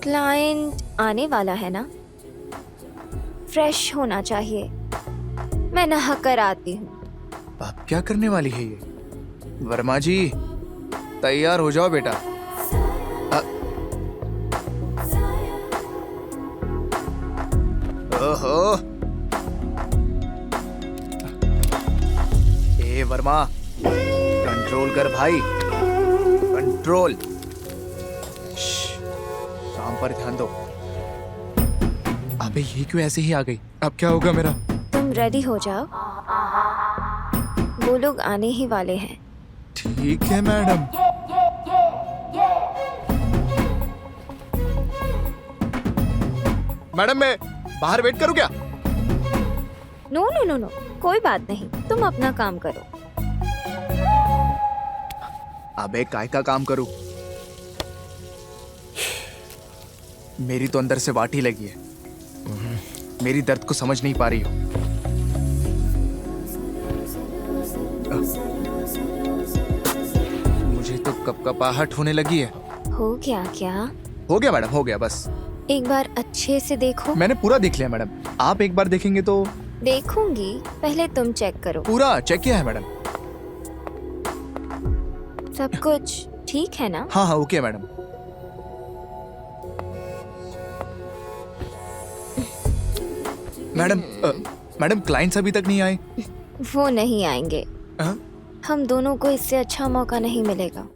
Client आने वाला है ना, फ्रेश होना चाहिए। मैं नहा कर आती हूँ। अब क्या करने वाली है ये? वर्मा जी, तैयार हो जाओ बेटा। ओहो, ए वर्मा, कंट्रोल कर भाई, कंट्रोल। काम पर ध्यान दो। अबे ये क्यों ऐसे ही आ गई? अब क्या होगा मेरा? तुम रेडी हो जाओ, वो लोग आने ही वाले हैं। ठीक है मैडम। मैडम मैं बाहर वेट करूं क्या? नो नो नो नो, कोई बात नहीं, तुम अपना काम करो। अबे काय का काम करूं? मेरी तो अंदर से वाटी लगी है। मेरी दर्द को समझ नहीं पा रही हो। मुझे तो कपकपाहट होने लगी है। हो गया क्या? हो गया मैडम, हो गया बस। एक बार अच्छे से देखो। मैंने पूरा देख लिया मैडम। आप एक बार देखेंगे तो? देखूंगी, पहले तुम चेक करो। पूरा चेक किया है मैडम। सब कुछ ठीक है ना? हाँ हाँ okay madam. Madam madam clients अभी तक नहीं आए। वो नहीं आएंगे। हाँ? हम दोनों को इससे अच्छा मौका नहीं मिलेगा।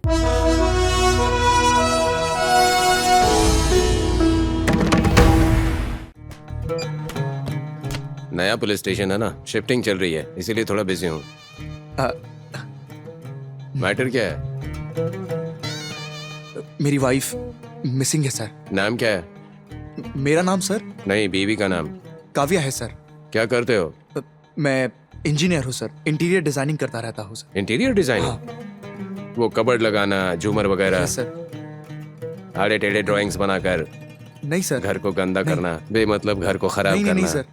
नया पुलिस स्टेशन है ना, शिफ्टिंग चल रही है, इसीलिए थोड़ा बिजी हूँ। मैटर क्या है? मेरी वाइफ मिसिंग है सर। नाम क्या है? मेरा नाम सर? नहीं, बीवी का नाम। काव्या है सर। क्या करते हो? मैं इंजीनियर हूँ सर, इंटीरियर डिजाइनिंग करता रहता हूँ सर। Interior designing? हाँ। वो कबर्ड लगाना, झूमर वगैरह, सर। आड़े टेढ़े ड्राइंग्स बनाकर नहीं सर। घर को गंदा नहीं। करना, बेमतलब घर को खराब नहीं, करना। नहीं सर।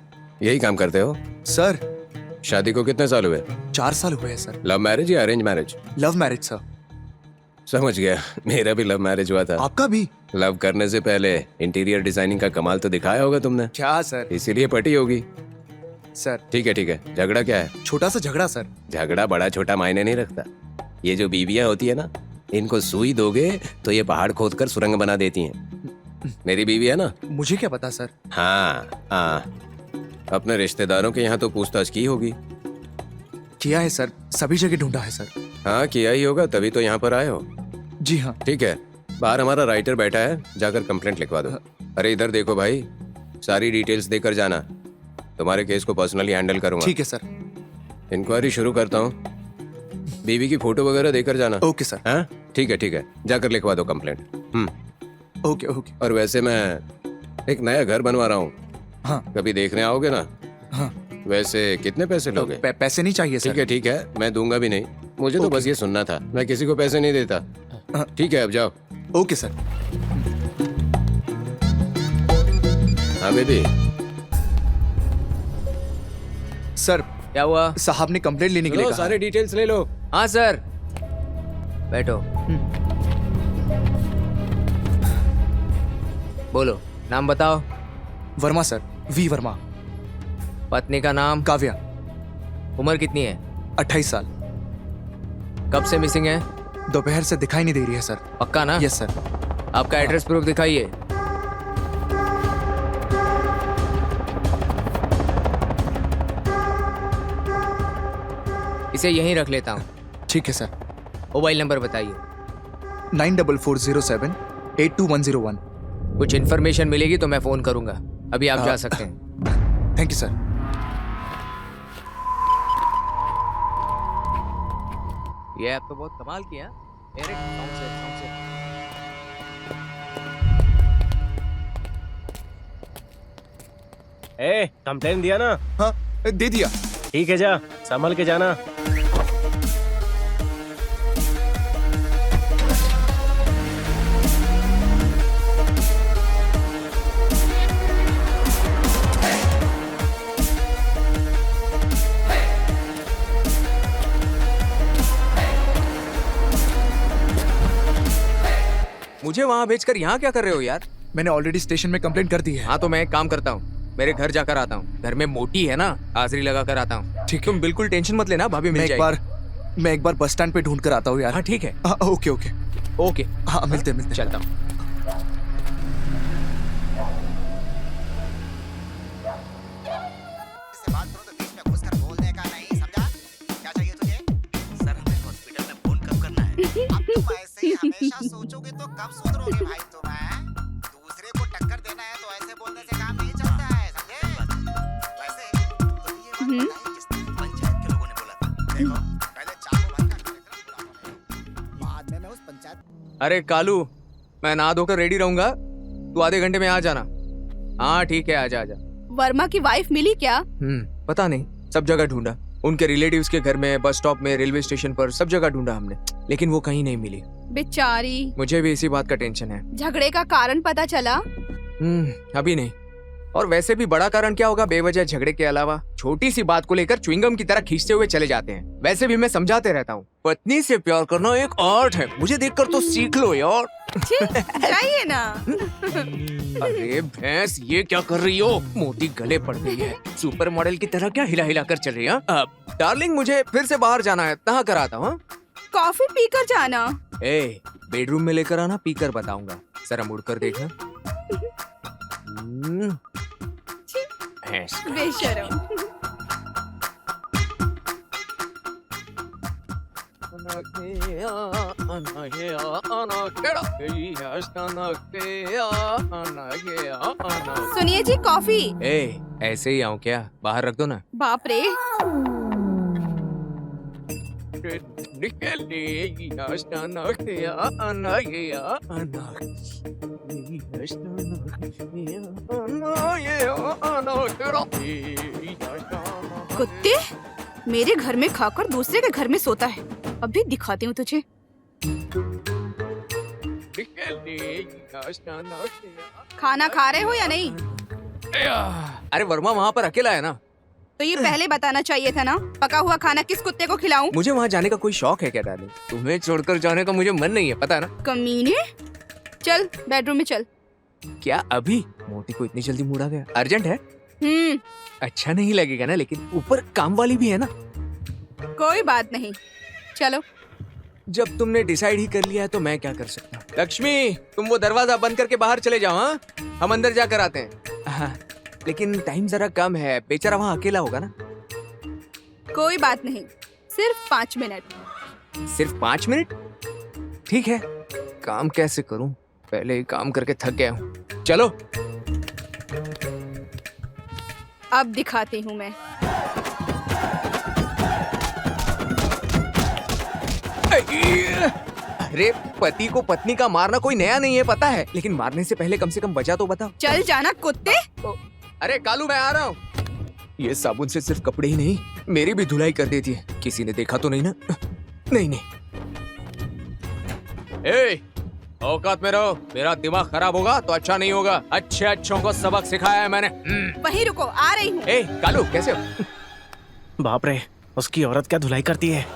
यही काम करते हो? सर शादी को कितने साल हुए? 4 साल हुए हैं सर। लव मैरिज या arrange marriage? Love marriage sir. समझ गया, मेरा भी लव मैरिज हुआ था। आपका भी? लव करने से पहले इंटीरियर डिजाइनिंग का कमाल तो दिखाया होगा तुमने। क्या सर? इसीलिए पटी होगी। सर ठीक है, झगड़ा क्या है? छोटा सा झगड़ा सर। झगड़ा बड़ा छोटा मायने नहीं रखता। ये जो बीवियां होती है ना, इनको सुई दोगे तो ये पहाड़ खोदकर सुरंग बना देती हैं। मेरी बीवी है ना। मुझे क्या पता सर। हाँ, अपने रिश्तेदारों के यहाँ तो पूछताछ की होगी। किया है सर, सभी जगह ढूंढा है सर। हाँ किया ही होगा, तभी तो यहाँ पर आए हो। जी हाँ। ठीक है, बाहर हमारा राइटर बैठा है, जाकर कंप्लेंट लिखवा दो। अरे इधर देखो भाई, सारी डिटेल्स देकर जाना, तुम्हारे केस को पर्सनली हैंडल करूंगा। ठीक है सर। इंक्वायरी शुरू करता हूँ, बीवी की फोटो वगैरह देकर जाना। Okay sir. हाँ ठीक है, जाकर लिखवा दो कंप्लेंट। Okay okay. और वैसे मैं एक नया घर बनवा रहा हूँ, हाँ कभी देखने आओगे ना? हाँ। वैसे कितने पैसे लोगे? पैसे नहीं चाहिए सर। ठीक है, मैं दूंगा भी नहीं, मुझे तो बस ये सुनना था, मैं किसी को पैसे नहीं देता। ठीक है, अब जाओ। Okay sir. हाँ बेबी। सर क्या हुआ? साहब ने कंप्लेंट लेने के लिए लो, कहा। सारे डिटेल्स ले लो। हाँ सर, बैठो। बोलो, नाम बताओ। Verma sir, V Verma. पत्नी का नाम? काव्या। उम्र कितनी है? 28 साल। कब से मिसिंग है? दोपहर से दिखाई नहीं दे रही है सर। पक्का ना? Yes sir. आपका एड्रेस प्रूफ दिखाइए। इसे यहीं रख लेता हूँ। ठीक है सर। मोबाइल नंबर बताइए। 9447082101। कुछ इन्फॉर्मेशन मिलेगी तो मैं फोन करूंगा। अभी आप जा सकते हैं। Thank you sir. ये आप तो बहुत कमाल किया। एरिक, साउंड से। कंप्लेन दिया ना? हाँ दे दिया। ठीक है, जा संभल के जाना। मुझे वहां भेजकर यहाँ क्या कर रहे हो यार? मैंने ऑलरेडी स्टेशन में कंप्लेंट कर दी है। हाँ तो मैं एक काम करता हूँ, मेरे घर जाकर आता हूँ। घर में मोटी है ना, हाजिरी लगा कर आता हूँ। ठीक, तुम बिल्कुल टेंशन मत लेना, भाभी मिल जाएगी। मैं एक बार बस स्टैंड पे ढूंढ कर आता हूँ यार। हाँ ठीक है। ओके ओके ओके, हाँ मिलते चलता हूँ। बात करो तो बीच में घुसकर बोलने का नहीं, समझा? क्या चाहिए तुझे? सर, हमें हॉस्पिटल में फोन कब करना है? अब तुम ऐसे ही हमेशा सोचोगे तो कब सुधरोगे भाई तुम, हैं? दूसरे को टक्कर देना है तो ऐसे बोलने से काम नहीं चलता है, समझे? वैसे तो ये बात बताइए किसने? पंचायत के लोगों ने बोला था। देखो, पहले चाकू भाई का कार्यक्रम पूरा होने, बाद में मैं उस पंचायत। अरे कालू, मैं नहा धोकर रेडी रहूंगा, तू आधे घंटे में आ जाना। हाँ ठीक है, आजा आजा। वर्मा की वाइफ मिली क्या? पता नहीं, सब जगह ढूंढा, उनके रिलेटिव्स के घर में, बस स्टॉप में, रेलवे स्टेशन पर, सब जगह ढूंढा हमने, लेकिन वो कहीं नहीं मिली। बेचारी। मुझे भी इसी बात का टेंशन है। झगड़े का कारण पता चला? अभी नहीं। और वैसे भी बड़ा कारण क्या होगा बेवजह झगड़े के अलावा? छोटी सी बात को लेकर च्युइंगम की तरह खींचते हुए चले जाते हैं। वैसे भी मैं समझाते रहता हूँ, पत्नी से प्यार करना एक आर्ट है, मुझे देखकर तो सीख लो यार। चाहिए ना। अरे भैंस, ये क्या कर रही हो? मोटी गले पड़ गई है, सुपर मॉडल की तरह क्या हिला हिला कर चल रही है? अब डार्लिंग, मुझे फिर से बाहर जाना है, कहाँ कर आता हूँ? कॉफी पीकर जाना। ए, बेडरूम में लेकर आना, पीकर बताऊंगा। जरा मुड़कर देखना। भैंस। बेशरम। सुनिए जी, कॉफी। ए, ऐसे ही आऊं क्या? बाहर रख दो ना। बाप रे। कुत्ते, मेरे घर में खाकर दूसरे के घर में सोता है। अभी दिखाती हूँ तुझे। खाना खा रहे हो या नहीं? अरे वर्मा वहाँ पर अकेला है ना? तो ये पहले बताना चाहिए था ना। पका हुआ खाना किस कुत्ते को खिलाऊं? मुझे वहाँ जाने का कोई शौक है क्या डार्लिंग? तुम्हें छोड़कर जाने का मुझे मन नहीं है, पता है ना? कमीने, चल बेडरूम में चल। क्या अभी? मोटी को इतनी जल्दी मूड आ गया? अर्जेंट है? अच्छा नहीं लगेगा ना, लेकिन ऊपर काम वाली भी है ना। कोई बात नहीं, चलो। जब तुमने डिसाइड ही कर लिया है तो मैं क्या कर सकता हूँ। लक्ष्मी, तुम वो दरवाजा बंद करके बाहर चले जाओ। हाँ, हम अंदर जाकर आते हैं। हाँ, लेकिन टाइम जरा कम है, बेचारा वहाँ अकेला होगा ना। कोई बात नहीं, सिर्फ 5 मिनट। सिर्फ 5 मिनट? ठीक है, काम कैसे करूँ? पहले ही काम करके थक गया हूँ। चलो। अब दिखाती हूँ मैं। अरे, पति को पत्नी का मारना कोई नया नहीं है, पता है, लेकिन मारने से पहले कम से कम वजह तो बताओ। चल जाना कुत्ते। अरे कालू, मैं आ रहा हूँ। ये साबुन से सिर्फ कपड़े ही नहीं, मेरी भी धुलाई कर देती है। किसी ने देखा तो नहीं ना? नहीं नहीं। ए, औकात में रहो, मेरा दिमाग खराब होगा तो अच्छा नहीं होगा। अच्छे अच्छों को सबक सिखाया है मैंने। वहीं रुको, आ रही हूँ। ए कालू, कैसे हो? बाप रे, उसकी औरत क्या धुलाई करती है।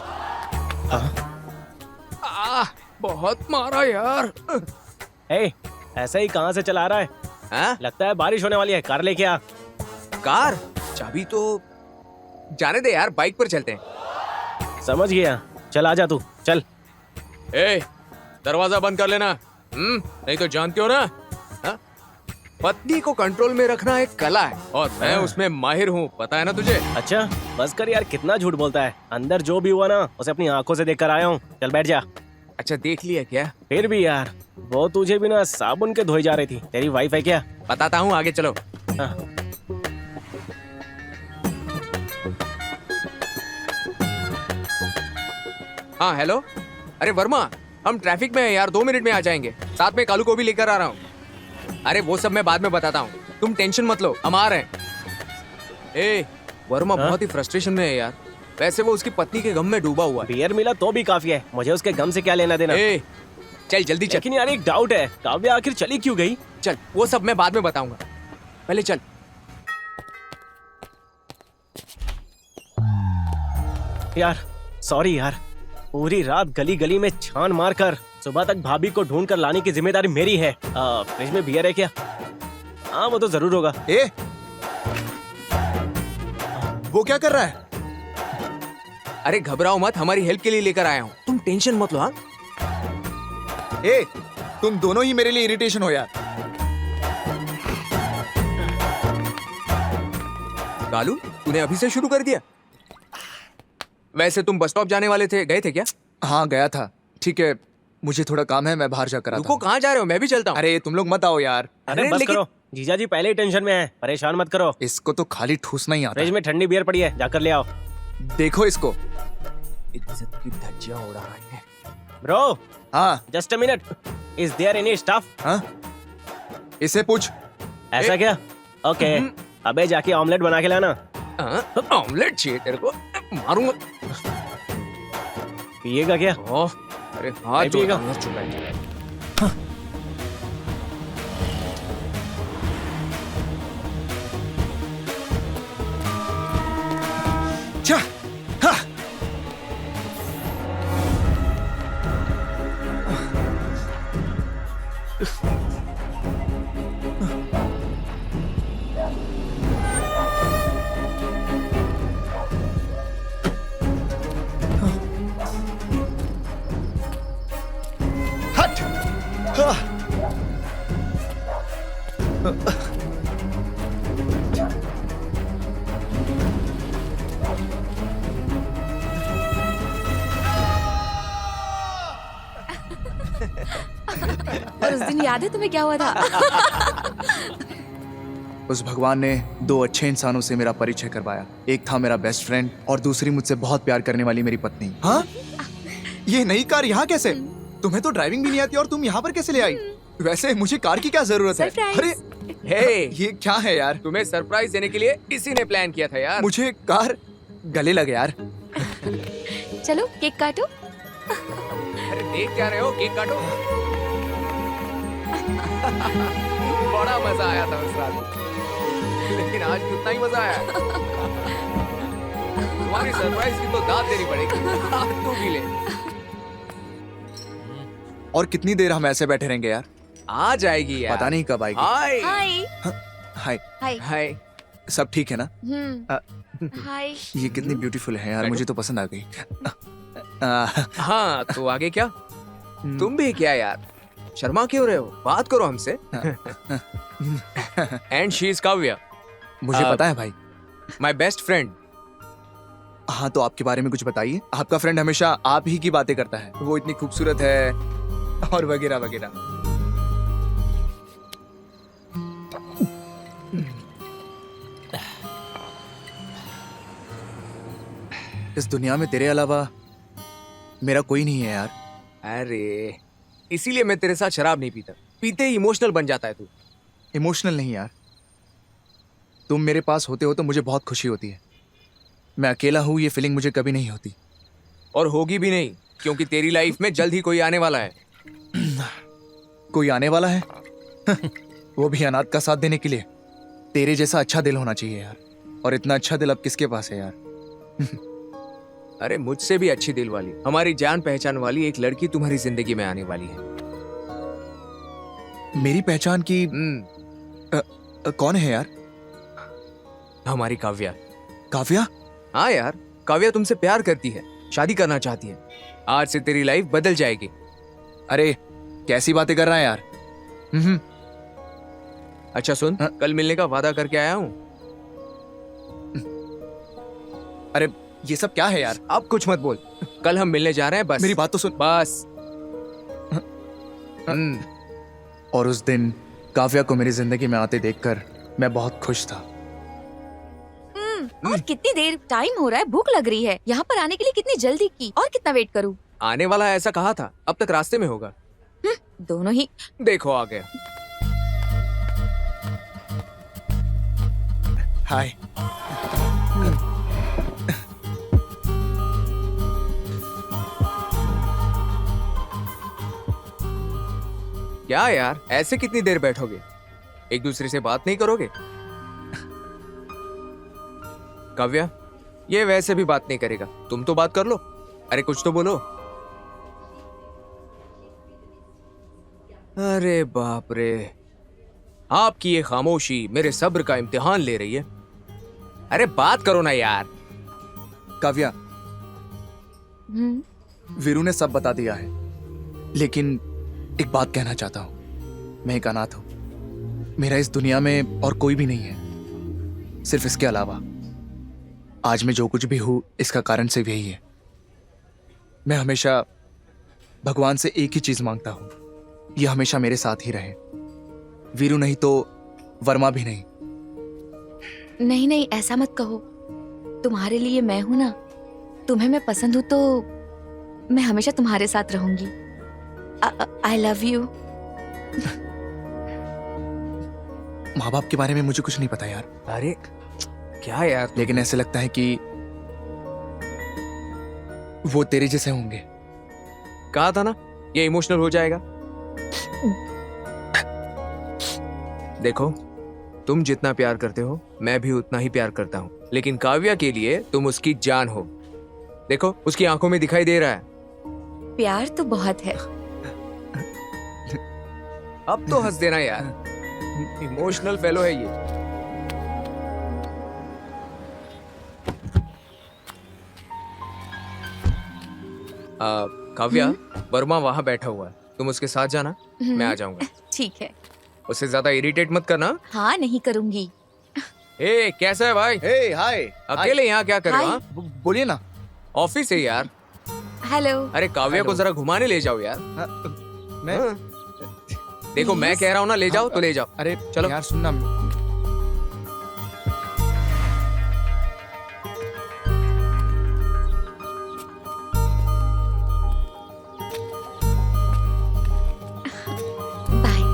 बहुत मारा यार। ए, ऐसा ही कहाँ से चला रहा है? हाँ? लगता है बारिश होने वाली है, कार लेके आ। कार? चाबी तो जाने दे यार, बाइक पर चलते हैं। समझ गया, चल आजा तू, चल। ए, दरवाजा बंद कर लेना। नहीं तो जानते हो ना, हा? पत्नी को कंट्रोल में रखना एक कला है और मैं उसमें माहिर हूँ, पता है ना तुझे? अच्छा, बस कर यार, कितना झूठ बोलता है। अंदर जो भी हुआ ना, उसे अपनी आंखों से देख कर आया हूँ। चल बैठ जा। अच्छा, देख लिया क्या? फिर भी यार, वो तुझे बिना साबुन के धोई जा रही थी। तेरी वाइफ है क्या? बताता हूँ, आगे चलो। हाँ। हाँ हेलो। अरे वर्मा, हम ट्रैफिक में हैं यार, 2 मिनट में आ जाएंगे। साथ में कालू को भी लेकर आ रहा हूँ। अरे वो सब मैं बाद में बताता हूँ, तुम टेंशन मत लो, हम आ रहे हैं। ए, वर्मा बहुत ही फ्रस्ट्रेशन में है यार। वैसे वो उसकी पत्नी के गम में डूबा हुआ है। बियर मिला तो भी काफी है, मुझे उसके गम से क्या लेना देना। ए, चल जल्दी चल। लेकिन यार एक डाउट है, काव्य आखिर चली क्यों गई? चल, वो सब मैं बाद में बताऊंगा, पहले चल। यार सॉरी यार, पूरी रात गली गली में छान मारकर सुबह तक भाभी को ढूंढ कर लाने की जिम्मेदारी मेरी है। फ्रिज में बियर है क्या? हाँ वो तो जरूर होगा। ए, वो क्या कर रहा है? अरे घबराओ मत, हमारी हेल्प के लिए लेकर आया हूँ, तुम टेंशन मत लो। हाँ ए, तुम दोनों ही मेरे लिए इरिटेशन हो यार। कालू, तूने अभी से शुरू कर दिया? वैसे तुम बस स्टॉप जाने वाले थे, गए थे क्या? हाँ गया था। ठीक है, मुझे थोड़ा काम है, मैं बाहर जाकर आता रुको, हूँ। कहाँ जा रहे हो? मैं भी चलता हूँ। अरे तुम लोग मत आओ यार। अरे बस करो, जीजा जी पहले ही टेंशन में है, परेशान मत करो। इसको तो खाली ठूसना ही आता फ्रिज है। में ठंडी बियर पड़ी है, जाकर ले आओ। देखो इसको। इज्जत की धज्जियां उड़ा रहे हैं। ब्रो हाँ just a minute, is there any stuff? हाँ, इसे पूछ। ऐसा क्या? ओके, अबे जाके ऑमलेट बना के लाना। हाँ, ऑमलेट चाहिए तेरे को? मारूंगा। पिएगा क्या? ओह, अरे हाथ नहीं पिएगा। जोड़ चुका है। चा, हाँ। हट। हाँ। और उस दिन याद है तुम्हें क्या हुआ था? उस भगवान ने दो अच्छे इंसानों से मेरा परिचय करवाया। एक था मेरा बेस्ट फ्रेंड और दूसरी मुझसे बहुत प्यार करने वाली मेरी पत्नी। हाँ, ये नई कार यहाँ कैसे? तुम्हें तो ड्राइविंग भी नहीं आती और तुम यहाँ पर कैसे ले आई? वैसे मुझे कार की क्या जरूरत है? सरप्राइज। अरे हे, ये क्या है यार? तुम्हें सरप्राइज देने के लिए इसी ने प्लान किया था यार। मुझे कार गले लगे यार। चलो केक काटो। अरे देख क्या रहे हो, केक काटो। बड़ा मजा आया था उस रात, लेकिन आज भी उतना ही मजा आया। तुम्हारी सरप्राइज की तो दाद देनी पड़ेगी। आज तू भी ले। और कितनी देर हम ऐसे बैठे रहेंगे यार? आ जाएगी यार। पता नहीं कब आएगी। हाय हाय। हाय, हाय। हाय। सब ठीक है ना? हाय। ये कितनी ब्यूटीफुल है यार, मुझे तो पसंद आ गई। हाँ तो आगे क्या? तुम भी क्या यार, शर्मा क्यों रहे हो? बात करो हमसे। एंड शी इज काव्या, मुझे पता है भाई। My best friend. हाँ तो आपके बारे में कुछ बताइए। आपका फ्रेंड हमेशा आप ही की बातें करता है, वो इतनी खूबसूरत है और वगैरह वगैरह। इस दुनिया में तेरे अलावा मेरा कोई नहीं है यार। अरे इसीलिए मैं तेरे साथ शराब नहीं पीता, पीते ही इमोशनल बन जाता है तू। इमोशनल नहीं यार, तुम मेरे पास होते हो तो मुझे बहुत खुशी होती है। मैं अकेला हूं ये फीलिंग मुझे कभी नहीं होती। और होगी भी नहीं, क्योंकि तेरी लाइफ में जल्द ही कोई आने वाला है। कोई आने वाला है? वो भी अनाथ का साथ देने के लिए। तेरे जैसा अच्छा दिल होना चाहिए यार, और इतना अच्छा दिल अब किसके पास है यार? अरे मुझसे भी अच्छी दिल वाली, हमारी जान पहचान वाली एक लड़की तुम्हारी जिंदगी में आने वाली है। मेरी पहचान की कौन है यार? हमारी काव्या। काव्या? हाँ यार, काव्या तुमसे प्यार करती है, शादी करना चाहती है। आज से तेरी लाइफ बदल जाएगी। अरे कैसी बातें कर रहा है यार? अच्छा सुन, हाँ? कल मिलने का वादा करके आया हूँ। अरे ये सब क्या है यार? अब कुछ मत बोल, कल हम मिलने जा रहे हैं बस। मेरी बात तो सुन। बस। और उस दिन काव्या को मेरी जिंदगी में आते देखकर मैं बहुत खुश था। और कितनी देर? टाइम हो रहा है, भूख लग रही है। यहाँ पर आने के लिए कितनी जल्दी की? और कितना वेट करूँ? आने वाला है ऐसा कहा था, अब तक रास्ते में होगा। दोनों ही। देखो आ गया। हाय। क्या यार, ऐसे कितनी देर बैठोगे? एक दूसरे से बात नहीं करोगे? काव्या, ये वैसे भी बात नहीं करेगा, तुम तो बात कर लो। अरे कुछ तो बोलो। अरे बाप रे, आपकी ये खामोशी मेरे सब्र का इम्तिहान ले रही है। अरे बात करो ना यार। काव्या, वीरू ने सब बता दिया है, लेकिन एक बात कहना चाहता हूं। मैं एक अनाथ हूं। मेरा इस दुनिया में और कोई भी नहीं है, सिर्फ इसके अलावा। आज मैं जो कुछ भी हूं, इसका कारण सिर्फ यही है। मैं हमेशा भगवान से एक ही चीज मांगता हूं, ये हमेशा मेरे साथ ही रहे। वीरू नहीं तो वर्मा भी नहीं। नहीं नहीं, ऐसा मत कहो। तुम्हारे लिए मैं हूं ना। तुम्हें मैं पसंद हूं तो मैं हमेशा तुम्हारे साथ रहूंगी। I love you. माँ बाप के बारे में मुझे कुछ नहीं पता यार, अरे क्या यार, लेकिन ऐसे लगता है कि वो तेरे जैसे होंगे। कहा था ना ये इमोशनल हो जाएगा। देखो, तुम जितना प्यार करते हो मैं भी उतना ही प्यार करता हूं, लेकिन काव्या के लिए तुम उसकी जान हो। देखो, उसकी आंखों में दिखाई दे रहा है। प्यार तो बहुत है। अब तो हंस देना यार, इमोशनल फेलो है ये। काव्या, वर्मा वहां बैठा हुआ है, तुम उसके साथ जाना, मैं आ जाऊंगा। ठीक है। उससे ज्यादा इरिटेट मत करना। हाँ, नहीं करूंगी। ए, कैसा है भाई? हे हाय, अकेले यहाँ क्या कर रहे हो? हाय। हाँ? बोलिए ना। ऑफिस है यार। हेलो। अरे काव्या को जरा घुमाने ले जाओ यार। मैं हाँ। देखो, मैं कह रहा हूँ ना, ले जाओ तो ले जाओ। अरे चलो। यार सुनना। बाय।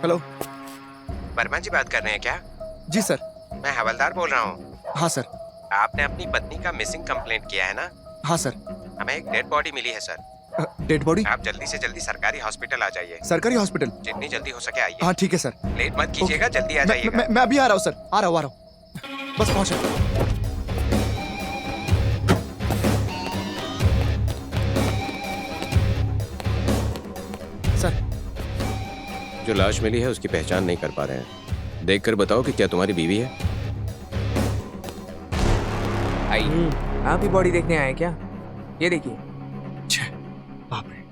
हेलो। वर्मा जी बात कर रहे हैं क्या? जी सर। मैं हवलदार बोल रहा हूँ। हाँ सर। आपने अपनी पत्नी का मिसिंग कंप्लेंट किया है ना? हाँ सर। हमें एक डेड बॉडी मिली है सर। Dead body? आप जल्दी से जल्दी सरकारी हॉस्पिटल आ जाइए। सरकारी हॉस्पिटल? जितनी जल्दी हो सके आइए। हाँ ठीक है सर। लेट मत कीजिएगा, जल्दी आ मैं, जाइएगा। मैं अभी आ रहा हूँ सर, आ रहा हूँ। बस पहुंचा। सर, जो लाश मिली है उसकी पहचान नहीं कर पा रहे हैं। देखकर बताओ कि क्या तुम्हारी बीवी है? आई, आप ही बॉडी देखने आए क्या? ये देखिए। बाप रे।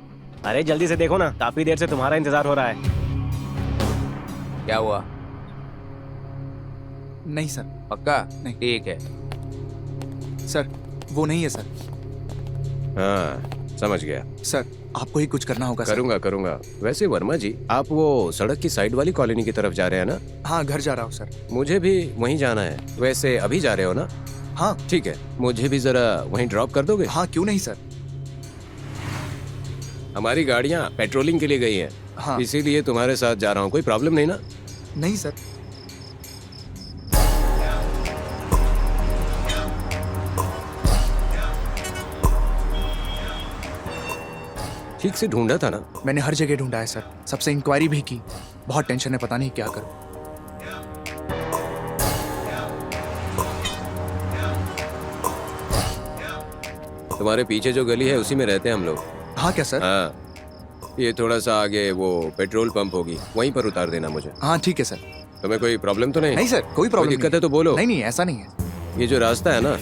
अरे जल्दी से देखो ना, काफी देर से तुम्हारा इंतजार हो रहा है। क्या हुआ? नहीं सर। पक्का? नहीं। ठीक है। सर, वो नहीं है सर। हाँ, समझ गया। सर, आपको ही कुछ करना होगा सर। करूंगा। वैसे वर्मा जी, आप वो सड़क की साइड वाली कॉलोनी की तरफ जा रहे हैं ना? हाँ, घर जा रहा हूँ सर। मुझे भी वहीं जाना है। वैसे अभी जा रहे हो ना? हाँ। ठीक है, मुझे भी जरा वहीं ड्रॉप कर दोगे? हाँ, क्यों नहीं सर। हमारी गाड़ियाँ पेट्रोलिंग के लिए गई हैं। हाँ। इसीलिए तुम्हारे साथ जा रहा हूँ। कोई प्रॉब्लम नहीं ना? नहीं सर। ठीक से ढूंढा था ना? मैंने हर जगह ढूंढा है सर, सबसे इंक्वायरी भी की। बहुत टेंशन है, पता नहीं क्या करूं। तुम्हारे पीछे जो गली है उसी में रहते हैं हम लोग। हाँ क्या सर? हाँ, ये थोड़ा सा आगे वो पेट्रोल पंप होगी, वहीं पर उतार देना मुझे। हाँ ठीक है सर। तुम्हें कोई प्रॉब्लम तो नहीं? नहीं सर, कोई प्रॉब्लम दिक्कत है तो बोलो। नहीं, ऐसा नहीं है। ये जो रास्ता है ना,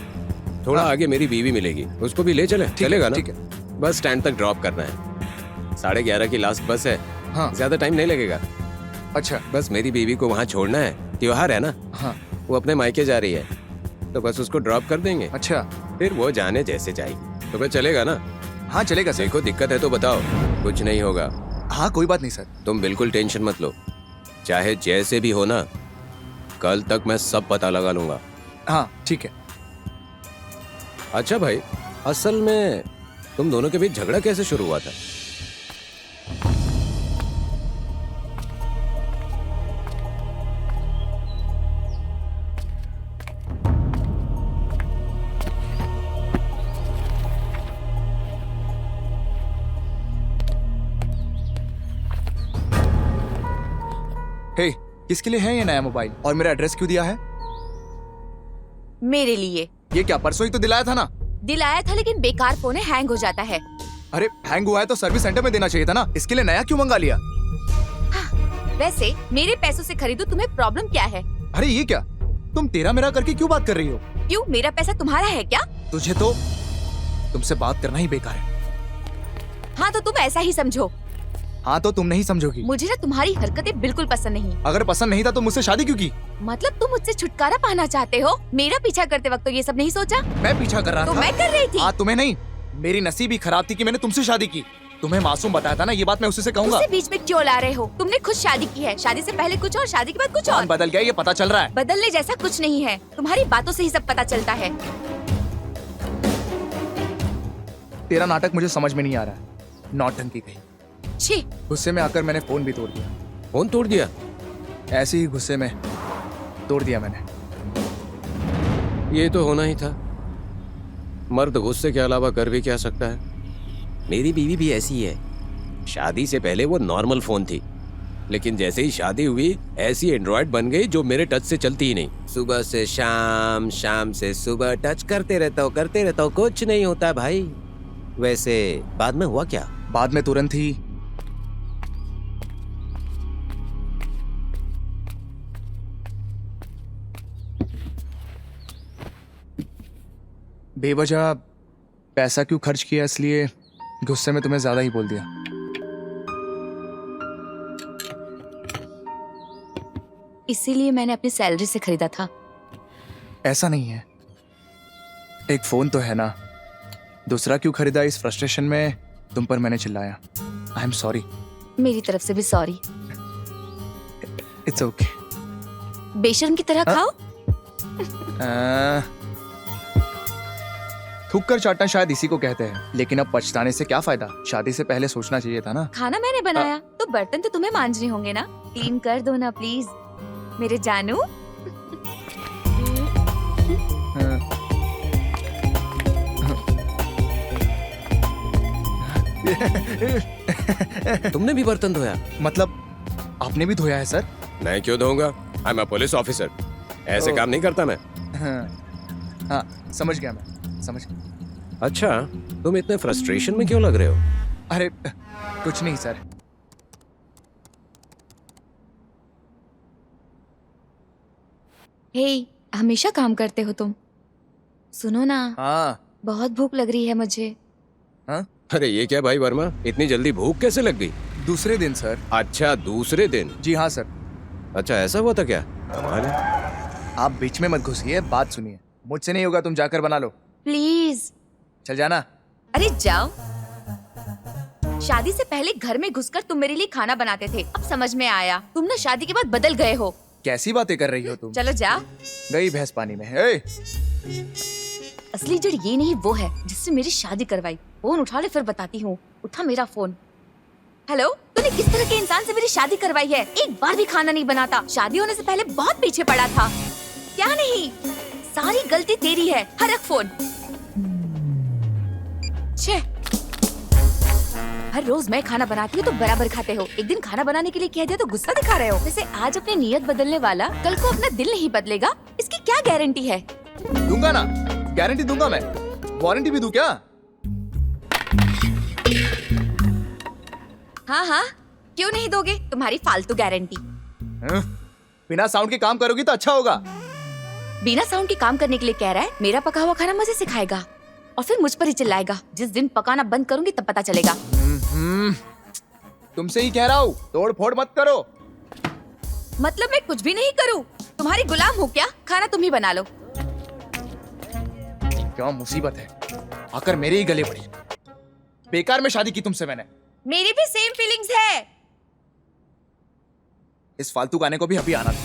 थोड़ा हाँ। आगे मेरी बीवी मिलेगी, उसको भी ले चले? चलेगा ना? ठीक है। बस स्टैंड तक ड्रॉप करना है। 11:30 की लास्ट बस है। हाँ। ज्यादा टाइम नहीं लगेगा। अच्छा। बस मेरी बीवी को वहाँ छोड़ना है। त्योहार है ना, हाँ। वो अपने मायके जा रही है, तो बस उसको ड्रॉप कर देंगे, अच्छा। फिर वो जाने जैसे जाएगी। तो फिर चलेगा ना? हाँ चलेगा सर। देखो, दिक्कत है तो बताओ, कुछ नहीं होगा। हाँ कोई बात नहीं सर। तुम बिल्कुल टेंशन मत लो, चाहे जैसे भी हो ना, कल तक मैं सब पता लगा लूंगा। हाँ ठीक है। अच्छा भाई, असल में तुम दोनों के बीच झगड़ा कैसे शुरू हुआ था? हे, किसके लिए है ये नया मोबाइल और मेरा एड्रेस क्यों दिया है? मेरे लिए ये क्या परसों ही तो दिलाया था ना? दिलाया था, लेकिन बेकार फोन है, हैंग हो जाता है। अरे हैंग हुआ है तो सर्विस सेंटर में देना चाहिए था ना, इसके लिए नया क्यों मंगा लिया? वैसे मेरे पैसों से खरीदो, तुम्हें प्रॉब्लम क्या है? अरे ये क्या, तुम तेरा मेरा करके क्यों बात कर रही हो? क्यों, मेरा पैसा तुम्हारा है क्या? तुझे तो तुमसे बात करना ही बेकार है। हाँ तो तुम ऐसा ही समझो। हाँ तो तुम नहीं समझोगी। मुझे ना तुम्हारी हरकतें बिल्कुल पसंद नहीं। अगर पसंद नहीं था तो मुझसे शादी क्यों की? मतलब तुम मुझसे छुटकारा पाना चाहते हो? मेरा पीछा करते वक्त तो ये सब नहीं सोचा? मैं पीछा कर रहा तो था। मैं कर रही थी। हाँ तुम्हें नहीं, मेरी नसीब ही खराब थी कि मैंने तुमसे शादी की। तुम्हें मासूम बताया था ना, ये बात मैं उसी से कहूंगा। उसे बीच में क्यों ला रहे हो? तुमने खुद शादी की है, शादी से पहले कुछ और, शादी के बाद कुछ और। कौन बदल गया ये पता चल रहा है। बदलने जैसा कुछ नहीं है, तुम्हारी बातों से ही सब पता चलता है। तेरा नाटक मुझे समझ में नहीं आ रहा है, नौटंकी कहीं। छी, गुस्से में आकर मैंने फोन भी तोड़ दिया। फोन तोड़ दिया? ऐसे ही गुस्से में तोड़ दिया मैंने। ये तो होना ही था। मर्द गुस्से के अलावा कर भी क्या सकता है। मेरी बीवी भी ऐसी है। शादी से पहले वो नॉर्मल फोन थी, लेकिन जैसे ही शादी हुई ऐसी एंड्रॉयड बन गई जो मेरे टच से चलती ही नहीं। सुबह से शाम, शाम से सुबह टच करते रहता हूँ, कुछ नहीं होता भाई। वैसे बाद में हुआ क्या? बाद में तुरंत ही बेवजह पैसा क्यों खर्च किया, इसलिए गुस्से में तुम्हें ज्यादा ही बोल दिया। इसीलिए मैंने अपनी सैलरी से खरीदा था। ऐसा नहीं है, एक फोन तो है ना, दूसरा क्यों खरीदा? इस फ्रस्ट्रेशन में तुम पर मैंने चिल्लाया। I am sorry. मेरी तरफ से भी सॉरी। It's okay. बेशर्म की तरह खाओ। थूक कर चाटना शायद इसी को कहते हैं, लेकिन अब पछताने से क्या फायदा? शादी से पहले सोचना चाहिए था ना। खाना मैंने बनाया तो बर्तन तो तुम्हें मांजने होंगे ना। क्लीन कर दो ना प्लीज, मेरे जानू। तुमने भी बर्तन धोया? मतलब आपने भी धोया है सर? मैं क्यों धोऊंगा? I am a police officer, ऐसे काम नहीं करता मैं। हाँ समझ गया, मैं समझ गया। अच्छा, तुम इतने फ्रस्ट्रेशन में क्यों लग रहे हो? अरे कुछ नहीं सर। हे, हमेशा काम करते हो तुम। सुनो ना, हाँ बहुत भूख लग रही है मुझे। हाँ अरे ये क्या भाई वर्मा, इतनी जल्दी भूख कैसे लग गई? दूसरे दिन सर। अच्छा दूसरे दिन? जी हाँ सर। अच्छा ऐसा हुआ था क्या? कमाल है। आप बीच में मत घुसिए, बात सुनिए। मुझसे नहीं होगा, तुम जाकर बना लो। प्लीज। चल जाना। अरे जाओ। शादी से पहले घर में घुसकर तुम मेरे लिए खाना बनाते थे, अब समझ में आया तुम ना शादी के बाद बदल गए हो। कैसी बातें कर रही हो तुम? चलो जाओ। गई भैंस पानी में। ए! असली जड़ ये नहीं वो है जिससे मेरी शादी करवाई। फोन उठा ले फिर बताती हूँ। उठा मेरा फोन। हेलो, तूने किस तरह के इंसान से मेरी शादी करवाई है? एक बार भी खाना नहीं बनाता, शादी होने से पहले बहुत पीछे पड़ा था। क्या नहीं, सारी गलती तेरी है। रख फोन। छे, हर रोज मैं खाना बनाती हूँ तो बराबर खाते हो, एक दिन खाना बनाने के लिए कह दिया तो गुस्सा दिखा रहे हो। वैसे आज अपनी नीयत बदलने वाला कल को अपना दिल नहीं बदलेगा, इसकी क्या गारंटी है? दूंगा ना, गारंटी दूंगा मैं। वारंटी भी दूं क्या? हाँ हाँ, क्यों नहीं दोगे? तुम्हारी फालतू गारंटी। बिना साउंड के काम करोगी तो अच्छा होगा। बिना साउंड के काम करने के लिए कह रहा है? मेरा पका हुआ खाना मजे से खाएगा और फिर मुझ पर ही चिल्लाएगा। जिस दिन पकाना बंद करूंगी तब पता चलेगा। तुमसे ही कह रहा हूँ, तोड़ फोड़ मत करो। मतलब मैं कुछ भी नहीं करूँ? तुम्हारी गुलाम हूँ क्या? खाना तुम ही बना लो। क्या मुसीबत है, आकर मेरे ही गले पड़ी। बेकार में शादी की तुमसे मैंने। मेरी भी सेम फीलिंग्स है। इस फालतू गाने को भी अभी आना था।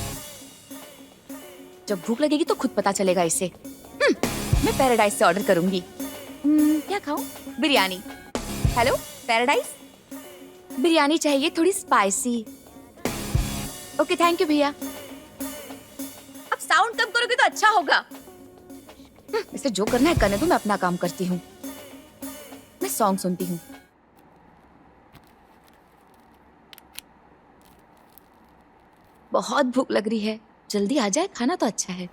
जब भूख लगेगी तो खुद पता चलेगा इसे। मैं पैराडाइज से ऑर्डर करूंगी। क्या खाऊं? बिरयानी। हेलो पैराडाइज, बिरयानी चाहिए, थोड़ी स्पाइसी। ओके थैंक यू भैया। अब साउंड कम करोगे तो अच्छा होगा। इसे जो करना है करने दो, मैं अपना काम करती हूँ। मैं सॉन्ग सुनती हूँ। बहुत भूख लग रही है, जल्दी आ जाए, खाना तो अच्छा है।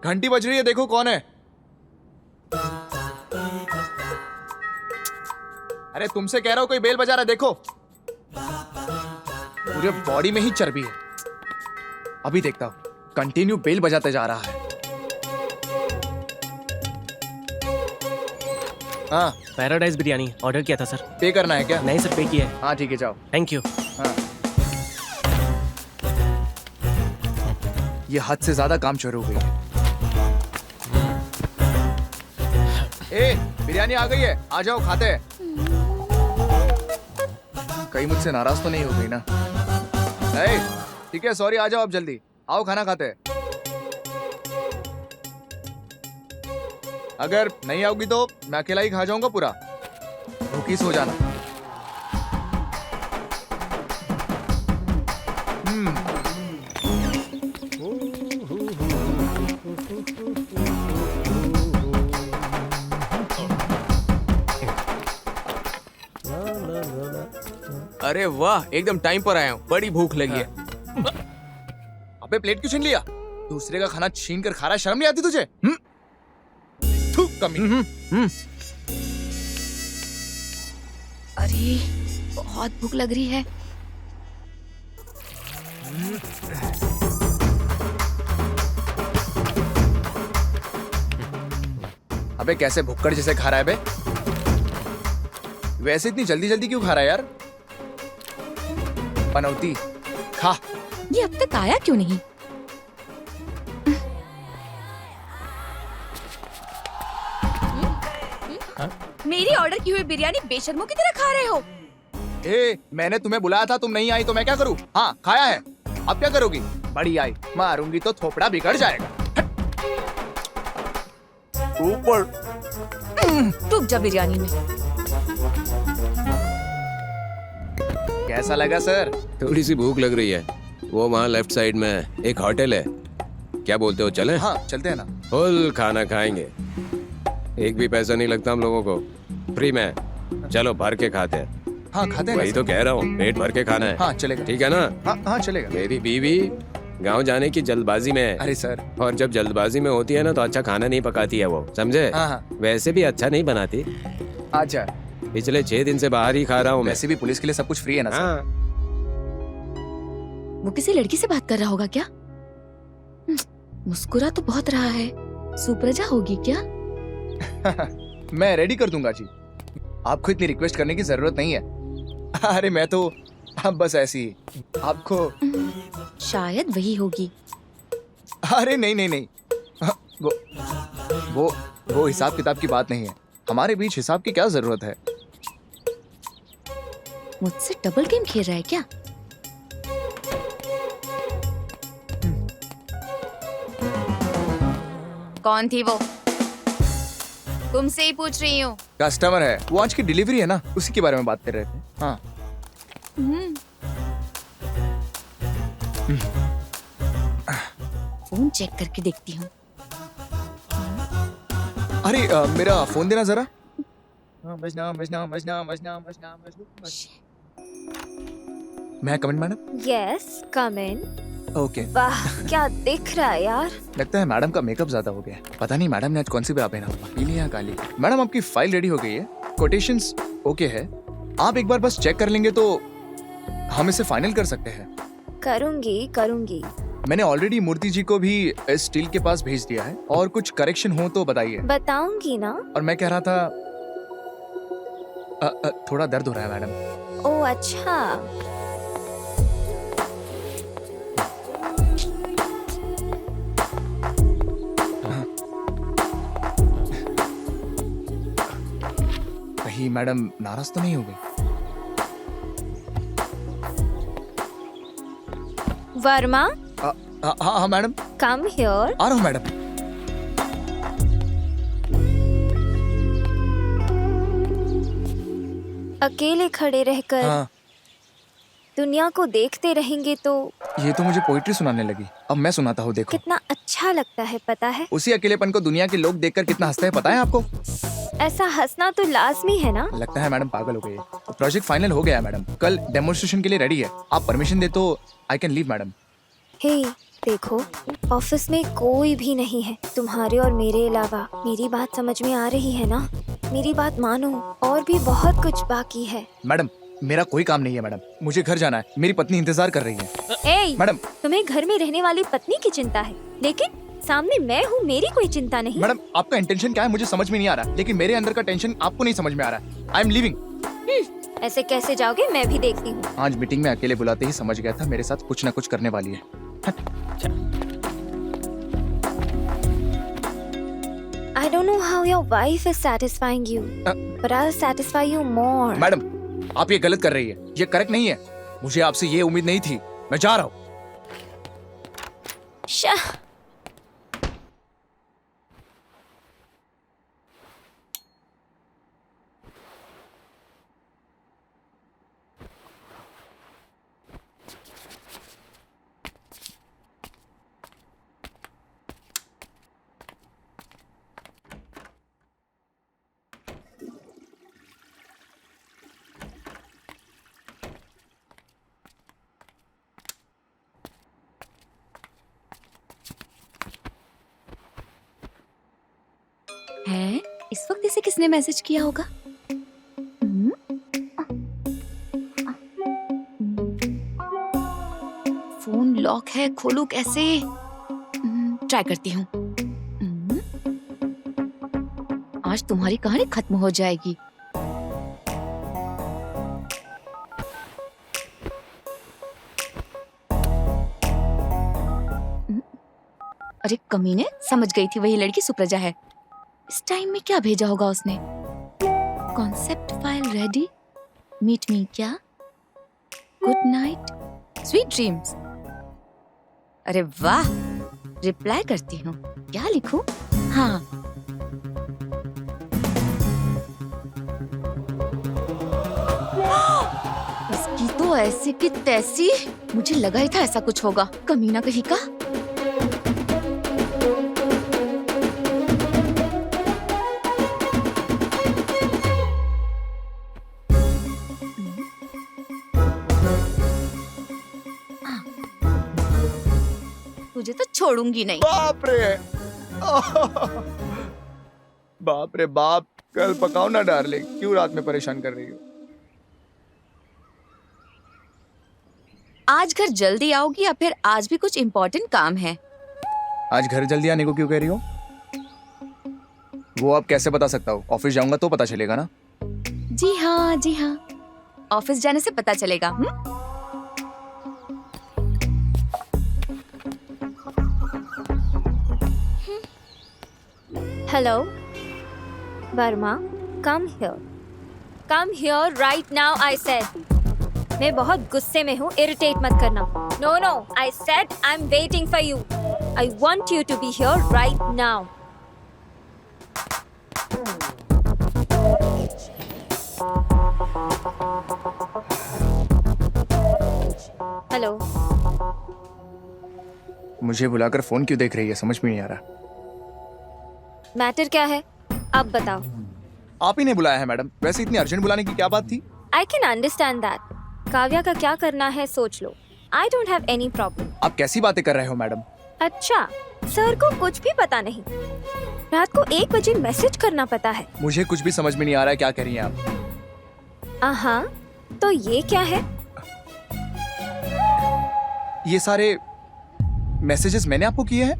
घंटी बज रही है, देखो कौन है। अरे तुमसे कह रहा हूं, कोई बेल बजा रहा है, देखो। पूरे बॉडी में ही चर्बी है। अभी देखता हूं, कंटिन्यू बेल बजाते जा रहा है। हाँ, पैराडाइज बिरयानी ऑर्डर किया था सर। पे करना है क्या? नहीं सर, पे किया है। हाँ ठीक है, जाओ। Thank you. हाँ। ये हद से ज्यादा काम शुरू हो गई है। ए, बिरयानी आ गई है, आ जाओ खाते हैं। कहीं मुझसे नाराज तो नहीं हो गई ना? ए, ठीक है, सॉरी, आ जाओ अब जल्दी। आओ खाना खाते हैं। अगर नहीं आओगी तो मैं अकेला ही खा जाऊंगा पूरा। भूखी सो जाना। अरे वाह, एकदम टाइम पर आया हूँ, बड़ी भूख लगी है। अबे प्लेट क्यों छीन लिया? दूसरे का खाना छीन कर खा रहा है, शर्म नहीं आती तुझे? थू, कमी। अरे बहुत भूख लग रही है। अबे कैसे भुक्कड़ जैसे खा रहा है बे? वैसे इतनी जल्दी जल्दी क्यों खा रहा है यार? पनौती खा। ये अब तक आया क्यों नहीं? मेरी ऑर्डर की हुई बिरयानी बेशर्मों की तरह खा रहे हो। ए, मैंने तुम्हें बुलाया था, तुम नहीं आई तो मैं क्या करूं? हाँ, खाया है, अब क्या करोगी? बड़ी आई, मारूंगी तो थोपड़ा बिगड़ जाएगा। ऊपर डूब जा बिरयानी में। कैसा लगा सर? थोड़ी सी भूख लग रही है। वो वहाँ लेफ्ट साइड में एक होटल है, क्या बोलते हो, चलें? हाँ चलते हैं ना। फुल खाना खाएंगे, एक भी पैसा नहीं लगता हम लोगों को, फ्री में। चलो भर के खाते हैं। हाँ खाते हैं वही ना तो सर। कह रहा हूँ, पेट भर के खाना है। हाँ चलेगा। ठीक है ना? हाँ हाँ चलेगा। मेरी बीवी गांव जाने की जल्दबाजी में है, अरे सर। और जब जल्दबाजी में होती है ना तो अच्छा खाना नहीं पकाती है वो, समझे? हाँ हाँ। वैसे भी अच्छा नहीं बनाती। अच्छा, पिछले 6 दिन से बाहर ही खा रहा हूँ मैं। वैसे भी पुलिस के लिए सब कुछ फ्री है ना सर? हाँ। वो किसी लड़की से बात कर रहा होगा क्या? मुस्कुरा तो बहुत रहा है, सुप्रजा होगी क्या? मैं रेडी कर दूंगा जी, आपको इतनी रिक्वेस्ट करने की जरूरत नहीं है। अरे मैं तो अब बस ऐसी ही आपको। शायद वही होगी। अरे नहीं नहीं नहीं, वो हिसाब किताब की बात नहीं है। हमारे बीच हिसाब की क्या जरूरत है? मुझसे डबल गेम खेल रहा है क्या? कौन थी वो? तुमसे ही पूछ रही हूँ। कस्टमर है, वो आज की डिलीवरी है ना, उसी के बारे में बात कर रहे थे। हाँ। फोन चेक करके देखती हूँ। अरे मेरा फोन देना जरा। बजना बजना बजना बजना बजना बजना। मैं कमेंट मैडम? यस, कम इन। ओके। वाह, क्या दिख रहा है यार। लगता है मैडम का मेकअप ज्यादा हो गया है। पता नहीं मैडम ने आज कौन सी ब्रा पहना हुआ, पीली या काली। मैडम आपकी फाइल रेडी हो गई है, कोटेशंस ओके है। आप एक बार बस चेक कर लेंगे तो हम इसे फाइनल कर सकते हैं। करूंगी करूंगी। मैंने ऑलरेडी मूर्ति जी को भी इस स्टील के पास भेज दिया है, और कुछ करेक्शन हो तो बताइए। बताऊंगी ना। और मैं कह रहा था थोड़ा दर्द हो रहा है मैडम। ओह अच्छा। कहीं मैडम नाराज तो नहीं हो गई? वर्मा, हाँ हाँ मैडम, कम हियर। आ रहा हूँ मैडम। अकेले खड़े रहकर हाँ, दुनिया को देखते रहेंगे तो ये तो मुझे पोइट्री सुनाने लगी। अब मैं सुनाता हूँ, देखो। कितना अच्छा लगता है, पता है? उसी अकेलेपन को दुनिया के लोग देखकर कितना हंसते हैं, पता है आपको? ऐसा हंसना तो लाजमी है ना। लगता है मैडम पागल हो गई है। प्रोजेक्ट फाइनल हो गया है मैडम, कल डेमोन्स्ट्रेशन के लिए रेडी है। आप परमिशन दे तो आई कैन लीव मैडम। हे देखो, ऑफिस में कोई भी नहीं है तुम्हारे और मेरे अलावा। मेरी बात समझ में आ रही है ना? मेरी बात मानो, और भी बहुत कुछ बाकी है। मैडम मेरा कोई काम नहीं है मैडम, मुझे घर जाना है, मेरी पत्नी इंतजार कर रही है। ए, मैडम तुम्हें घर में रहने वाली पत्नी की चिंता है, लेकिन सामने मैं हूँ, मेरी कोई चिंता नहीं। मैडम आपका इंटेंशन क्या है मुझे समझ में नहीं आ रहा, लेकिन मेरे अंदर का टेंशन आपको नहीं समझ में आ रहा। I am leaving. ऐसे कैसे जाओगे, मैं भी देखती हूँ। आज मीटिंग में अकेले बुलाते ही समझ गया था मेरे साथ कुछ ना कुछ करने वाली है। I don't know how your wife is satisfying you, but I'll satisfy you more. Madam आप ये गलत कर रही है, ये करेक्ट नहीं है। मुझे आपसे ये उम्मीद नहीं थी। मैं जा रहा हूँ। शाह। है इस वक्त इसे किसने मैसेज किया होगा? फोन लॉक है, खोलूं कैसे? ट्राई करती हूँ। आज तुम्हारी कहानी खत्म हो जाएगी। अरे कमीने, समझ गई थी वही लड़की सुप्रजा है। इस टाइम में क्या भेजा होगा उसने? Concept file ready, meet me क्या, गुड नाइट, स्वीट ड्रीम्स। अरे वाह, रिप्लाई करती हूँ। क्या लिखूं? हाँ, इसकी तो ऐसी की तैसी। मुझे लगा ही था ऐसा कुछ होगा, कमीना कहीं का। तुझे तो छोड़ूंगी नहीं। बाप रे बाप रे बाप, कल पकाओ ना डार्लिंग, क्यों रात में परेशान कर रही हो? आज घर जल्दी आओगी या फिर आज भी कुछ इम्पोर्टेंट काम है? आज घर जल्दी आने को क्यों कह रही हो? वो आप कैसे बता सकता हूँ? ऑफिस जाऊंगा तो पता चलेगा ना। जी हाँ, जी हाँ, ऑफिस जाने से पता चलेगा। Hello Verma, come here, come here right now, I said. मैं बहुत गुस्से में हूँ, इरिटेट मत करना। No no, I said I am waiting for you. I want you to be here right now. Hello. मुझे बुलाकर फोन क्यों देख रही है, समझ में नहीं आ रहा। मैटर क्या है, अब बताओ। आप ही ने बुलाया है मैडम, वैसे इतनी अर्जेंट बुलाने की क्या बात थी? I can understand that. Kavya का क्या करना है सोच लो। I don't have any problem. आप कैसी बातें कर रहे हो मैडम? अच्छा, सर को कुछ भी पता नहीं। रात को 1 बजे मैसेज करना पता है। मुझे कुछ भी समझ में नहीं आ रहा है, क्या कर रही हैं आप? आहा, तो ये क्या है? ये सारे मैसेजेस मैंने आपको किए हैं?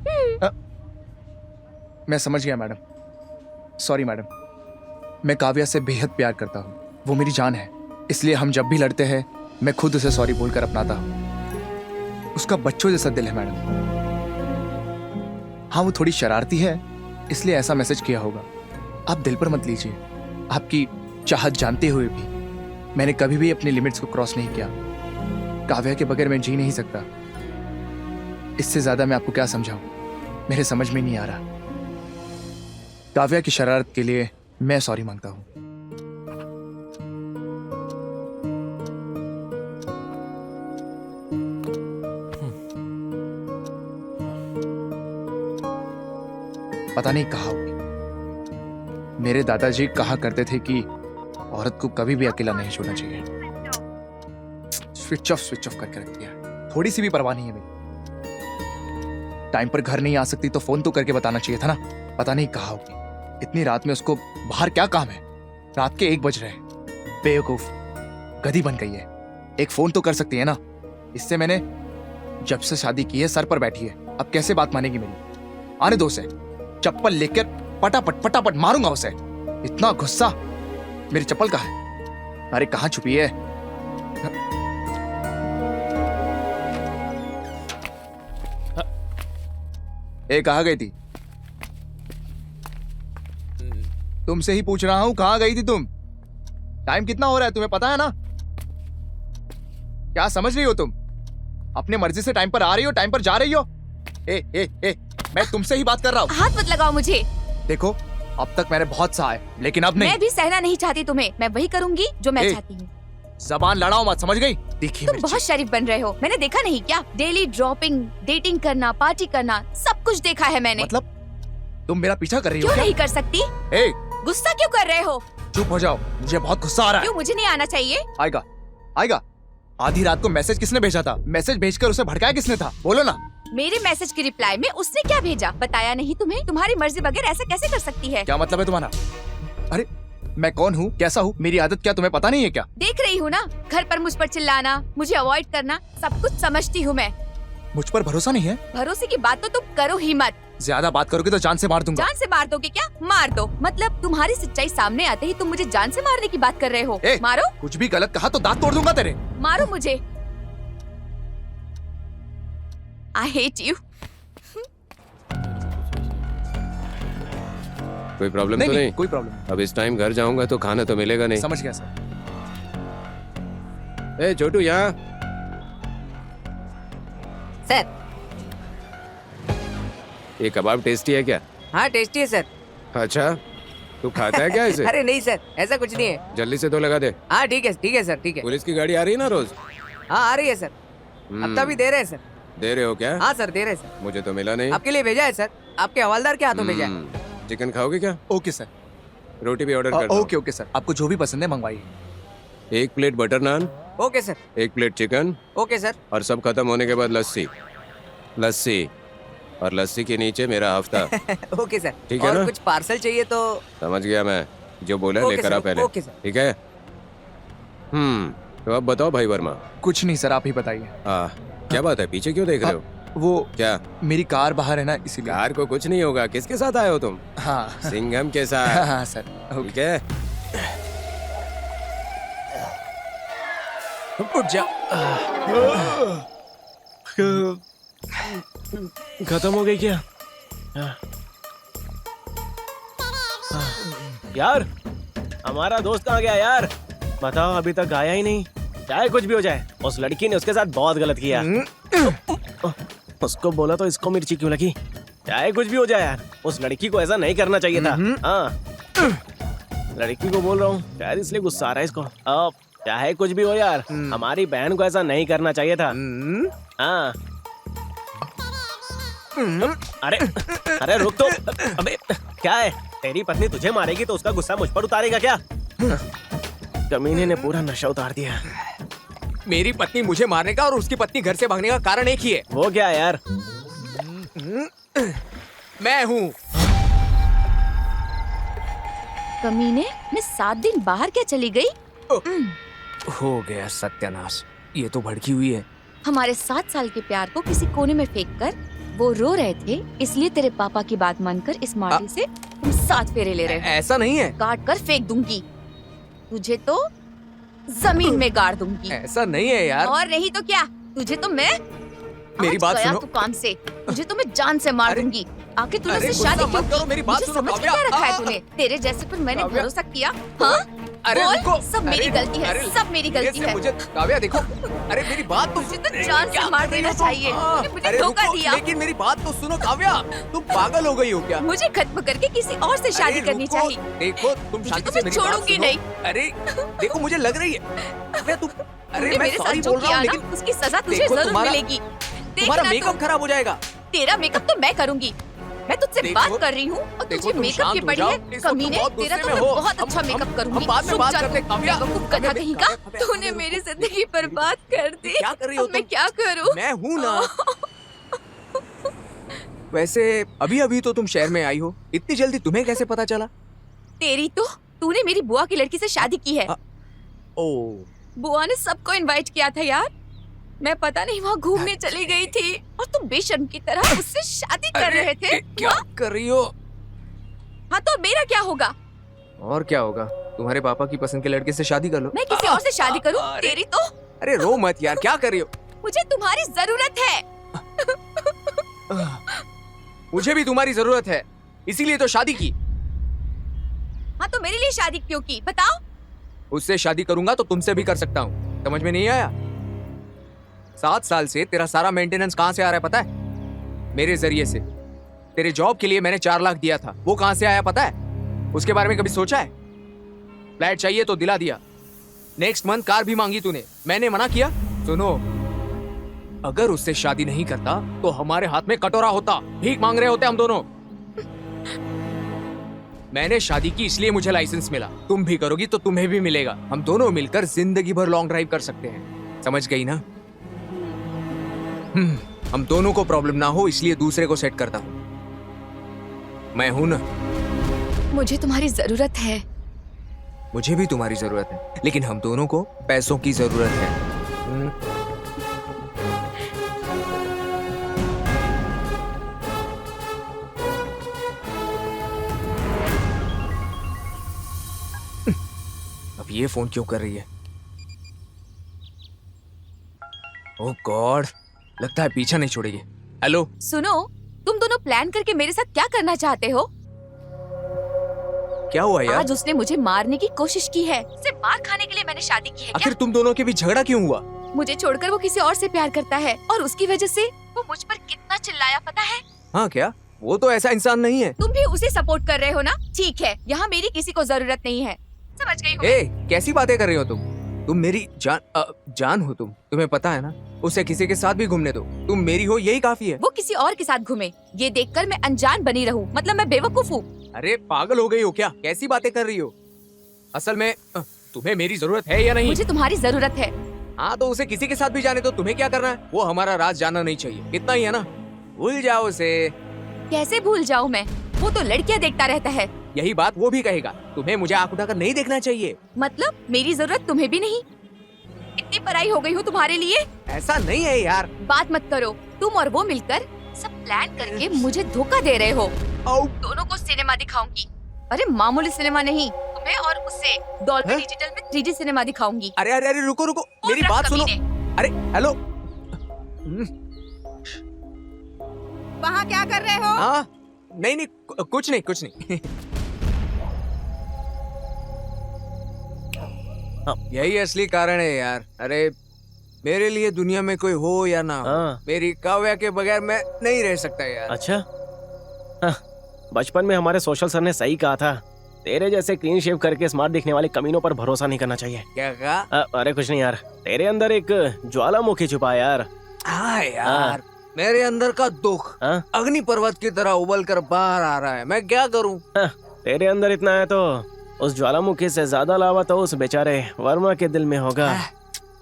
मैं समझ गया मैडम, सॉरी मैडम। मैं काव्या से बेहद प्यार करता हूँ, वो मेरी जान है, इसलिए हम जब भी लड़ते हैं मैं खुद उसे सॉरी बोलकर अपनाता हूँ। उसका बच्चों जैसा दिल है मैडम। हाँ वो थोड़ी शरारती है, इसलिए ऐसा मैसेज किया होगा। आप दिल पर मत लीजिए। आपकी चाहत जानते हुए भी मैंने कभी भी अपनी लिमिट्स को क्रॉस नहीं किया। काव्या के बगैर मैं जी नहीं सकता। इससे ज्यादा मैं आपको क्या समझाऊं, मेरे समझ में नहीं आ रहा। काव्या की शरारत के लिए मैं सॉरी मांगता हूँ। पता नहीं कहाँ होगी। मेरे दादाजी कहा करते थे कि औरत को कभी भी अकेला नहीं छोड़ना चाहिए। स्विच ऑफ करके रख दिया। थोड़ी सी भी परवाह नहीं है मेरी। टाइम पर घर नहीं आ सकती तो फोन तो करके बताना चाहिए था ना। पता नहीं कहाँ होगी। इतनी रात में उसको बाहर क्या काम है? रात के 1 बज रहे हैं। बेवकूफ, गधी बन गई है। एक फोन तो कर सकती है ना। इससे मैंने जब से शादी की है सर पर बैठी है। अब कैसे बात मानेगी मेरी? आने दो उसे। चप्पल लेकर पटापट मारूंगा उसे। इतना गुस्सा। मेरी चप्पल कहाँ है? अरे कहाँ छुपी है? ए, कहाँ गई थी? तुमसे ही पूछ रहा हूं, कहाँ गई थी तुम? टाइम कितना हो रहा है तुम्हें पता है ना? क्या समझ रही हो तुम? अपने मर्जी से टाइम पर आ रही हो, टाइम पर जा रही हो। ए, मैं तुमसे ही बात कर रहा हूँ। हाथ मत लगाओ मुझे। देखो, अब तक मैंने बहुत सहा है, लेकिन अब नहीं। मैं भी सहना नहीं चाहती तुम्हें। मैं वही करूंगी जो मैं चाहती हूँ। जबान लड़ाओ मत, समझ गई? देखिए तुम बहुत शरीफ बन रहे हो। मैंने देखा नहीं क्या? डेली ड्रॉपिंग, डेटिंग करना, पार्टी करना, सब कुछ देखा है मैंने। मतलब तुम मेरा पीछा कर रही हो क्यों क्या? नहीं कर सकती? ए, गुस्सा क्यों कर रहे हो? चुप हो जाओ, मुझे बहुत गुस्सा आ रहा है। क्यों मुझे नहीं आना चाहिए? आएगा। आधी रात को मैसेज किसने भेजा था? मैसेज भेजकर उसे भड़काया किसने था? बोलो ना। मेरे मैसेज के रिप्लाई में उसने क्या भेजा बताया नहीं तुम्हें? तुम्हारी मर्जी बगैर ऐसा कैसे कर सकती है? क्या मतलब है तुम्हारा? अरे मैं कौन हूँ, कैसा हूँ, मेरी आदत क्या तुम्हें पता नहीं है क्या? देख रही हूँ ना, घर पर मुझ पर चिल्लाना, मुझे अवॉइड करना, सब कुछ समझती हूँ मैं। मुझ पर भरोसा नहीं है? भरोसे की बात तो तुम करो ही मत। ज्यादा बात करोगे तो जान से मार दूंगा। जान से मार दोगे क्या? मार दो। मतलब तुम्हारी सच्चाई सामने आते ही तुम मुझे जान से मारने की बात कर रहे हो। ए, मारो। कुछ भी गलत कहा तो दांत तोड़ दूंगा तेरे। मारो मुझे। I hate you. कोई प्रॉब्लम तो नहीं? कोई प्रॉब्लम नहीं। अब इस टाइम घर जाऊंगा तो खाना तो मिलेगा नहीं। समझ गया सर। ए छोटू, यहाँ सर। ये कबाब टेस्टी है क्या? हाँ टेस्टी है सर। अच्छा, तू खाता है क्या इसे? अरे नहीं सर, ऐसा कुछ नहीं है। जल्दी से तो लगा दे। हाँ ठीक है सर, ठीक है। पुलिस की गाड़ी आ रही है ना रोज? हाँ आ रही है सर। हफ्ता भी दे रहे हैं सर। दे रहे हो क्या? हाँ सर दे रहे हैं सर। मुझे तो मिला नहीं। आपके लिए भेजा है सर, आपके हवालदार के हाथों भेजा है। चिकन खाओगे क्या? Okay sir. रोटी भी ऑर्डर कर दो। ओके सर, आपको जो भी पसंद है मंगवाइए। 1 plate butter naan, okay sir. 1 plate chicken, okay sir. और सब खत्म होने के बाद लस्सी और लस्सी के नीचे मेरा हफ्ता। Okay sir. ठीक है और ना? कुछ पार्सल चाहिए तो? समझ गया मैं, जो बोला ओके लेकर सर, आ पहले। Okay sir. ठीक है। तो अब बताओ भाई वर्मा। कुछ नहीं सर, आप ही बताइए। क्या बात है, पीछे क्यों देख रहे हो? वो क्या? मेरी कार बाहर है ना, इसीलिए। कार को कुछ नहीं होगा। किसके साथ आए हो तुम? हाँ सिंघम के साथ। हाँ सर। ठीक है। उठ जा। खत्म हो गई क्या? यार हमारा दोस्त कहाँ गया यार? बताओ, अभी तक आया ही नहीं। चाहे कुछ भी हो जाए, उस लड़की ने उसके साथ बहुत गलत किया। उसको बोला तो इसको मिर्ची क्यों लगी? चाहे कुछ भी हो जाए यार, उस लड़की को ऐसा नहीं करना चाहिए था। हाँ, लड़की को बोल रहा हूँ, शायद इसलिए गुस्सा आ रहा है इसको। अब चाहे कुछ भी हो यार, हमारी बहन को ऐसा नहीं करना चाहिए था। हाँ। अरे अरे रुक तो। अबे क्या है, तेरी पत्नी तुझे मारेगी तो उसका गुस्सा मुझ पर उतारेगा क्या? कमीने ने पूरा नशा उतार दिया। मेरी पत्नी मुझे मारने का और उसकी पत्नी घर से भागने का कारण एक ही है। वो क्या है यार? मैं हूँ। कमीने, मैं 7 दिन बाहर क्या चली गई? हो गया सत्यानाश। ये तो भड़की हुई है। हमारे 7 साल के प्यार को किसी कोने में फेंक कर वो रो रहे थे, इसलिए तेरे पापा की बात मानकर इस माटी से तुम 7 फेरे ले रहे हो। ऐसा नहीं है। काट कर फेंक दूंगी तुझे, तो जमीन में गाड़ दूंगी। ऐसा नहीं है यार। और नहीं तो क्या, तुझे तो मैं मेरी आज बात गया सुनो। तू काम से, तुझे तो मैं जान से मार दूंगी। आखिर तूने अरे उससे शादी गुस्सा क्यों मत करो, की? मेरी बात मुझे सुनो, समझ काव्या। क्या रखा है तूने? तेरे जैसे पर मैंने काव्या। भरोसा किया। हाँ अरे बोल, रुको। सब मेरी गलती है, सब मेरी गलती है। मुझे काव्या देखो। अरे मेरी बात तो तुझे तो जान से मार देना चाहिए। तूने मुझे अरे धोखा रुको, दिया। लेकिन मेरी बात तो सुनो काव्या। तुम पागल हो गई हो क्या? मुझे खत्म करके किसी और से शादी अरे करनी रुको, चाहिए। देखो तुम तुझे शांति तो से मैं मेरी बात छोड़ूंगी सुनो। नहीं। अरे देखो मुझे लग रही है काव्या तुम। अरे तूने मैं मेरे साथ सॉरी जो बोल रहा किया हूँ ना, लेकिन उसकी सजा तुझे देखो, जरूर तुम्हारा- मिलेगी। तुम्हारा देखना मेकअप तू। खराब हो जाएगा। तेरा मेकअप तो मैं करूंगी। मैं तुझसे देखो, बात कर रही हूँ और देखो, तुझे तुम मेकअप शांत की हो पड़ी जाओ। है। इस वक्त कमीने, बहुत तेरा गुस्से तो में मैं हो। बहुत अच्छा हम- मेकअप हम करूंगी। बाद में रुक बात जा करते तू। हैं, काव्या। बेवकूफ गधा काव्या, कहीं का। काव्या, तूने मेरी जिंदगी बर्बाद कर दी। क्या कर रही हो अब मैं तुम? क्या करूँ? मैं हूं ना। वैसे अभी अभी तो तुम शहर में आई हो, इतनी जल्दी तुम्हें कैसे पता चला? तेरी तो, तूने मेरी बुआ की लड़की से शादी की है। ओ, बुआ ने सबको इनवाइट किया था यार। मैं पता नहीं वहाँ घूमने चली गई थी और तुम बेशर्म की तरह उससे शादी कर अरे, रहे थे। क्या कर रही हो? हाँ तो मेरा क्या होगा? और क्या होगा? तुम्हारे पापा की पसंद के लड़के से शादी कर लो। मैं किसी और से शादी करूँ? अरे। तेरी तो, अरे रो मत यार, क्या कर रही हो? मुझे तुम्हारी जरूरत है। मुझे भी तुम्हारी जरूरत है, इसीलिए तो शादी की। हाँ तो मेरे लिए शादी क्यों की? बताओ। उससे शादी करूंगा तो तुमसे भी कर सकता हूँ। समझ में नहीं आया? 7 साल से तेरा सारा मेंटेनेंस कहाँ से आ रहा है पता है? मेरे जरिए से। तेरे जॉब के लिए मैंने 4 लाख दिया था, वो कहाँ से आया पता है? उसके बारे में कभी सोचा है? फ्लैट चाहिए तो दिला दिया। नेक्स्ट मंथ कार भी मांगी तूने, मैंने मना किया? सुनो, अगर उससे शादी नहीं करता तो हमारे हाथ में कटोरा होता, भीख मांग रहे होते हम दोनों। मैंने शादी की इसलिए मुझे लाइसेंस मिला। तुम भी करोगी तो तुम्हें भी मिलेगा। हम दोनों मिलकर जिंदगी भर लॉन्ग ड्राइव कर सकते हैं। समझ गई ना? हम दोनों को प्रॉब्लम ना हो इसलिए दूसरे को सेट करता हूं। मैं हूं ना। मुझे तुम्हारी जरूरत है। मुझे भी तुम्हारी जरूरत है, लेकिन हम दोनों को पैसों की जरूरत है। अब ये फोन क्यों कर रही है? ओह गॉड, लगता है पीछा नहीं छोड़ेगी। हेलो, सुनो, तुम दोनों प्लान करके मेरे साथ क्या करना चाहते हो? क्या हुआ यार? आज उसने मुझे मारने की कोशिश की है। सिर्फ मार खाने के लिए मैंने शादी की है क्या? आखिर तुम दोनों के बीच झगड़ा क्यों हुआ? मुझे छोड़कर वो किसी और से प्यार करता है और उसकी वजह से वो मुझ पर कितना चिल्लाया पता है? हाँ क्या? वो तो ऐसा इंसान नहीं है। तुम भी उसे सपोर्ट कर रहे हो ना? ठीक है, यहाँ मेरी किसी को जरूरत नहीं है। समझ गई हो? ए, कैसी बातें कर रही हो तुम? तुम मेरी जान हो तुम। तुम्हें पता है ना, उसे किसी के साथ भी घूमने दो, तुम मेरी हो यही काफी है। वो किसी और के साथ घूमे, ये देखकर मैं अनजान बनी रहूं, मतलब मैं बेवकूफ हूँ। अरे पागल हो गई हो क्या? कैसी बातें कर रही हो? असल में तुम्हें मेरी जरूरत है या नहीं? मुझे तुम्हारी जरूरत है। हाँ तो उसे किसी के साथ भी जाने दो, तुम्हें क्या करना है? वो हमारा राज जानना नहीं चाहिए, इतना ही है ना? भूल जाओ उसे। कैसे भूल जाऊं मैं? वो तो लड़कियां देखता रहता है। यही बात वो भी कहेगा। तुम्हें मुझे आंख उठाकर नहीं देखना चाहिए। मतलब मेरी जरूरत तुम्हें भी नहीं? इतनी पराई हो गई हूँ तुम्हारे लिए? ऐसा नहीं है यार। बात मत करो। तुम और वो मिलकर सब प्लान करके मुझे धोखा दे रहे हो। दोनों को सिनेमा दिखाऊंगी। अरे मामूली सिनेमा नहीं, तुम्हें और उसे डॉल्बी डिजिटल में 3D सिनेमा दिखाऊंगी। अरे अरे अरे रुको रुको, मेरी रख बात सुनो। कमीने। अरे हेलो। वहाँ क्या कर रहे हो? हाँ नहीं नहीं, कुछ नहीं कुछ नहीं। यही असली कारण है यार। अरे मेरे लिए दुनिया में कोई हो या ना हो, हाँ। मेरी काव्या के बगैर मैं नहीं रह सकता यार। अच्छा, हाँ, बचपन में हमारे सोशल सर ने सही कहा था, तेरे जैसे क्लीन शेव करके स्मार्ट दिखने वाले कमीनों पर भरोसा नहीं करना चाहिए। क्या कहा? अरे कुछ नहीं यार, तेरे अंदर एक ज्वालामुखी छुपा है यार। हाँ यार, मेरे अंदर का दुख हाँ? अग्नि पर्वत की तरह उबल कर बाहर आ रहा है। मैं क्या करूं? हाँ, तेरे अंदर इतना है तो उस ज्वालामुखी से ज्यादा लावा तो उस बेचारे वर्मा के दिल में होगा।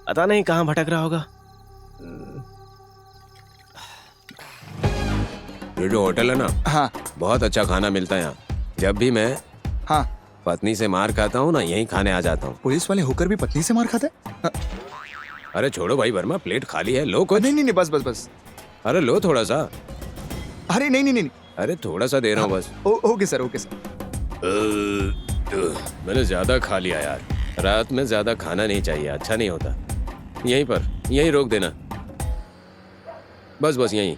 पता नहीं कहाँ भटक रहा होगा। ये जो होटल है ना, हाँ बहुत अच्छा खाना मिलता है यहाँ। जब भी मैं हाँ। पत्नी से मार खाता हूँ ना, यहीं खाने आ जाता हूँ। पुलिस वाले होकर भी पत्नी से मार खाते हैं? अरे छोड़ो भाई वर्मा, प्लेट खाली है, लो कुछ। नहीं नहीं नहीं, बस बस बस। अरे लो थोड़ा सा। अरे नहीं नहीं नहीं। अरे थोड़ा सा दे रहा हूँ बस। Okay sir, okay sir. मैंने ज्यादा खा लिया यार। रात में ज्यादा खाना नहीं चाहिए, अच्छा नहीं होता। यहीं पर, यहीं रोक देना, बस बस यहीं।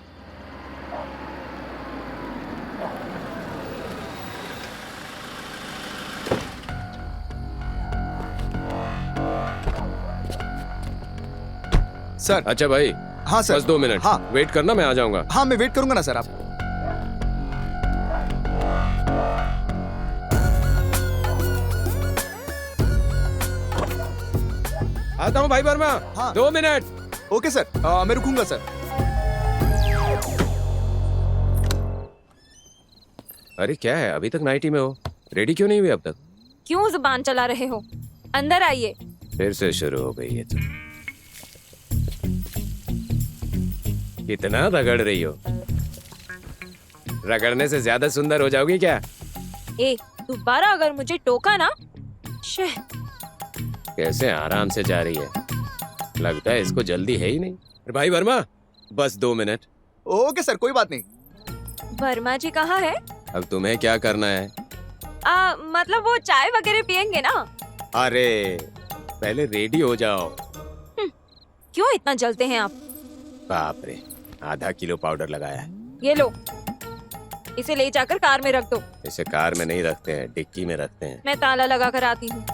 सर। अच्छा भाई, हाँ सर। बस 2 मिनट। हाँ। वेट करना, मैं आ जाऊंगा। हाँ मैं वेट करूंगा ना सर। आप आता हूँ भाई वर्मा। हाँ। 2 मिनट। ओके सर, मैं रुकूंगा सर। अरे क्या है, अभी तक नाइटी में हो? रेडी क्यों नहीं हुई अब तक? क्यों जुबान चला रहे हो? अंदर आइए। फिर से शुरू हो गई है तुम। कितना रगड़ रही हो? रगड़ने से ज्यादा सुंदर हो जाओगी क्या? ए, दोबारा अगर मुझे टोका ना, शे। कैसे आराम से जा रही है, लगता है इसको जल्दी है ही नहीं। अरे भाई वर्मा, बस 2 मिनट। ओके सर, कोई बात नहीं। वर्मा जी कहाँ है? अब तुम्हें क्या करना है? मतलब वो चाय वगैरह पियेंगे ना? अरे पहले रेडी हो जाओ। क्यों इतना जलते हैं आप? बाप रे, आधा किलो पाउडर लगाया है। ये लो, इसे ले जाकर कार में रख दो। इसे कार में नहीं रखते हैं, डिक्की में रखते हैं। मैं ताला लगा कर आती हूँ।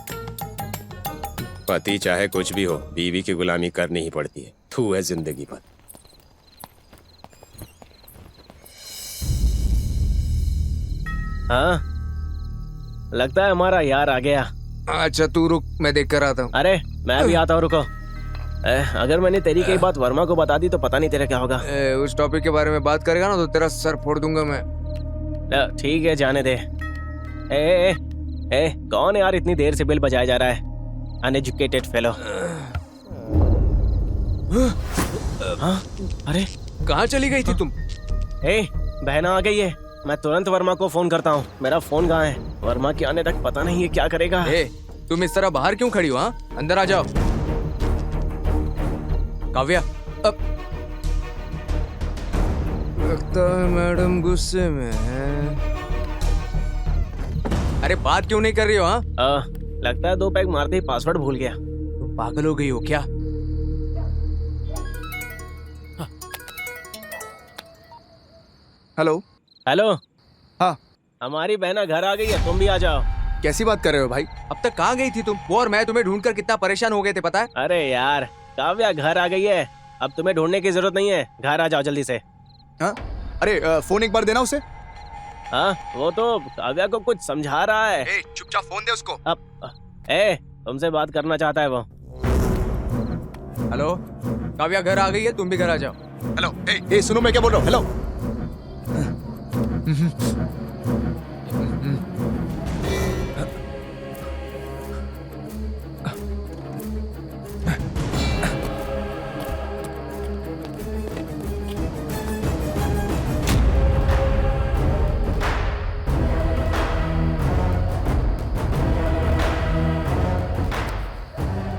पति चाहे कुछ भी हो, बीवी की गुलामी करनी ही पड़ती है। थू है जिंदगी पर। हाँ, लगता है हमारा यार आ गया। अच्छा तू रुक, मैं देख कर आता हूँ। अरे मैं भी आता हूँ, रुको। अगर मैंने तेरी कई बात वर्मा को बता दी तो पता नहीं तेरा क्या होगा। उस टॉपिक के बारे में बात करेगा ना तो तेरा सर फोड़ दूंगा मैं। ठीक है, जाने दे। कौन है यार, इतनी देर से बिल बजाया जा रहा है? Uneducated fellow. हाँ, अरे कहाँ चली गई थी तुम? बहना आ गई है। मैं तुरंत वर्मा को फोन करता हूँ। मेरा फोन कहाँ है? वर्मा के आने तक पता नहीं है क्या करेगा। तुम इस तरह बाहर क्यों खड़ी हो? हाँ, अंदर आ जाओ। काव्या, अब लगता है मैडम गुस्से में है। अरे बात क्यों नहीं कर रही हो? हाँ, लगता है 2 पैग मारते ही पासवर्ड भूल गया। तुम पागल हो गई हो क्या? हेलो। हेलो। हाँ, हमारी बहना घर आ गई है, तुम भी आ जाओ। कैसी बात कर रहे हो भाई? अब तक कहाँ गई थी तुम? वो और मैं तुम्हें ढूंढकर कितना परेशान हो गए थे पता है? अरे यार, काव्या घर आ गई है, अब तुम्हें ढूंढने की जरूरत नहीं है। घर आ जाओ जल्दी से। हाँ? अरे फोन एक बार देना उसे। हाँ, वो तो काव्या को कुछ समझा रहा है। चुपचाप फोन दे उसको। अब तुमसे बात करना चाहता है वो। हेलो, काव्या घर आ गई है, तुम भी घर आ जाओ। हेलो, सुनो मैं क्या बोल रहा हूँ। हेलो।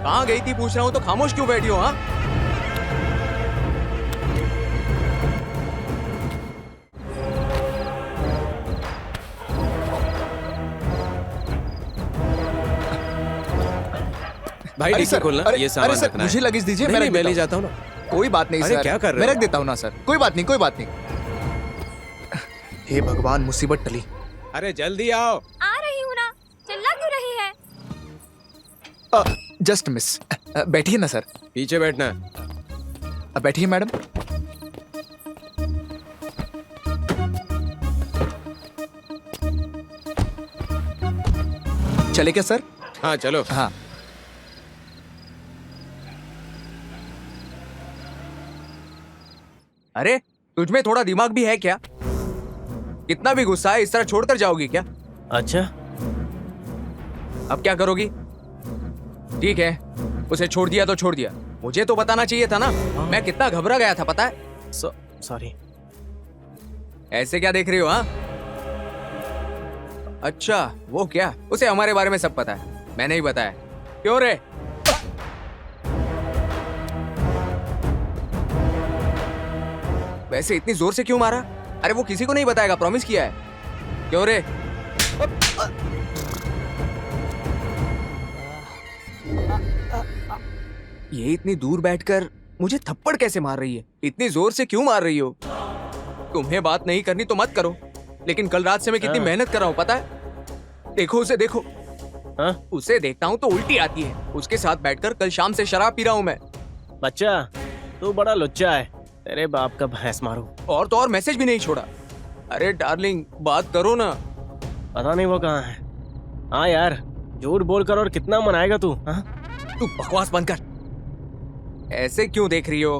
कहाँ गई थी पूछ रहा हूँ तो खामोश क्यों बैठी हो? हाँ, भाई डिक्की खोलना, ये सामान सर, रखना है। मुझे लगेज दीजिए, मैं मैं ले जाता जाता हूँ ना। हूँ। कोई बात नहीं अरे सर, क्या कर रहे मैं हो? रख देता हूँ ना सर। कोई बात नहीं, कोई बात नहीं। हे भगवान, मुसीबत टली। अरे जल्दी आओ। आ रही हूँ ना, चिल्ला क्यों रही है? Just miss. बैठिए ना सर। पीछे बैठना है। बैठिए मैडम। चले क्या सर? हाँ चलो। हाँ। अरे तुझ में थोड़ा दिमाग भी है क्या? कितना भी गुस्सा है, इस तरह छोड़कर जाओगी क्या? अच्छा, अब क्या करोगी? ठीक है, उसे छोड़ दिया तो छोड़ दिया, मुझे तो बताना चाहिए था ना। मैं कितना घबरा गया था पता है? सॉरी। ऐसे क्या देख रही हो? हाँ, अच्छा वो क्या, उसे हमारे बारे में सब पता है, मैंने ही बताया। क्यों रे? वैसे इतनी जोर से क्यों मारा? अरे वो किसी को नहीं बताएगा, प्रॉमिस किया है। क्यों रे? ये इतनी दूर बैठकर मुझे थप्पड़ कैसे मार रही है? इतनी जोर से क्यों मार रही हो? तुम्हें बात नहीं करनी तो मत करो, लेकिन कल रात से मैं कितनी मेहनत कर रहा हूँ पता है? देखो उसे, देखो। हाँ? उसे देखता हूँ तो उल्टी आती है। उसके साथ बैठकर कल शाम से शराब पी रहा हूँ मैं। बच्चा, तू बड़ा लुच्चा है, तेरे बाप का भैंस मारू। और तो और मैसेज भी नहीं छोड़ा। अरे डार्लिंग, बात करो ना। पता नहीं वो कहाँ है। हाँ यार, झूठ बोलकर और कितना मनाएगा तू? हाँ? तू बकवास बंद कर। ऐसे क्यों देख रही हो?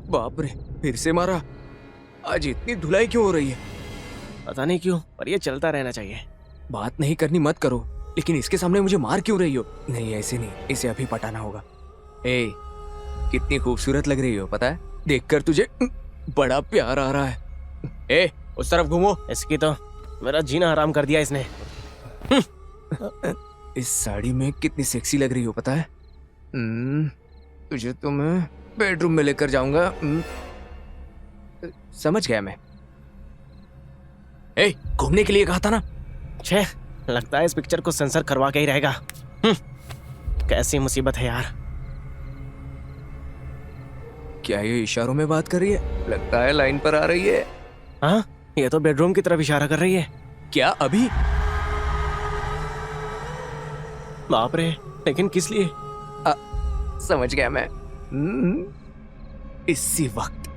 बाप रे, फिर से मारा। आज इतनी धुलाई क्यों हो रही है? पता नहीं क्यों, पर ये चलता रहना चाहिए। बात नहीं करनी मत करो, लेकिन इसके सामने मुझे मार क्यों रही हो? नहीं ऐसे नहीं, इसे अभी पटाना होगा। ए, कितनी खूबसूरत लग रही हो पता है? देखकर तुझे बड़ा प्यार आ रहा है। ए, उस तरफ घूमो। इसकी तो मेरा जीना हराम कर दिया इसने। इस साड़ी में कितनी सेक्सी लग रही हो पता है? तुझे तो मैं बेडरूम में लेकर जाऊंगा। समझ गया मैं। ए, घूमने के लिए कहा था ना। छे, लगता है इस पिक्चर को सेंसर करवा के ही रहेगा। कैसी मुसीबत है यार। क्या ये इशारों में बात कर रही है? लगता है लाइन पर आ रही है। हाँ, ये तो बेडरूम की तरफ इशारा कर रही है। क्या अभी? बाप रे, लेकिन किस लिए? समझ गया मैं। इसी वक्त।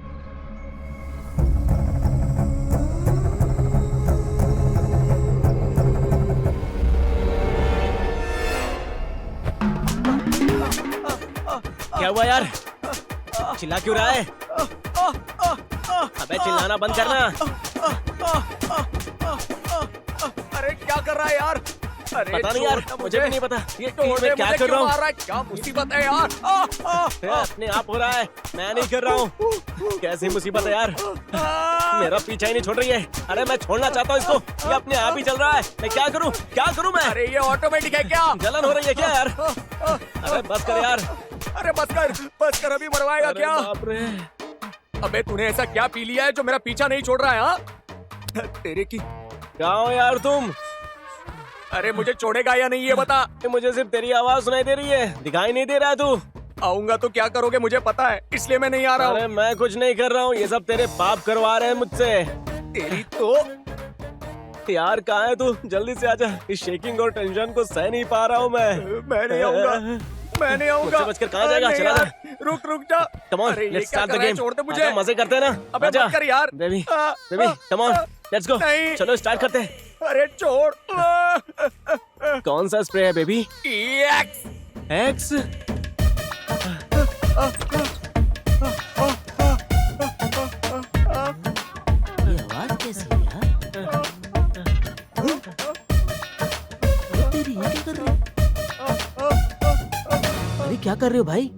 क्या हुआ यार? चिल्ला क्यों रहा है? अबे चिल्लाना बंद करना। अरे क्या कर रहा है यार? अरे पता नहीं यार, मुझे भी नहीं पता ये मैं क्या कर रहा हूँ। क्या मुसीबत है यार? अपने आप हो रहा है, मैं नहीं कर रहा हूँ। कैसी मुसीबत है यार, मेरा पीछा ही नहीं छोड़ रही है। अरे मैं छोड़ना चाहता हूँ इसको, ये अपने आप ही चल रहा है। मैं क्या करूँ, क्या करूँ मैं? अरे ये ऑटोमेटिक है क्या? जलन हो रही है क्या यार? अरे बस कर यार। अरे बस कर अभी मरवाएगा अरे क्या? बाप रे। अबे तूने ऐसा क्या पी लिया है जो मेरा पीछा नहीं छोड़ रहा है? हाँ? तेरे की। कहाँ हो यार तुम? अरे मुझे छोड़ेगा या नहीं ये बता। मुझे सिर्फ तेरी आवाज सुनाई दे रही है, दिखाई नहीं दे रहा है तू। आऊंगा तो क्या करोगे मुझे पता है, इसलिए मैं नहीं आ रहा अरे हूँ। मैं कुछ नहीं कर रहा हूँ, ये सब तेरे बाप करवा रहे हैं मुझसे। तेरी तो। यार कहाँ है तू? जल्दी से आजा, इस शेकिंग और टेंशन को सह नहीं पा रहा हूँ मैं नहीं आऊंगा, मैं नहीं आऊंगा। मुझसे बचकर कहाँ जाएगा? नहीं चला यार, जा। रुक जा। कम ऑन, अरे ये लेट्स क्या स्टार्ट कर द रहा है? गेम। छोड़ दे मुझे। आजा, मजे करते हैं ना। अबे आजा मत कर यार। Baby, baby come on, let's go. नहीं। चलो स्टार्ट करते हैं। अरे छोड़। कौन सा स्प्रे है बेबी? एक्स। एक्स? ये आवाज कैसी है यार? तेरी ये क्या कर रही है? अरे क्या कर रहे हो भाई?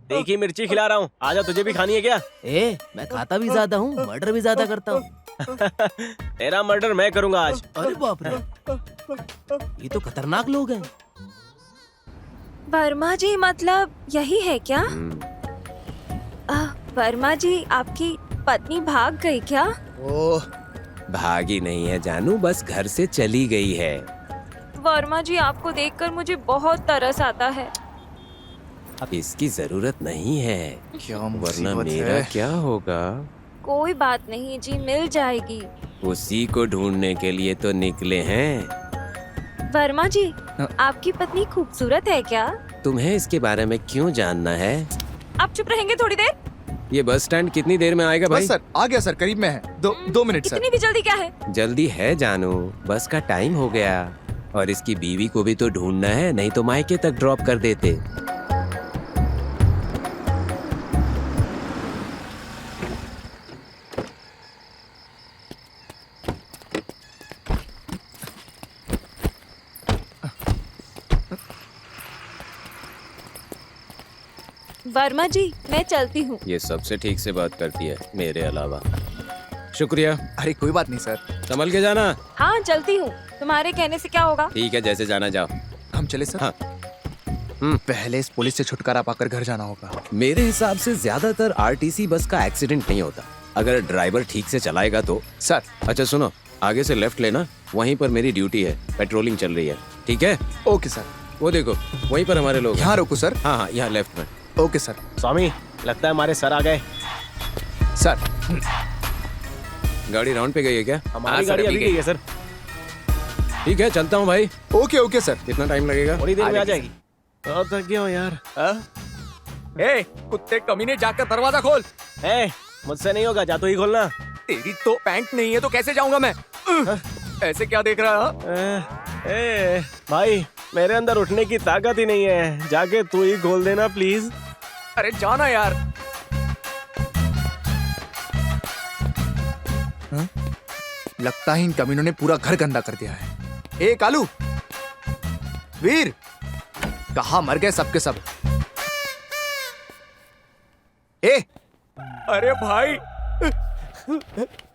देखी मिर्ची खिला रहा हूँ, आजा तुझे भी खानी है क्या? ए, मैं खाता भी ज्यादा हूँ, मर्डर भी ज्यादा करता हूँ। तेरा मर्डर मैं करूंगा आज। अरे बाप रे, ये तो खतरनाक लोग हैं। वर्मा जी मतलब यही है क्या? वर्मा जी आपकी पत्नी भाग गई क्या? ओह, भागी नहीं है जानू, बस घर से चली गई है। वर्मा जी आपको देखकर मुझे बहुत तरस आता है। अब इसकी जरूरत नहीं है, क्या वरना मुसीबत मेरा है। क्या होगा? कोई बात नहीं जी, मिल जाएगी। उसी को ढूंढने के लिए तो निकले हैं। वर्मा जी आपकी पत्नी खूबसूरत है क्या? तुम्हें इसके बारे में क्यों जानना है? आप चुप रहेंगे थोड़ी देर? ये बस स्टैंड कितनी देर में आएगा भाई? बस सर, आ गया सर, करीब में है। दो मिनट सर। इतनी भी जल्दी क्या है? जल्दी है जानू, बस का टाइम हो गया। और इसकी बीवी को भी तो ढूंढना है, नहीं तो मायके तक ड्रॉप कर देते। वर्मा जी मैं चलती हूँ। ये सबसे ठीक से बात करती है मेरे अलावा। शुक्रिया। अरे कोई बात नहीं सर, संभल के जाना। हाँ चलती हूँ, तुम्हारे कहने से क्या होगा? ठीक है, जैसे जाना जाओ। हम चले सर। हाँ। पहले इस पुलिस से छुटकारा पाकर घर जाना होगा। मेरे हिसाब से ज्यादातर आरटीसी बस का एक्सीडेंट नहीं होता, अगर ड्राइवर ठीक से चलाएगा तो। सर अच्छा सुनो, आगे से लेफ्ट लेना, वहीं पर मेरी ड्यूटी है, पेट्रोलिंग चल रही है। ठीक है? Okay sir. वो देखो वहीं पर हमारे लोग हैं। यहाँ रोको सर। हाँ हाँ, यहाँ लेफ्ट में। Okay sir. स्वामी, लगता है हमारे सर आ गए। सर गाड़ी राउंड पे गई है क्या? हमारी गाड़ी अभी गई है सर। ठीक है, चलता हूँ भाई। Okay okay sir. कितना टाइम लगेगा? थोड़ी देर में आ जाएगी। बहुत थक गया हूँ यार। ए, कुत्ते कमीने, जाकर दरवाजा खोल। ए, मुझसे नहीं होगा, जा तू ही खोलना। तेरी तो पैंट नहीं है तो कैसे जाऊंगा मैं? ऐसे क्या देख रहा है? ए, भाई मेरे अंदर उठने की ताकत ही नहीं है, जाके तू ही खोल देना प्लीज। अरे जाना यार। लगता है इन कमीनों ने पूरा घर गंदा कर दिया है। ए कालू, वीर, कहाँ मर गए सबके सब? ए, अरे भाई,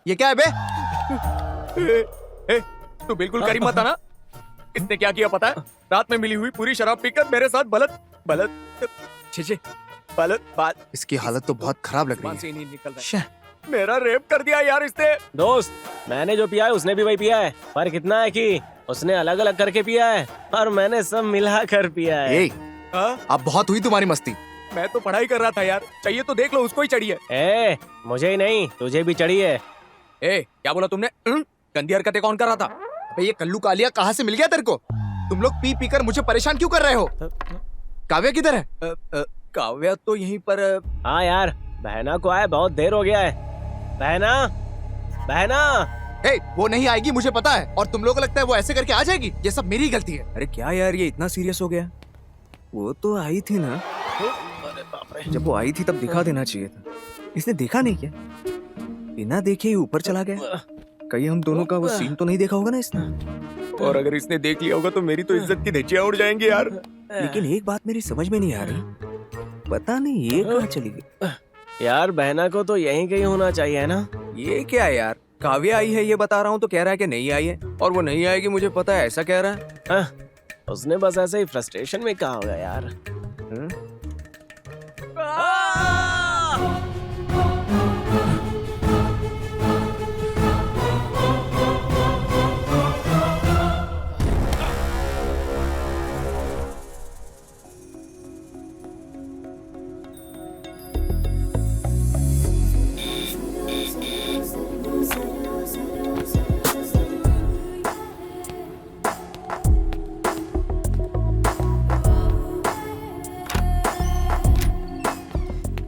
ये क्या है बे? तू बिल्कुल करीब मत आना। इसने क्या किया पता है? रात में मिली हुई पूरी शराब पीकर मेरे साथ बात इसकी हालत तो बहुत खराब लग रही है। नहीं निकल रहा। शे, मेरा रेप कर दिया यार इसने। दोस्त, मैंने जो पिया है उसने भी वही पिया है। फर्क इतना है कि उसने अलग अलग करके पिया है और मैंने सब मिला कर पिया है। ए, अब बहुत हुई तुम्हारी मस्ती। मैं तो पढ़ाई कर रहा था यार। चाहिए तो देख लो, उसको ही चढ़ी है। मुझे ही नहीं, तुझे भी चढ़ी है। क्या बोला तुमने? गंदी हरकतें कौन कर रहा था? अबे ये कल्लू कालिया कहाँ से मिल गया तेरे को? तुम लोग पी पी कर मुझे परेशान क्यों कर रहे हो? काव्या किधर है? काव्या तो यहीं पर। हाँ यार, बहना को आए बहुत देर हो गया है। बहना। ए, वो नहीं आएगी मुझे पता है, और तुम लोगों को लगता है वो ऐसे करके आ जाएगी? ये सब मेरी गलती है। अरे क्या यार, ये इतना सीरियस हो गया? वो तो आई थी ना, जब वो आई थी तब दिखा देना चाहिए था। इसने देखा नहीं क्या? बिना देखे ही ऊपर चला गया। कहीं हम दोनों का वो सीन तो नहीं देखा होगा ना इसने? और अगर इसने देख लिया होगा तो मेरी तो इज्जत की धज्जियां उड़ जाएंगी यार। लेकिन एक बात मेरी समझ में नहीं आ रही, पता नहीं ये कहाँ चली गई। यार बहना को तो यहीं कहीं होना चाहिए ना। ये क्या है यार? काव्या आई है ये बता रहा हूँ तो कह रहा है कि नहीं आई है, और वो नहीं आएगी मुझे पता है ऐसा कह रहा है। उसने बस ऐसे ही फ्रस्ट्रेशन में कहा होगा यार।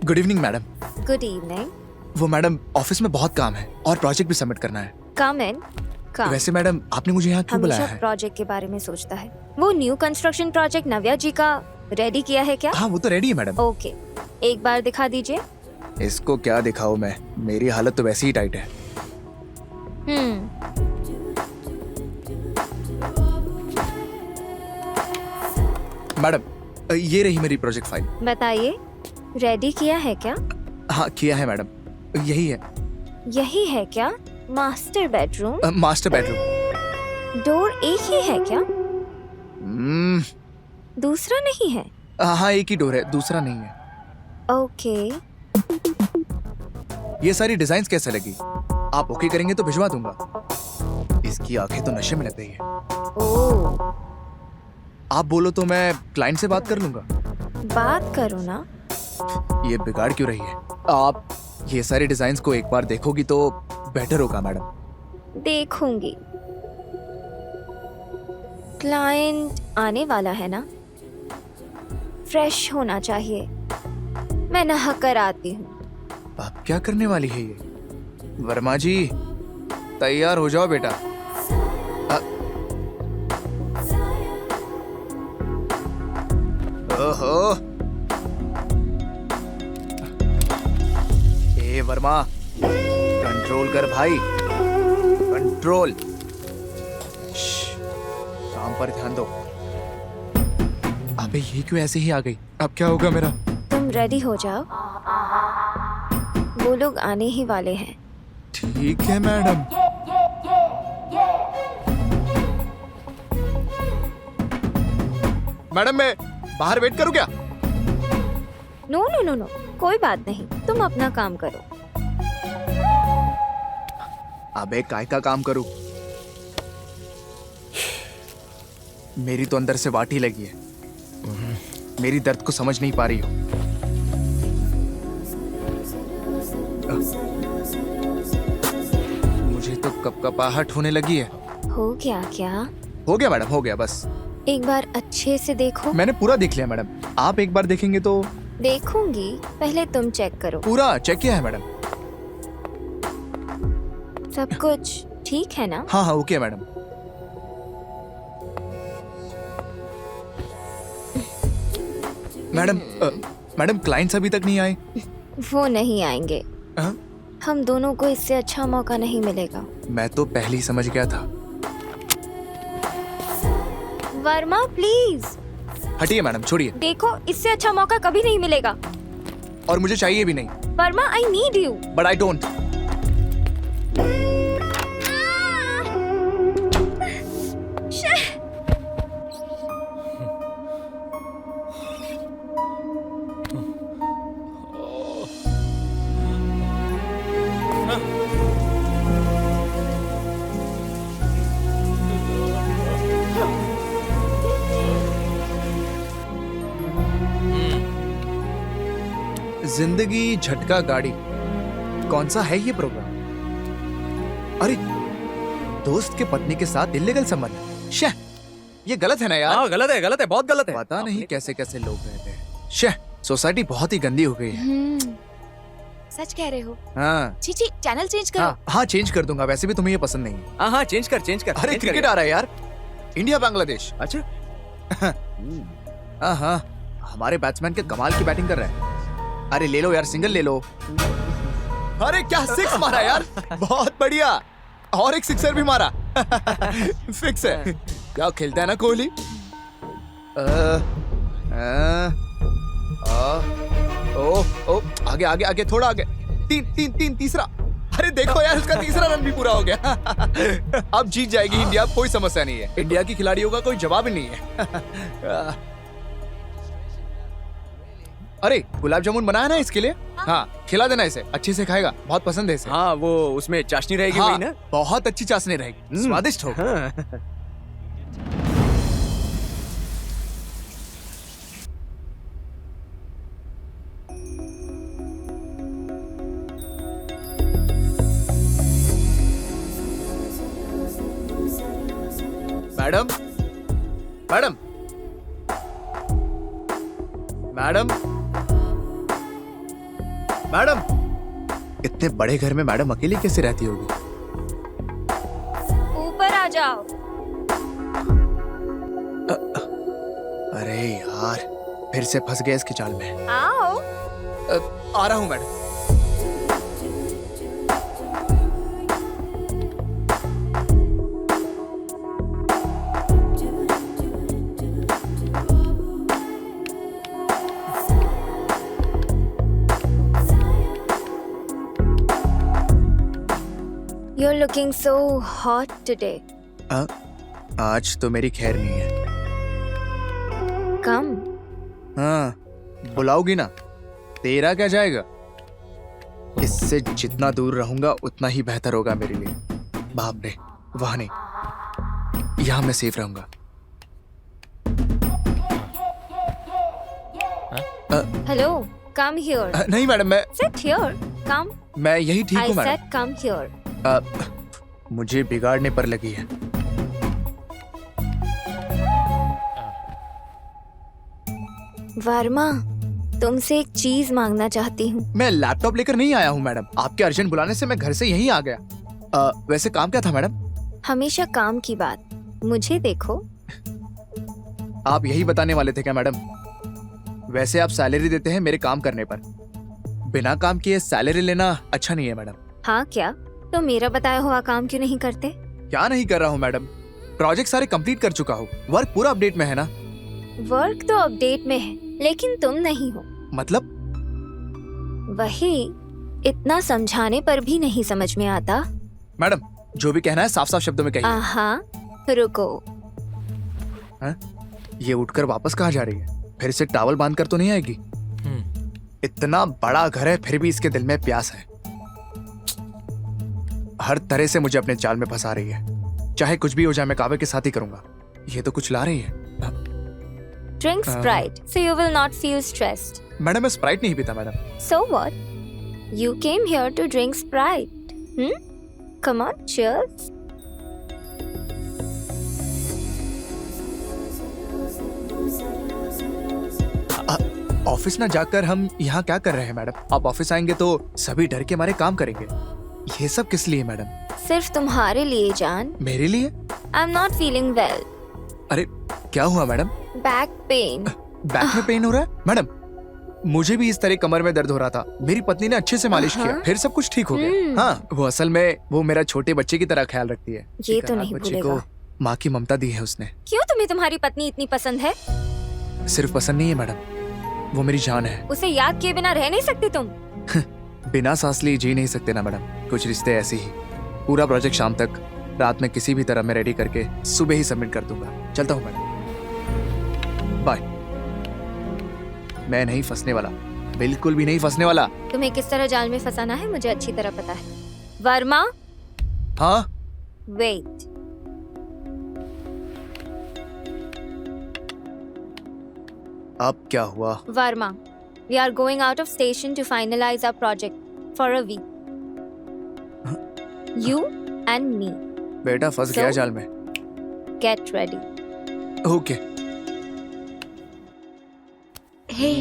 Good evening madam. Good evening. वो मैडम, ऑफिस में बहुत काम है और प्रोजेक्ट भी सबमिट करना है। कम इन। कम। वैसे मैडम, आपने मुझे यहाँ क्यों बुलाया हमेशा है? प्रोजेक्ट के बारे में सोचता है। वो न्यू कंस्ट्रक्शन प्रोजेक्ट नव्या जी का रेडी किया है क्या? हाँ, वो तो रेडी है मैडम। ओके, एक बार दिखा दीजिए। इसको क्या दिखाऊं मैं? मेरी हालत तो वैसे ही टाइट है। मैडम, ये रही मेरी प्रोजेक्ट फाइल। बताइए, रेडी किया है क्या? हाँ, किया है मैडम। यही है। यही है क्या? Master bedroom? Master bedroom. Door एक ही है क्या? हम्म, दूसरा नहीं है? हाँ, एक ही डोर है, दूसरा नहीं है। ओके। ये सारी डिजाइन्स कैसे लगी? आप ओके करेंगे तो भिजवा दूंगा। इसकी आंखें तो नशे में लग गई है। ओह, आप बोलो तो मैं क्लाइंट से बात कर लूंगा। बात करो ना। ये बिगाड़ क्यों रही है? आप ये सारे डिजाइन्स को एक बार देखोगी तो बेटर होगा मैडम। देखूंगी। क्लाइंट आने वाला है ना, फ्रेश होना चाहिए। मैं नहा कर आती हूँ। अब क्या करने वाली है ये? वर्मा जी, तैयार हो जाओ बेटा। ओहो, ए वर्मा, कंट्रोल कर भाई, कंट्रोल। काम पर ध्यान दो। अबे ये क्यों ऐसे ही आ गई? अब क्या होगा मेरा? तुम रेडी हो जाओ, वो लोग आने ही वाले हैं। ठीक है मैडम। मैडम, मैं बाहर वेट करूं क्या? नो नो नो नो, कोई बात नहीं, तुम अपना काम करो। अबे काय का काम करूं? मेरी तो अंदर से वाटी लगी है। मेरी दर्द को समझ नहीं पा रही हो। मुझे तो कपकपाहट होने लगी है। हो गया क्या? हो गया मैडम, हो गया बस। एक बार अच्छे से देखो। मैंने पूरा देख लिया मैडम। आप एक बार देखेंगे तो? देखूंगी, पहले तुम चेक करो। पूरा चेक किया है मैडम। सब कुछ ठीक है ना? हाँ हाँ, okay madam. Madam, madam clients अभी तक नहीं आए? वो नहीं आएंगे। हम दोनों को इससे अच्छा मौका नहीं मिलेगा। मैं तो पहले ही समझ गया था। वर्मा प्लीज हटिए मैडम, छोड़िए। देखो, इससे अच्छा मौका कभी नहीं मिलेगा। और मुझे चाहिए भी नहीं। Verma I need you. But I don't. जिंदगी झटका गाड़ी, कौन सा है ये प्रोग्राम? अरे दोस्त के पत्नी के साथ इल्लीगल संबंध, शह, ये गलत है ना यार? हाँ गलत है, बहुत गलत है। पता नहीं कैसे कैसे लोग रहते हैं। शह, सोसाइटी बहुत ही गंदी हो गई है। सच कह रहे हो। हाँ चीची चैनल चेंज करो। हाँ चेंज कर दूंगा, वैसे भी तुम्हें ये पसंद नहीं है। हाँ चेंज कर। अरे क्रिकेट आ रहा है यार, इंडिया बांग्लादेश। अच्छा। हाँ हमारे बैट्समैन के कमाल की बैटिंग कर रहे हैं। अरे ले लो यार, सिंगल ले लो। अरे क्या सिक्स मारा यार, बहुत बढ़िया। और एक सिक्सर भी मारा। फिक्स है। क्या खेलता है ना कोहली। ओ आगे आगे आगे, थोड़ा आगे। तीन तीसरा। अरे देखो यार, उसका तीसरा रन भी पूरा हो गया। अब जीत जाएगी इंडिया, कोई समस्या नहीं है। इंडिया की खिलाड़ियों का कोई जवाब ही नहीं है। अरे गुलाब जामुन बनाया ना इसके लिए? हाँ खिला देना इसे, अच्छे से खाएगा, बहुत पसंद है इसे। हाँ वो उसमें चाशनी रहेगी। हाँ, वही ना? बहुत अच्छी चाशनी रहेगी, स्वादिष्ट होगा। हाँ। मैडम मैडम मैडम मैडम, इतने बड़े घर में मैडम अकेली कैसे रहती होगी? ऊपर आ जाओ। अरे यार, फिर से फंस गया इसकी जाल में। आओ। आ रहा हूं madam. You're looking so hot today. आज तो मेरी खैर नहीं है। Come. हाँ बुलाओगी ना, तेरा क्या जाएगा? इससे जितना दूर रहूंगा उतना ही बेहतर होगा मेरे लिए। बाप रे, वहां नहीं, यहाँ मैं सेफ रहूंगा। Hello. Come here. नहीं मैडम, मैं Sit here. Come. मैं यही ठीक I हूँ मैडम। said come here. मुझे बिगाड़ने पर लगी है। वर्मा, तुमसे एक चीज मांगना चाहती हूँ। मैं लैपटॉप लेकर नहीं आया हूँ मैडम, आपके अर्जेंट बुलाने से मैं घर से यहीं आ गया। वैसे काम क्या था मैडम? हमेशा काम की बात, मुझे देखो। आप यही बताने वाले थे क्या मैडम? वैसे आप सैलरी देते हैं मेरे काम करने पर, बिना काम किए सैलरी लेना अच्छा नहीं है मैडम। हाँ क्या? तो मेरा बताया हुआ काम क्यों नहीं करते? क्या नहीं कर रहा हूँ मैडम, प्रोजेक्ट सारे कंप्लीट कर चुका हूँ, वर्क पूरा अपडेट में है ना। वर्क तो अपडेट में है, लेकिन तुम नहीं हो। मतलब? वही, इतना समझाने पर भी नहीं समझ में आता। मैडम जो भी कहना है साफ साफ शब्दों में कहिए। आहा, रुको। ये उठकर वापस कहाँ जा रही है? फिर से टावल बांध कर तो नहीं आएगी? इतना बड़ा घर है फिर भी इसके दिल में प्यास है। हर तरह से मुझे अपने जाल में फंसा रही है। चाहे कुछ भी हो जाए मैं कावे के साथ ही करूंगा। ये तो कुछ ला रही है। Drink Sprite, so you will not feel stressed. Madam मैं स्प्राइट नहीं पीता madam. So what? You came here to drink Sprite. Come on, cheers. Office ना जाकर हम यहाँ क्या कर रहे हैं मैडम? आप ऑफिस आएंगे तो सभी डर के मारे काम करेंगे। ये सब किस लिए मैडम? सिर्फ तुम्हारे लिए जान। मेरे लिए? I'm not feeling well. अरे क्या हुआ मैडम? Back pain. बैक में पेन हो रहा है मैडम? मुझे भी इस तरह कमर में दर्द हो रहा था, मेरी पत्नी ने अच्छे से मालिश किया, फिर सब कुछ ठीक हो गया। हाँ, वो असल में वो मेरा छोटे बच्चे की तरह ख्याल रखती है। ये एक तो अनाथ नहीं बच्चे भूलेगा। को माँ की ममता दी है उसने। क्यों तुम्हें तुम्हारी पत्नी इतनी पसंद है? सिर्फ पसंद नहीं है मैडम, वो मेरी जान है। उसे याद किए बिना रह नहीं सकती तुम? बिना सांस लिए जी नहीं सकते ना मैडम, कुछ रिश्ते ऐसे ही। पूरा प्रोजेक्ट शाम तक, रात में किसी भी तरह मैं रेडी करके सुबह ही सबमिट कर दूंगा। चलता हूँ मैडम, बाय। मैं नहीं फंसने वाला, बिल्कुल भी नहीं फंसने वाला। तुम्हें किस तरह जाल में फंसाना है मुझे अच्छी तरह पता है। वर्मा, हाँ वेट। अब क्या हुआ? Verma, we are going out of station to finalize our project for a week. You and me. बेटा फंस So? गया जाल में। Get ready. ओके। हे,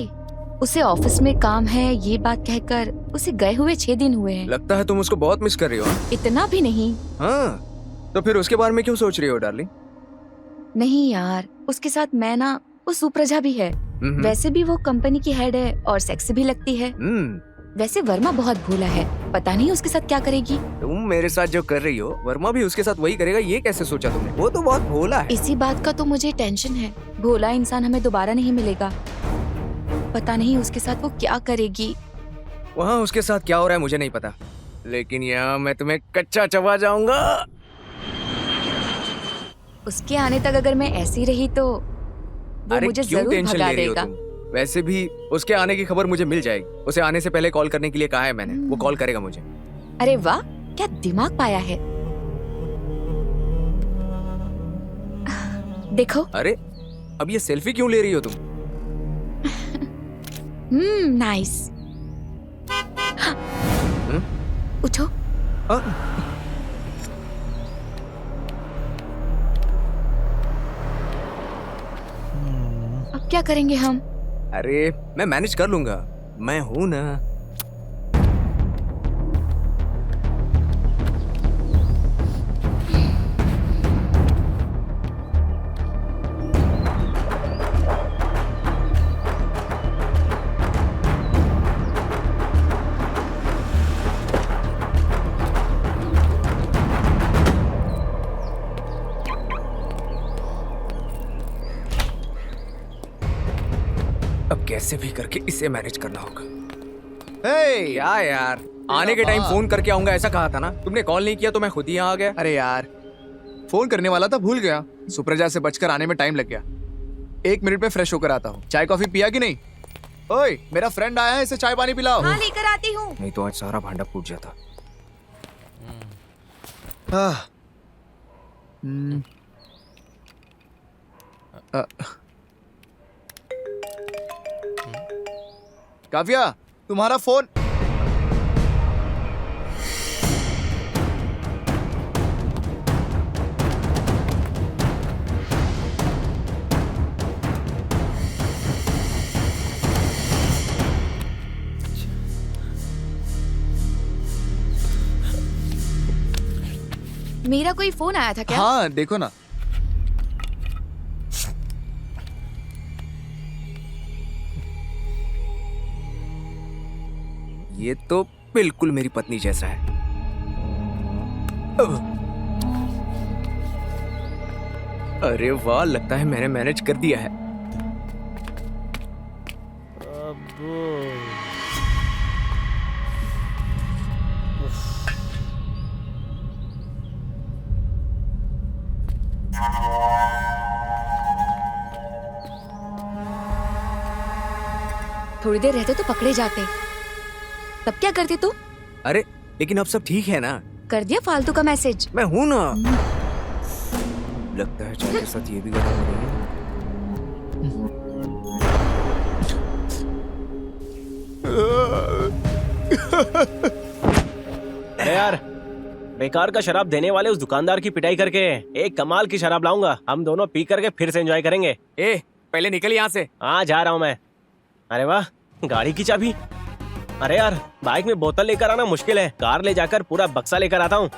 उसे ऑफिस में काम है ये बात कहकर उसे गए हुए 6 दिन हुए हैं। लगता है तुम उसको बहुत मिस कर रही हो। इतना भी नहीं। हाँ, तो फिर उसके बारे में क्यों सोच रही हो डार्लिंग? नहीं यार, उसके साथ मैं ना, वो सुप्रजा भी है। वैसे भी वो कंपनी की हेड है और सेक्सी भी लगती है। वैसे वर्मा बहुत भोला है, पता नहीं उसके साथ क्या करेगी। तुम मेरे साथ जो कर रही हो, वर्मा भी उसके साथ वही करेगा, ये कैसे सोचा तुमने? वो तो बहुत भोला है। इसी बात का तो मुझे टेंशन है। भोला इंसान हमें दोबारा नहीं मिलेगा, पता नहीं उसके साथ वो क्या करेगी। वहाँ उसके साथ क्या हो रहा है मुझे नहीं पता, लेकिन यहाँ मैं तुम्हें कच्चा चबा जाऊंगा। उसके आने तक अगर मैं ऐसी रही तो वो अरे मुझे क्यों जरूर टेंशन भगा ले रही हो देगा। तुम? वैसे भी उसके आने की खबर मुझे मिल जाएगी। उसे आने से पहले कॉल करने के लिए कहा है मैंने, वो कॉल करेगा मुझे। अरे वाह, क्या दिमाग पाया है। देखो। अरे अब ये सेल्फी क्यों ले रही हो तुम? नाइस। उठो। अब क्या करेंगे हम? अरे मैं मैनेज कर लूंगा, मैं हूं ना। अब कैसे भी करके इसे मैनेज करना होगा। हे क्या यार, आने के टाइम फोन करके आऊंगा ऐसा कहा था ना? तुमने कॉल नहीं किया तो मैं खुद ही यहाँ आ गया। अरे यार, फोन करने वाला था, भूल गया। सुप्रजा से बचकर आने में टाइम लग गया। 1 मिनट में फ्रेश होकर आता हूँ। चाय कॉफी पिया कि नहीं? ओए, मेरा फ्रेंड आया है, इसे चाय पानी पिलाओ। हाँ, लेकर आती हूँ। नहीं तो आज सारा भांडा फूट जाता। आह, हम्म, काव्या, तुम्हारा फोन। मेरा कोई फोन आया था क्या? हाँ देखो ना। ये तो बिल्कुल मेरी पत्नी जैसा है। अरे वाह, लगता है मैंने मैनेज कर दिया है। थोड़ी देर रहते तो पकड़े जाते। तब क्या करती तू? अरे लेकिन अब सब ठीक है ना? कर दिया फालतू का मैसेज। मैं हूं ना। लगता है चाय के साथ ये भी गड़बड़ हो गई है। अरे यार, बेकार का शराब देने वाले उस दुकानदार की पिटाई करके एक कमाल की शराब लाऊंगा। हम दोनों पी करके फिर से एंजॉय करेंगे। ए, पहले निकल यहाँ से। हाँ, जा रहा हूँ मैं। अरे वाह, गाड़ी की चाबी। अरे यार, बाइक में बोतल लेकर आना मुश्किल है, कार ले जाकर पूरा बक्सा लेकर आता हूँ।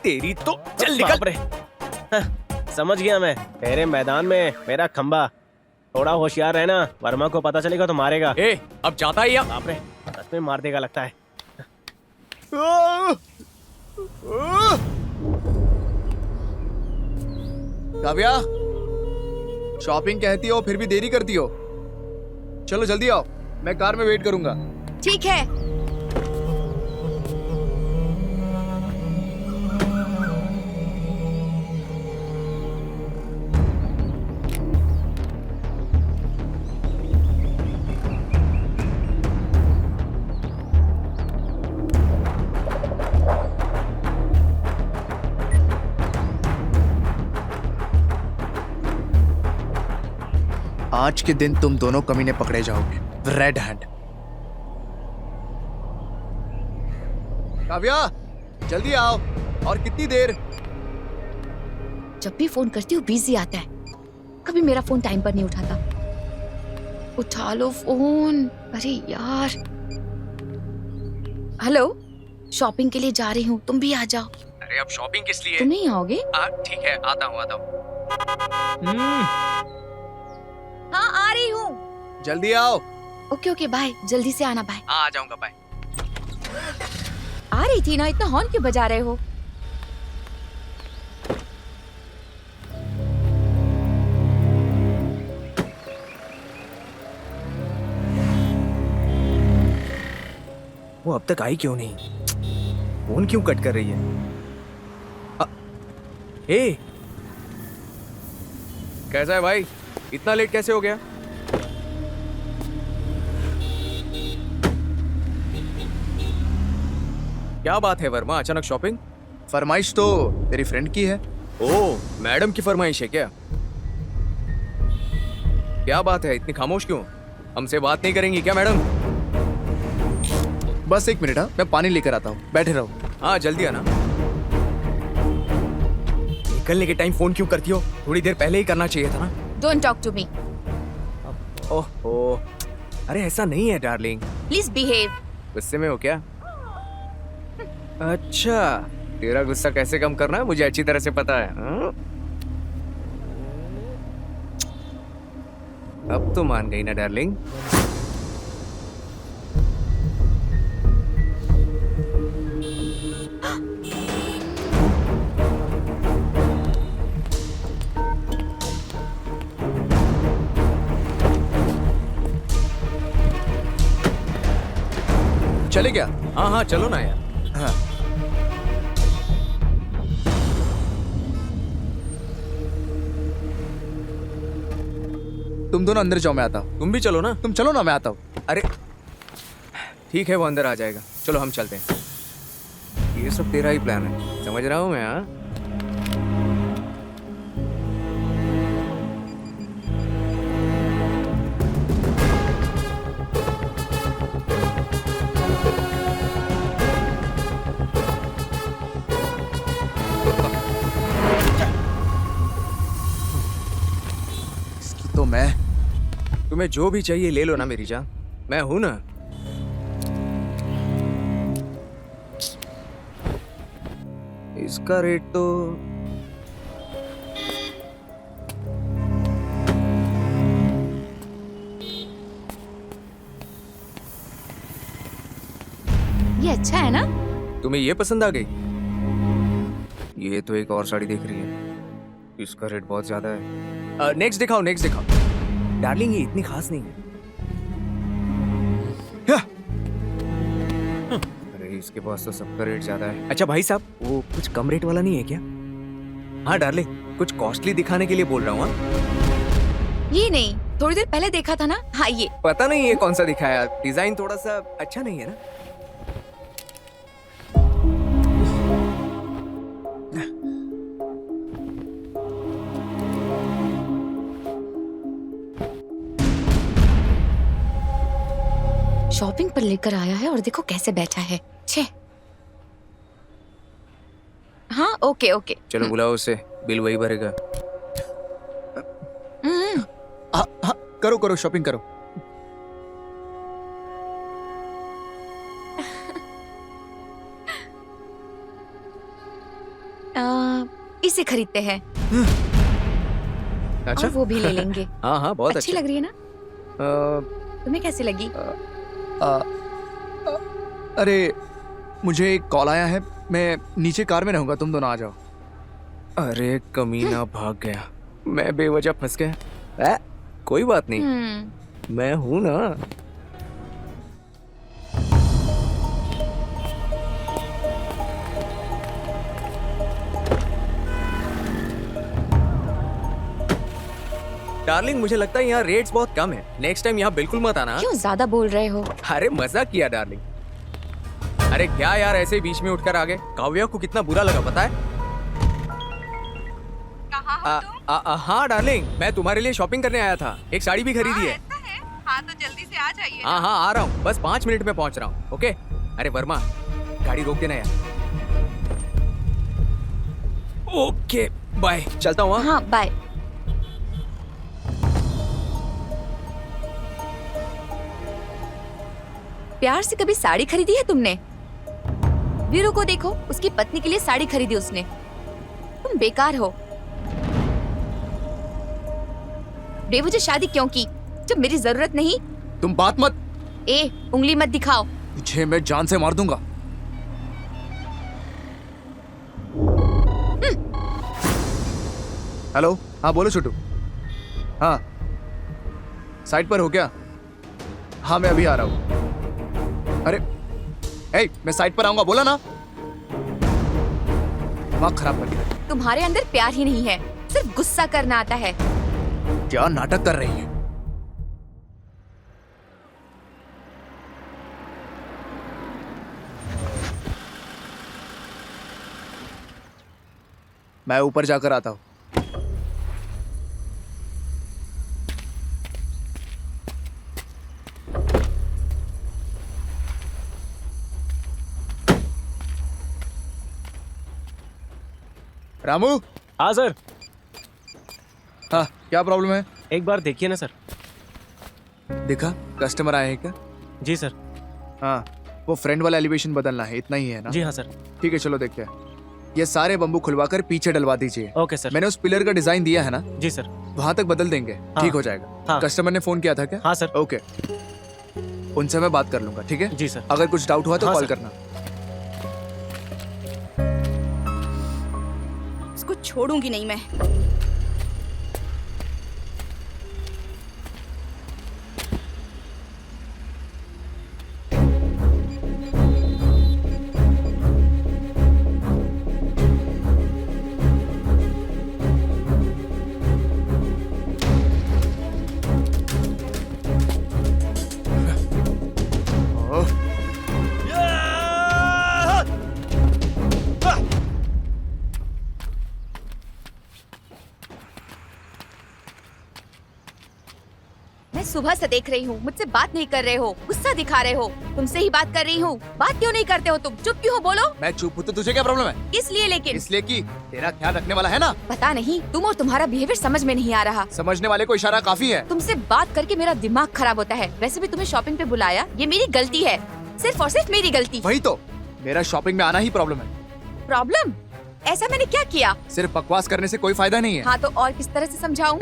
तेरी तो चल निकल। हाँ, समझ गया मैं। तेरे मैदान में मेरा खंबा। थोड़ा होशियार रहना, वर्मा को पता चलेगा तो मारेगा। ए अब जाता ही अब। बाप रे, सच में मार देगा लगता है। काव्या, शॉपिंग कहती हो फिर भी देरी करती हो। चलो जल्दी आओ, मैं कार में वेट करूंगा। ठीक है। आज के दिन तुम दोनों कमीने पकड़े जाओगे, रेड हैंड। काव्या, जल्दी आओ। और कितनी देर? जब भी फोन करती हूँ बिजी आता है, कभी मेरा फोन टाइम पर नहीं उठाता। उठा लो फोन। अरे यार। हेलो, शॉपिंग के लिए जा रही हूँ, तुम भी आ जाओ। अरे अब शॉपिंग किस लिए? तुम नहीं आओगे? ठीक है, आता हूँ आता हूँ। हाँ आ रही हूँ। जल्दी आओ। ओके ओके बाय, जल्दी से आना। बाय। आ जाऊंगा, बाय। आ रही थी ना, इतना हॉर्न क्यों बजा रहे हो? वो अब तक आई क्यों नहीं? फोन क्यों कट कर रही है? ए, कैसा है भाई? इतना लेट कैसे हो गया? क्या बात है वर्मा, अचानक शॉपिंग? फरमाइश तो तेरी फ्रेंड की है। ओह, मैडम की फरमाइश है क्या? क्या बात है, इतनी खामोश क्यों? हमसे बात नहीं करेंगी क्या मैडम? बस एक मिनट, हाँ मैं पानी लेकर आता हूँ, बैठे रहो। हाँ जल्दी आना। निकलने के टाइम फोन क्यों करती हो? थोड़ी देर पहले ही करना चाहिए था ना। Don't talk to me. ओह, अरे ऐसा नहीं है डार्लिंग। Please behave. गुस्से में हो क्या? अच्छा, तेरा गुस्सा कैसे कम करना है मुझे अच्छी तरह से पता है। हाँ? अब तो मान गई ना डार्लिंग। चले क्या? हाँ हाँ चलो ना यार। हाँ। तुम दोनों अंदर जाओ, मैं आता हूँ। तुम भी चलो ना। तुम चलो ना, मैं आता हूँ। अरे ठीक है, वो अंदर आ जाएगा। चलो हम चलते हैं। ये सब तेरा ही प्लान है, समझ रहा हूँ मैं। हाँ तो मैं तुम्हें जो भी चाहिए ले लो ना मेरी जान, मैं हूं ना। इसका रेट तो ये अच्छा है ना? तुम्हें ये पसंद आ गई? ये तो एक और साड़ी देख रही है, इसका रेट बहुत ज्यादा है। नेक्स्ट दिखाओ, नेक्स्ट दिखाओ। डार्लिंग ये इतनी खास नहीं है। अरे इसके पास तो सबका रेट ज्यादा है। अच्छा भाई साहब, वो कुछ कम रेट वाला नहीं है क्या? हाँ डार्लिंग, कुछ कॉस्टली दिखाने के लिए बोल रहा हूँ। ये नहीं, थोड़ी देर पहले देखा था ना। हाँ ये। पता नहीं ये कौन सा दिखाया, डिजाइन थोड़ा सा अच्छा नहीं है ना। शॉपिंग पर लेकर आया है और देखो कैसे बैठा है। छे। हाँ ओके ओके। चलो बुलाओ उसे, बिल वही भरेगा। हाँ, करो करो, शॉपिंग करो। इसे खरीदते हैं। अच्छा और वो भी ले लेंगे। हाँ हाँ बहुत अच्छी अच्छा लग रही है ना? तुम्हें कैसी लगी? अरे मुझे एक कॉल आया है, मैं नीचे कार में रहूंगा, तुम दोनों आ जाओ। अरे कमीना भाग गया, मैं बेवजह फंस गया। कोई बात नहीं, मैं हूं ना। डार्लिंग मुझे लगता है यहाँ रेट्स बहुत कम है, नेक्स्ट टाइम यहाँ बिल्कुल मत आना। क्यों ज्यादा बोल रहे हो? अरे मजाक किया डार्लिंग। अरे क्या यार, ऐसे बीच में उठकर आ गए। काव्या को कितना बुरा लगा पता है? हाँ डार्लिंग, मैं तुम्हारे लिए शॉपिंग करने आया था, एक साड़ी भी खरीदी है। हाँ तो जल्दी से आ जाइए। हाँ हाँ आ रहा हूँ, बस 5 मिनट में पहुँच रहा हूँ। ओके। अरे वर्मा गाड़ी रोक देना यार। ओके बाय, चलता हूँ। हाँ बाय। प्यार से कभी साड़ी खरीदी है तुमने? वीरू को देखो, उसकी पत्नी के लिए साड़ी खरीदी उसने। तुम बेकार हो। बेवजह शादी क्यों की जब मेरी जरूरत नहीं? तुम बात मत। उंगली मत दिखाओ। तुझे मैं जान से मार दूंगा। हेलो, हाँ बोलो छोटू। हाँ साइड पर हो क्या? हाँ मैं अभी आ रहा हूँ। अरे मैं साइड पर आऊंगा, बोला ना। दिमाग खराब कर दिया। तुम्हारे अंदर प्यार ही नहीं है, सिर्फ गुस्सा करना आता है। क्या नाटक कर रही है? मैं ऊपर जाकर आता हूँ। रामू। हाँ सर। हाँ क्या प्रॉब्लम है? एक बार देखिए ना सर। देखा, कस्टमर आए हैं क्या? जी सर। हाँ वो फ्रंट वाला एलिवेशन बदलना है, इतना ही है ना? जी हाँ सर। ठीक है चलो देखते हैं। ये सारे बम्बू खुलवाकर पीछे डलवा दीजिए। Okay sir. मैंने उस पिलर का डिजाइन दिया है ना? जी सर। वहां तक बदल देंगे, ठीक हो जाएगा। हाँ। कस्टमर ने फोन किया था क्या? हाँ सर। ओके, उनसे मैं बात कर लूंगा, ठीक है? जी सर। अगर कुछ डाउट हुआ तो हाँ, कॉल सर। करना। इसको छोड़ूंगी नहीं मैं। मैं सुबह से देख रही हूँ, मुझसे बात नहीं कर रहे हो, गुस्सा दिखा रहे हो। तुमसे ही बात कर रही हूँ, बात क्यों नहीं करते हो तुम? चुप क्यों हो? बोलो। मैं चुप हूँ तो तुझे क्या प्रॉब्लम है? इसलिए लेकिन इसलिए कि तेरा ख्याल रखने वाला है ना। पता नहीं, तुम और तुम्हारा बिहेवियर समझ में नहीं आ रहा। समझने वाले को इशारा काफी है। तुमसे बात करके मेरा दिमाग खराब होता है। वैसे भी तुम्हें शॉपिंग पे बुलाया, ये मेरी गलती है, सिर्फ और सिर्फ मेरी गलती। वही तो, मेरा शॉपिंग में आना ही प्रॉब्लम है। प्रॉब्लम? ऐसा मैंने क्या किया? सिर्फ बकवास करने से कोई फायदा नहीं है। हाँ तो और किस तरह से समझाऊं?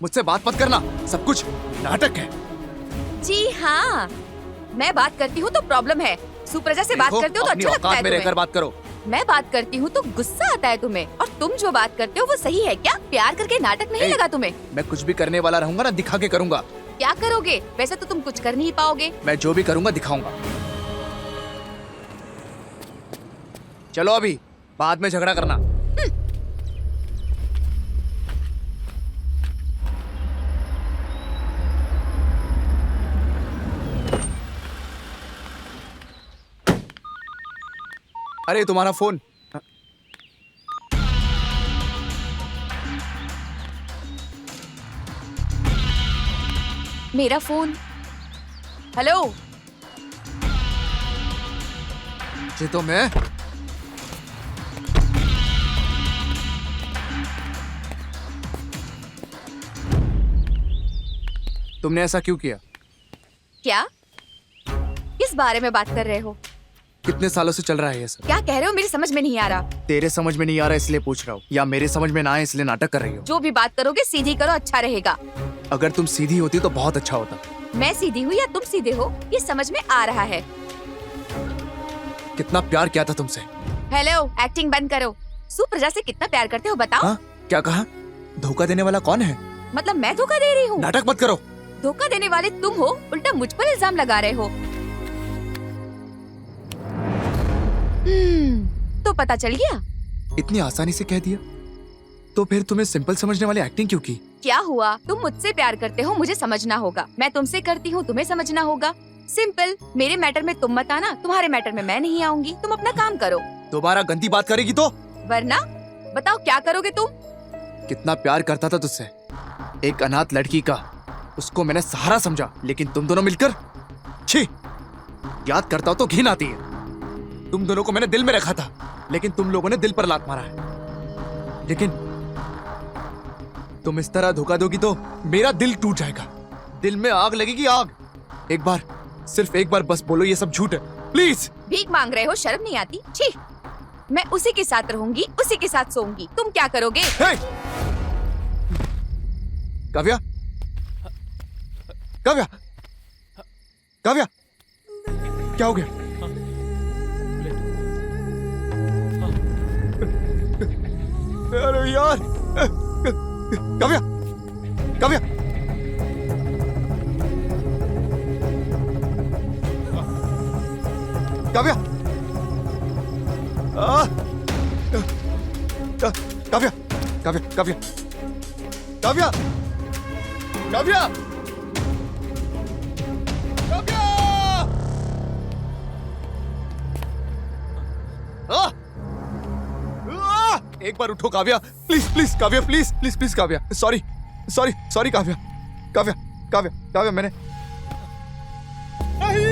मुझसे बात मत करना, सब कुछ नाटक है। जी हाँ, मैं बात करती हूँ तो प्रॉब्लम है, सुप्रजा से बात करते हो तो अच्छा लगता है तुम्हें। बात करो। मैं बात करती हूँ तो गुस्सा आता है तुम्हें, और तुम जो बात करते हो वो सही है क्या? प्यार करके नाटक नहीं लगा तुम्हें? मैं कुछ भी करने वाला रहूंगा ना, दिखा के करूंगा। क्या करोगे? वैसे तो तुम कुछ कर नहीं पाओगे। मैं जो भी करूंगा दिखाऊंगा। चलो अभी, बाद में झगड़ा करना। अरे तुम्हारा फोन। मेरा फोन। हेलो। ये तो मैं। तुमने ऐसा क्यों किया? क्या? किस बारे में बात कर रहे हो? कितने सालों से चल रहा है ये सब? क्या कह रहे हो, मेरी समझ में नहीं आ रहा। तेरे समझ में नहीं आ रहा इसलिए पूछ रहा हूँ, या मेरे समझ में ना आए इसलिए नाटक कर रही हो? जो भी बात करोगे सीधी करो, अच्छा रहेगा। अगर तुम सीधी होती तो बहुत अच्छा होता। मैं सीधी हूँ या तुम सीधे हो, ये समझ में आ रहा है। कितना प्यार किया था तुमसे। हेलो, एक्टिंग बंद करो। सुप्रजा से कितना प्यार करते हो बताओ? हाँ? क्या कहा? धोखा देने वाला कौन है? मतलब मैं धोखा दे रही हूँ? नाटक मत करो। धोखा देने वाले तुम हो, उल्टा मुझ पर इल्जाम लगा रहे हो। तो पता चल गया। इतनी आसानी से कह दिया, तो फिर तुम्हें सिंपल समझने वाली एक्टिंग क्यों की? क्या हुआ? तुम मुझसे प्यार करते हो, मुझे समझना होगा। मैं तुमसे करती हूँ, तुम्हें समझना होगा। सिंपल। मेरे मैटर में तुम मत आना, तुम्हारे मैटर में मैं नहीं आऊंगी। तुम अपना काम करो। दोबारा गंदी बात करेगी तो? वरना बताओ क्या करोगे तुम? कितना प्यार करता था तुझसे, एक अनाथ लड़की का। उसको मैंने सहारा समझा, लेकिन तुम दोनों मिलकर, छी, याद करता हूं तो घिन आती है। तुम दोनों को मैंने दिल में रखा था, लेकिन तुम लोगों ने दिल पर लात मारा है। लेकिन तुम इस तरह धोखा दोगी तो मेरा दिल टूट जाएगा। दिल में आग लगेगी, आग। एक बार, सिर्फ एक बार बस बोलो ये सब झूठ है, प्लीज। भीख मांग रहे हो, शर्म नहीं आती? छी। मैं उसी के साथ रहूंगी, उसी के साथ सोऊंगी। तुम क्या करोगे? हे! काव्या, काव्या, काव्या, क्या हो गया? अरे यार, काव्या, काव्या, काव्या, काव्या, काव्या, काव्या, काव्या, काव्या, काव्या, एक बार उठो Kavya, please please Kavya, please please please Kavya, sorry sorry sorry Kavya, Kavya, Kavya, Kavya, मैंने नहीं।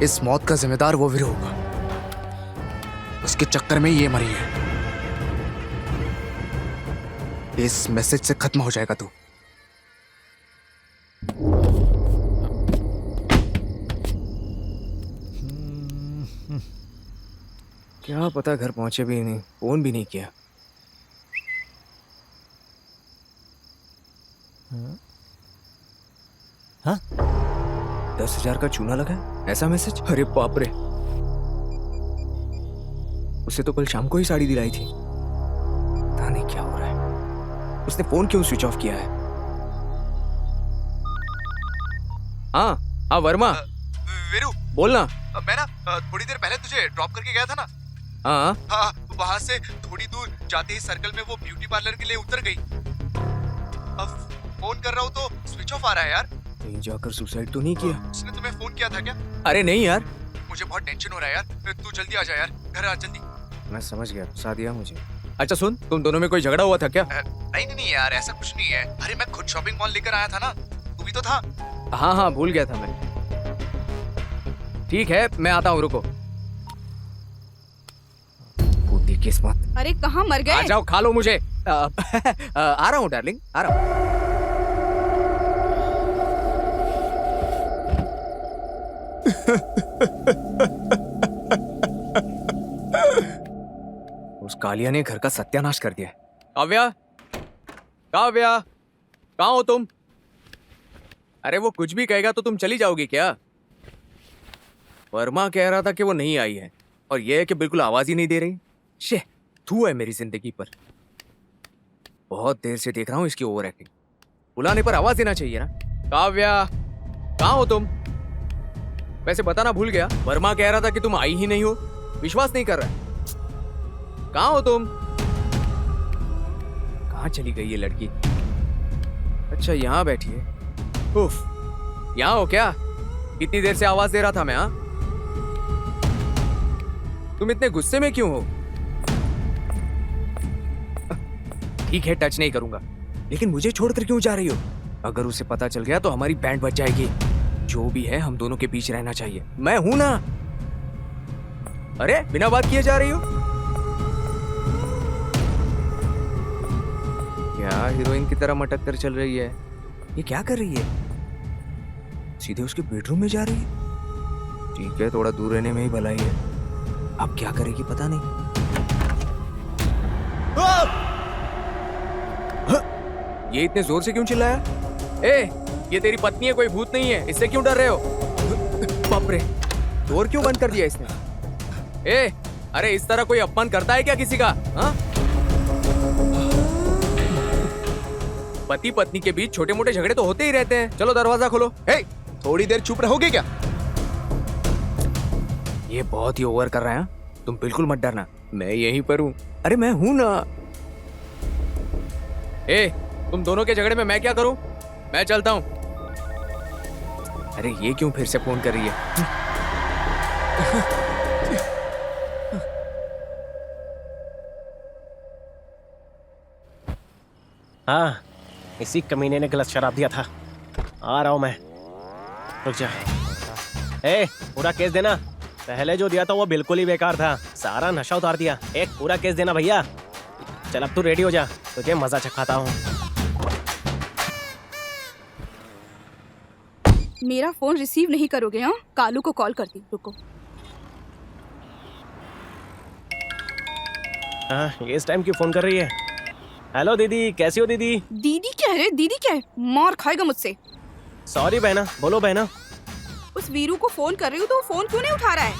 इस मौत का जिम्मेदार वो वीरू होगा। उसके चक्कर में ये मरी है। इस मैसेज से खत्म हो जाएगा तू। क्या पता घर पहुंचे भी नहीं, फोन भी नहीं किया। हाँ? 10,000 का चूना लगा है? ऐसा मैसेज? अरे बाप रे, उसे तो कल शाम को ही साड़ी दिलाई थी। पता नहीं क्या हो रहा है। उसने फोन क्यों स्विच ऑफ किया है? हाँ वर्मा। वीरू, बोलना। मैं ना थोड़ी देर पहले तुझे ड्रॉप करके गया था ना। हाँ हाँ, वहां से थोड़ी दूर जाते ही सर्कल में वो ब्यूटी पार्लर के लिए उतर गई। अब फोन कर रहा हूँ तो स्विच ऑफ आ रहा है यार। कहीं जाकर सुसाइड तो नहीं किया? उसने तुम्हें फोन किया था क्या? अरे नहीं यार। मुझे बहुत टेंशन हो रहा है यार, तू जल्दी आ जा यार, घर आ जल्दी। मैं समझ गया, फंसा दिया मुझे। अच्छा सुन, तुम दोनों में कोई झगड़ा हुआ था क्या? नहीं नहीं यार, ऐसा कुछ नहीं है। अरे मैं खुद शॉपिंग मॉल लेकर आया था ना, तू भी तो था। हाँ हाँ, भूल गया था मैं। ठीक है, मैं आता हूँ, रुको। बूढ़ी किस्मत। अरे कहाँ मर आ गए? जाओ, खा लो मुझे। आ रहा हूँ डार्लिंग, आ रहा हूँ। उस कालिया ने घर का सत्यानाश कर दिया। काव्या, काव्या, कहाँ हो तुम? अरे वो कुछ भी कहेगा तो तुम चली जाओगी क्या? वर्मा कह रहा था कि वो नहीं आई है, और ये है कि बिल्कुल आवाज ही नहीं दे रही। शे, थू है मेरी जिंदगी पर। बहुत देर से देख रहा हूँ इसकी ओवर एक्टिंग। बुलाने पर आवाज देना चाहिए ना। काव्या, कहाँ हो तुम? वैसे बताना भूल गया, वर्मा कह रहा था कि तुम आई ही नहीं हो। विश्वास नहीं कर रहा है। कहाँ हो तुम? कहाँ चली गई ये लड़की? अच्छा यहाँ बैठी है। उफ, यहाँ हो क्या? इतनी देर से आवाज दे रहा था मैं। हाँ, तुम इतने गुस्से में क्यों हो? ठीक है, टच नहीं करूंगा, लेकिन मुझे छोड़कर क्यों जा रही हो? अगर उसे पता चल गया तो हमारी बैंड बच जाएगी। जो भी है, हम दोनों के बीच रहना चाहिए। मैं हूं ना। अरे बिना बात किए जा रही हो? क्या हीरोइन की तरह मटक कर चल रही है? ये क्या कर रही है? सीधे उसके बेडरूम में जा रही है। ठीक है, थोड़ा दूर रहने में ही भलाई है। अब क्या करेगी पता नहीं। ये इतने जोर से क्यों चिल्लाया? ए, ये तेरी पत्नी है, कोई भूत नहीं है। इससे क्यों डर रहे हो? बाप रे, डोर क्यों बंद कर दिया इसने? ए, अरे इस तरह कोई अपमान करता है क्या किसी का? हाँ? पति पत्नी के बीच छोटे मोटे झगड़े तो होते ही रहते हैं। चलो दरवाजा खोलो। हे, थोड़ी देर चुप रहोगे क्या? ये बहुत ही ओवर कर रहा है। तुम बिल्कुल मत डरना, मैं यहीं पर हूँ। अरे मैं हूँ ना। ए, तुम दोनों के झगड़े में मैं क्या करूं? मैं चलता हूं। अरे ये क्यों फिर से फोन कर रही है? हाँ, इसी कमीने ने गलत शराब दिया था। आ रहा हूं मैं, रुक जा। ए, पूरा केस देना। पहले जो दिया था वो बिल्कुल ही बेकार था, सारा नशा उतार दिया। एक पूरा केस देना भैया। चल अब तू रेडी हो जा, तुझे मजा चखाता हूँ। मेरा फोन रिसीव नहीं करोगे? हाँ, कालू को कॉल करती, रुको। हाँ, ये इस टाइम क्यों फोन कर रही है? हेलो दीदी, कैसी हो दीदी? दीदी क्या है रे? दीदी क्या है? मार खाएगा मुझसे। सॉरी बहना, बोलो बहना। उस वीरू को फोन कर रही हूँ तो वो फोन क्यों नहीं उठा रहा है?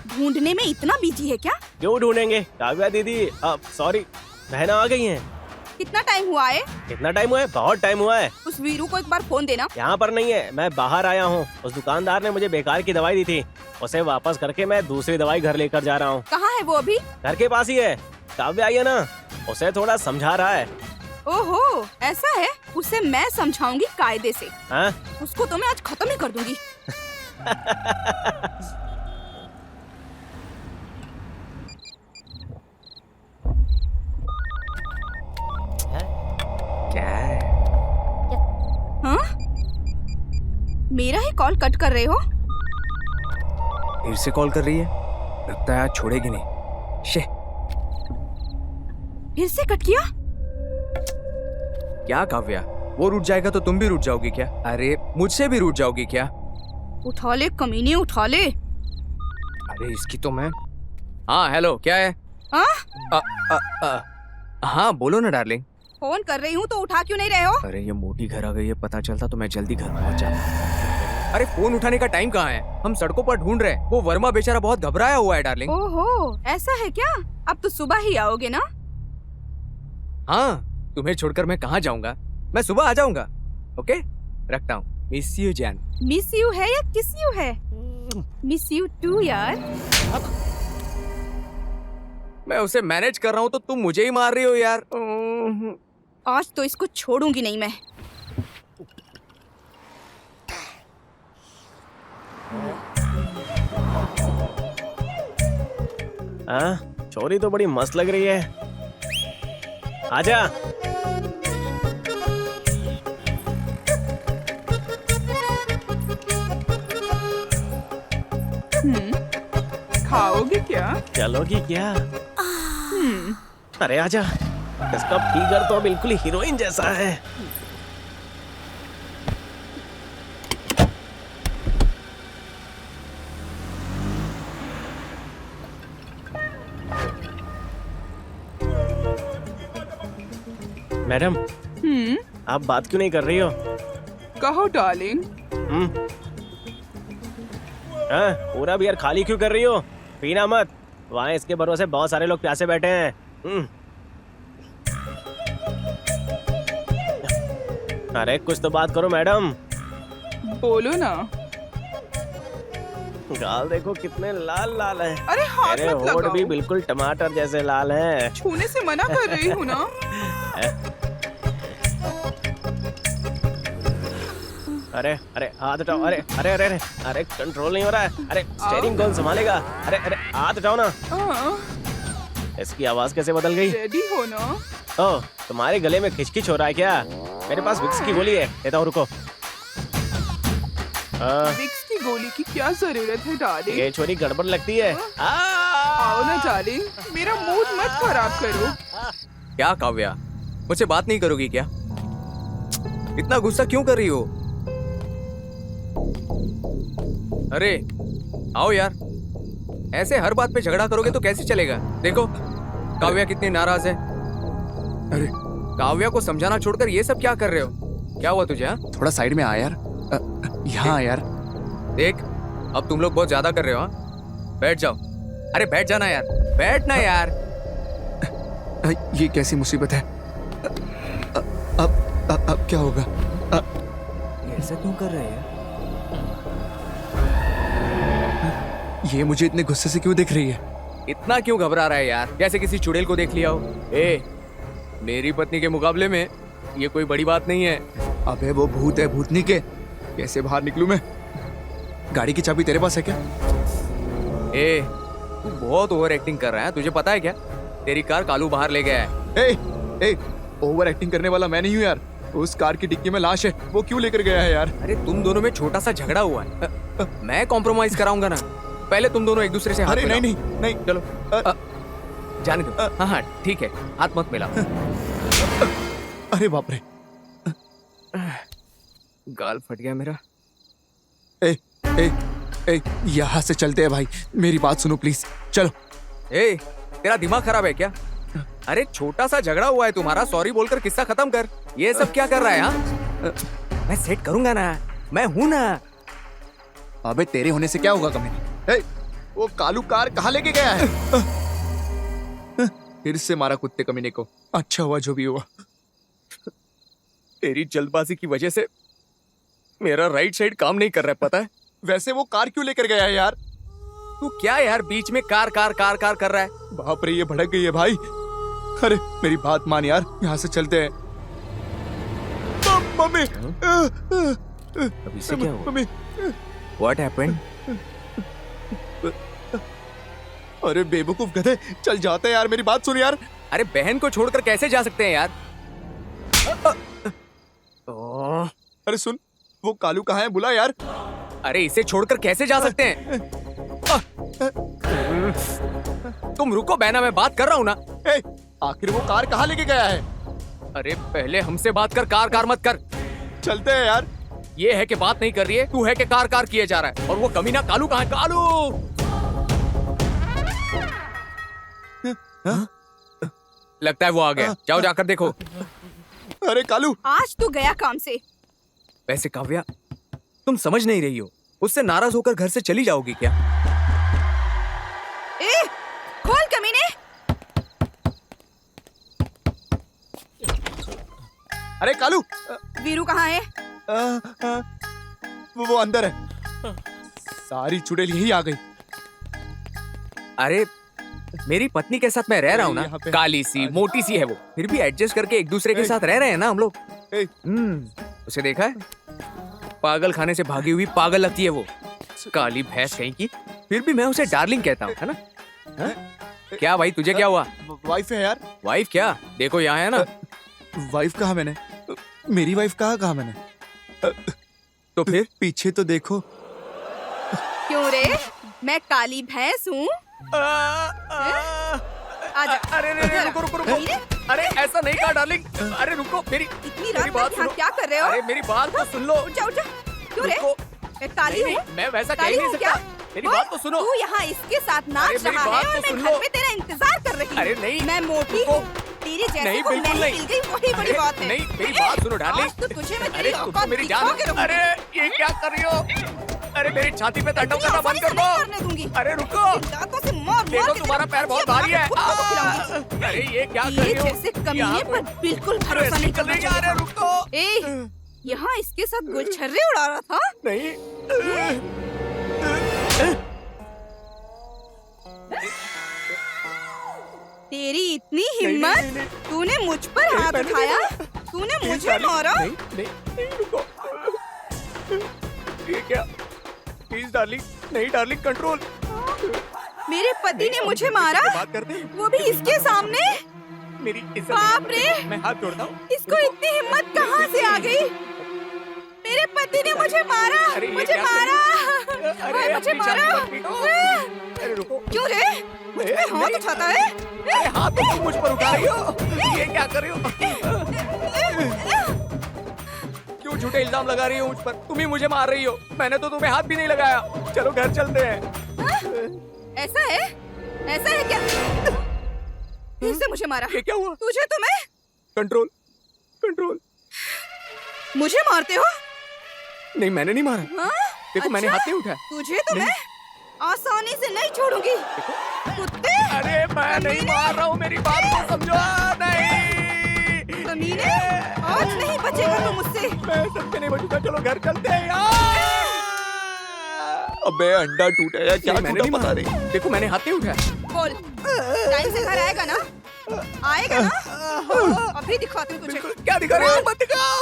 ढूंढने में इतना बिजी है क्या? क्यों ढूंढेंगे? काव्या दीदी, सॉरी, बहना आ गई हैं। कितना टाइम हुआ है? कितना टाइम हुआ है? बहुत टाइम हुआ है। उस वीरू को एक बार फोन देना। यहाँ पर नहीं है, मैं बाहर आया हूँ। उस दुकानदार ने मुझे बेकार की दवाई दी थी, उसे वापस करके मैं दूसरी दवाई घर लेकर जा रहा हूँ। कहाँ है वो अभी? घर के पास ही है। काव्या आई है ना, उसे थोड़ा समझा रहा है। ओहो, ऐसा है? उसे मैं समझाऊंगी कायदे से। हाँ? उसको तो मैं आज खत्म ही कर दूंगी। क्या है? हाँ? मेरा ही कॉल कट कर रहे हो? फिर से कॉल कर रही है। लगता है आज छोड़ेगी नहीं। शे, फिर से कट किया? क्या काव्या, वो रूठ जाएगा तो तुम भी रूठ जाओगी क्या? अरे मुझसे भी रूठ जाओगी क्या? उठा ले कमीने, उठा ले। अरे इसकी तो मैं। हाँ हेलो, क्या है? हाँ? हाँ बोलो ना डार्लिंग। फोन कर रही हूँ तो उठा क्यों नहीं रहे हो? अरे ये मोटी घर आ गई है, पता चलता तो मैं जल्दी घर पहुंच जाता। अरे फोन उठाने का टाइम कहाँ है? हम सड़कों पर ढूंढ रहे हैं। वो वर्मा बेचारा बहुत घबराया हुआ है डार्लिंग। ओहो, ऐसा है क्या? अब तो सुबह ही आओगे ना? हाँ, तुम्हें छोड़कर मैं कहाँ जाऊंगा? मैं सुबह आ जाऊंगा। ओके, रखता हूँ। मिस यू जान। मिस यू है या किस यू है? मिस यू टू यार। मैं उसे मैनेज कर रहा हूँ तो तुम मुझे ही मार रही हो यार। आज तो इसको छोड़ूंगी नहीं मैं। हाँ, छोरी तो बड़ी मस्त लग रही है। आजा। खाओगे क्या? चलोगी क्या? अरे आजा, इसका फिगर तो बिल्कुल हीरोइन जैसा है। मैडम, आप बात क्यों नहीं कर रही हो? कहो डार्लिंग। हाँ, पूरा बियर खाली क्यों कर रही हो? पीना मत, वहाँ इसके भरोसे बहुत सारे लोग प्यासे बैठे हैं। अरे कुछ तो बात करो मैडम। बोलो ना। गाल देखो कितने लाल लाल हैं। अरे हाथ मेरे मत होठ लगाओ। भी बिल्कुल टमाटर जैसे लाल हैं। छूने से मना कर रही हूँ ना। अरे अरे हाथ उठाओ, अरे अरे अरे अरे अरे कंट्रोल नहीं हो रहा है, अरे स्टीयरिंग कौन संभालेगा? अरे अरे हाथ उठाओ ना। इसकी आवाज कैसे बदल गई? रेडी हो ना? ओह, तुम्हारे गले में खिचखिच हो रहा है क्या? मेरे पास विक्स की गोली है, देता हूँ, रुको। विक्स की गोली की क्या जरूरत है डार्लिंग? ये छोरी गड़बड़ लगती है। आओ ना डार्लिंग, मेरा मूड मत खराब करो। क्या काव्या, मुझसे बात नहीं करोगी क्या? इतना गुस्सा क्यों कर रही हो? अरे आओ यार, ऐसे हर बात पे झगड़ा करोगे तो कैसे चलेगा? देखो काव्या कितनी नाराज है। अरे काव्या को समझाना छोड़कर ये सब क्या कर रहे हो? क्या हुआ तुझे? हाँ? थोड़ा साइड में आ यार। यहाँ यार। देख अब तुम लोग बहुत ज्यादा कर रहे हो। हाँ? बैठ जाओ। अरे बैठ जाना यार, बैठना यार। ये कैसी मुसीबत है? अब क्या होगा? ऐसा क्यों कर रहे हैं? ये मुझे इतने गुस्से से क्यों दिख रही है? इतना क्यों घबरा रहा है यार? जैसे किसी चुड़ैल को देख लिया हो। ए, मेरी पत्नी के मुकाबले में ये कोई बड़ी बात नहीं है। अबे वो भूत है, भूतनी के। कैसे बाहर निकलूं मैं? गाड़ी की चाबी तेरे पास है क्या? ए, तू बहुत ओवर एक्टिंग कर रहा है। तुझे पता है क्या, तेरी कार कालू बाहर ले गया है। ए, ओवर एक्टिंग करने वाला मैं नहीं हूँ यार। उस कार की डिक्की में लाश है, वो क्यों लेकर गया है यार? अरे तुम दोनों में छोटा सा झगड़ा हुआ है, मैं कॉम्प्रोमाइज कराऊंगा ना। पहले तुम दोनों एक दूसरे से हाथ अरे मिलाओ। नहीं, चलो जाने दो। हाँ हाँ ठीक है, हाथ मत मिलाओ। अरे बाप रे, गाल फट गया मेरा। ए, यहाँ से चलते हैं भाई। मेरी बात सुनो प्लीज, चलो। ए, तेरा दिमाग खराब है क्या? अरे छोटा सा झगड़ा हुआ है तुम्हारा, सॉरी बोलकर किस्सा खत्म कर। ये सब क्या कर रहा है? हाँ? मैं सेट करूंगा ना, मैं हूं ना। अबे तेरे होने से क्या होगा कमीने? वो कालू कार कहाँ लेके गया है? फिर से मारा कुत्ते कमीने को। अच्छा हुआ जो भी हुआ। तेरी जल्दबाजी की वजह से मेरा राइट साइड काम नहीं कर रहा है, पता है? वैसे वो कार क्यों लेकर गया है यार? तू क्या यार बीच में कार कार कार कार कर रहा है? बाप रे, ये भड़क गई है भाई। अरे मेरी बात मान यार, यहाँ से चलते हैं। मम्मी, अभी से क्या हुआ? Mummy, What happened? अरे बेवकूफ गधे, चल जाते हैं यार। मेरी बात सुन यार। अरे बहन को छोड़कर कैसे जा सकते हैं यार? अरे सुन, वो कालू कहाँ है? बुला यार। अरे इसे छोड़कर कैसे जा सकते हैं? तुम रुको बहना, मैं बात कर रहा हूँ ना। आखिर वो कार कहाँ लेके गया है? अरे पहले हमसे बात कर, कार कार मत कर। चलते हैं यार। ये है कि बात नहीं कर रही है, तू है कि कार कार किए जा रहा है। और वो कमीना कालू कहाँ है? कालू! लगता है वो आ गया, जाओ जाकर देखो। अरे कालू, आज तू गया काम से। वैसे काव्या, तुम समझ नहीं रही हो, उससे नाराज होकर घर से चली जाओगी क्या? ए, खोल कमीने। अरे कालू, वीरू कहाँ है? वो अंदर है। सारी चुड़ैल यही आ गई। अरे मेरी पत्नी के साथ मैं रह रहा हूँ ना, यहाँ पे- काली सी मोटी सी है वो, फिर भी एडजस्ट करके एक दूसरे के साथ रह रहे हैं ना हम लोग। उसे देखा है? पागल खाने से भागी हुई पागल लगती है वो, काली भैंस कहीं की। फिर भी मैं उसे डार्लिंग कहता हूँ, है ना? हाँ? क्या भाई, तुझे क्या हुआ? वाइफ है यार। वाइफ क्या? देखो यहाँ है ना। वाइफ कहा मैंने? मेरी वाइफ कहा मैंने? तो फिर पीछे तो देखो। क्यों रे, मैं काली भैंस हूँ? आजा। अरे रुको रुको रुको। अरे ऐसा नहीं कहा डार्लिंग। अरे रुको, मेरी इतनी मेरी रात बात तक यहाँ सुनो। क्या कर रहे हो? अरे मेरी बात तो सुन लो। उठ जा, उठ जा। क्यों रे? रुको। मैं काली नहीं, हूँ? मैं वैसा कह काली नहीं हूँ सकता। क्या? मेरी ओए, बात तो सुनो। तू यहाँ इसके साथ नाच अरे मेरी रहा है बात और तो मैं सुन घर लो। में तेरा इंतजार कर रही हूँ। अरे नहीं। मैं मोटी रुको। हूँ, तेरी जैसे नहीं, को मैं बिल्कुल ही नहीं। मिल गई, वही बड़ी अरे, बात है। नहीं, मेरी बात सुनो डार्लिंग। आज तो तुझे मैं अरे तेरी तुम तो औकात मेरी दिखा जान। के रहूंगी। अरे ये क्या कर रही हो? अरे मेरी छाती पे तांडव इतनी करना आसानी बंद कर से नहीं दो। करने दूंगी। अरे रुको, दांतों से मार मार देखो के तुम्हारा तेरा पैर बहुत बना भारी के है। कुत्तों को खिलाऊंगी। अरे ये क्या कर ये रही हो? जैसे कमीने यहाँ पर बिल्कुल अरे भरोसा नहीं निकल करना रही है। चाहिए अरे था। रुको। ए, यहाँ इसके साथ गुलछर्रे उड़ा रहा था? नहीं। तेरी इतनी हिम्मत, तूने मुझ पर हाथ उठाया, तूने मुझे मारा। नहीं रुको। ये क्या? प्लीज डार्लिंग, नहीं डार्लिंग, कंट्रोल। मेरे पति ने मुझे मारा, बात करते हैं। वो भी इसके सामने। मेरी इज्जत बाप रे, मैं हाथ जोड़ता हूँ। इसको इतनी हिम्मत कहाँ से आ गई? मेरे पति ने मुझे मारा, अरे ये मुझे क्या मारा, अरे मुझे अपनी मारा। जान मत पीछो। अरे रुको। क्यों रे? मुझ पे हाथ उठाता है? अरे हाथ तो तुम मुझ पर उठा रही हो। ये क्या कर रही हो? क्यों झूठे इल्जाम लगा रही हो मुझ पर? तुम ही मुझे मार रही हो। मैंने तो तुम्हें हाथ भी नहीं लगाया। चलो घर चलते हैं। ऐसा है? ऐसा है क्या? फिर से मुझे मारा। ये क्या हुआ? तुझे तो मैं कंट्रोल, कंट्रोल। मुझे मारते हो? नहीं मैंने नहीं मारा। हाँ? देखो मैंने अच्छा? हाथ नहीं उठाया। तुझे तो मैं आसानी से नहीं छोड़ूंगी। कुत्ते! अरे मैं नहीं मार रहा हूँ, मेरी बात को समझो। नहीं कमीने, आज नहीं बचेगा तू मुझसे। मैं सबसे नहीं बचूंगा। चलो घर चलते हैं यार। अबे अंडा टूटा या क्या? मैंने नहीं पता नहीं। देखो मैंने हाथ नहीं उठाया। बोल, टाइम से घर आएगा ना? आएगा ना? अभी दिखाती हूँ तुझे। क्या दिखा रहे हो? मत दिखाओ।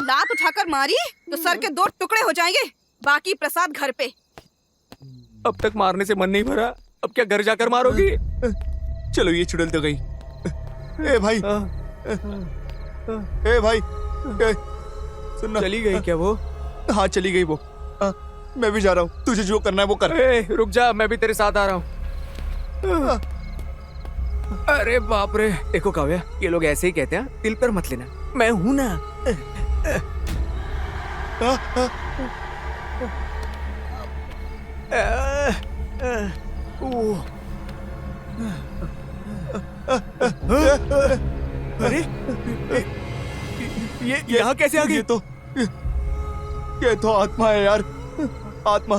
लात उठाकर मारी तो सर के 2 टुकड़े हो जाएंगे। बाकी प्रसाद घर पे। अब तक मारने से मन नहीं भरा, अब क्या घर जाकर मारोगी? चलो ये चुड़ैल तो गई। ए भाई, ए भाई, सुनना। चली गई क्या वो? हाँ चली गई वो। मैं भी जा रहा हूँ, तुझे जो करना है वो कर। ए, रुक जा, मैं भी तेरे साथ आ रहा हूँ। अरे बाप रे। देखो काव्या, ये लोग ऐसे ही कहते हैं, दिल पर मत लेना, मैं हूं ना। अरे ये यहाँ कैसे आ गई? ये तो आत्मा है यार, आत्मा।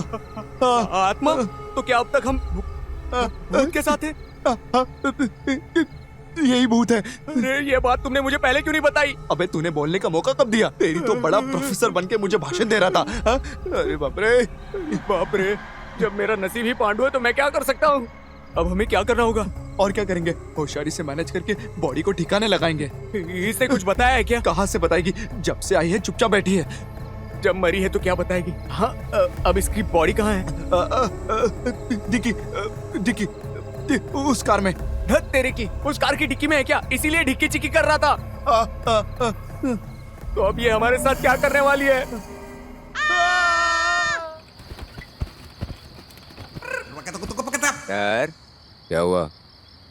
आत्मा? तो क्या अब तक हम भूत के साथ हैं? यही भूत है। अरे ये बात तुमने मुझे पहले क्यों नहीं बताई? अबे तूने बोलने का मौका कब दिया? तेरी तो बड़ा प्रोफेसर बनके मुझे भाषण दे रहा था। हाँ? अरे बाप रे, बाप रे। जब मेरा नसीब ही पांडु है तो मैं क्या कर सकता हूँ? अब हमें क्या करना होगा? और क्या करेंगे? होशियारी से मैनेज करके बॉडी को ठिकाने लगाएंगे। इसने कुछ बताया है क्या? कहाँ से बताएगी? जब से आई है चुपचाप बैठी है। जब मरी है तो क्या बताएगी? हाँ, अब इसकी बॉडी कहाँ है? डिक्की, डिक्की, उस कार में। धत तेरे की, उस कार की डिक्की में है क्या? इसीलिए ढिक्की चिक्की कर रहा था। तो अब ये हमारे साथ क्या करने वाली है? सर क्या हुआ?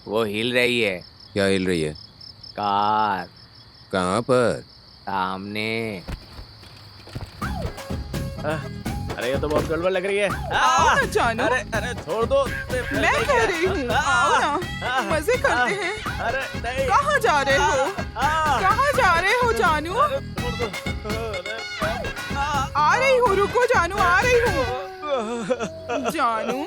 वो हिल रही है। क्या हिल रही है? कार कहाँ पर? सामने। अरे ये तो बहुत गड़बड़ लग रही है। आओ ना जानू। अरे अरे छोड़ दो। मैं कह रही हूँ, आओ ना, मजे करते हैं। अरे नहीं। कहाँ जा रहे हो? कहाँ जा रहे हो जानू? छोड़ दो। आ रही हूँ, रुको जानू, आ रही हूँ। जानू,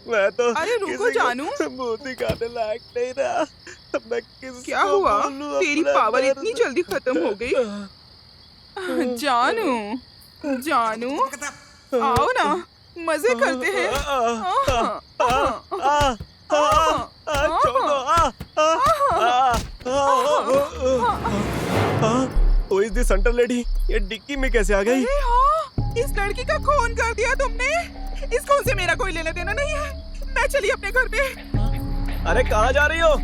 मैं तो अरे रुको जानू। भूत दिखाने लायक नहीं रहा। मैं क्या हुआ? तेरी पावर इतनी जल्दी खत्म हो गई? जानू, जानू, आओ ना, मजे करते हैं। Who is this hunter lady? ये डिक्की में कैसे आ गई? अरे हाँ, इस लड़की का खून कर दिया तुमने। इस खून से मेरा कोई लेना देना नहीं है। मैं चली अपने घर पे। अरे कहाँ जा रही हो?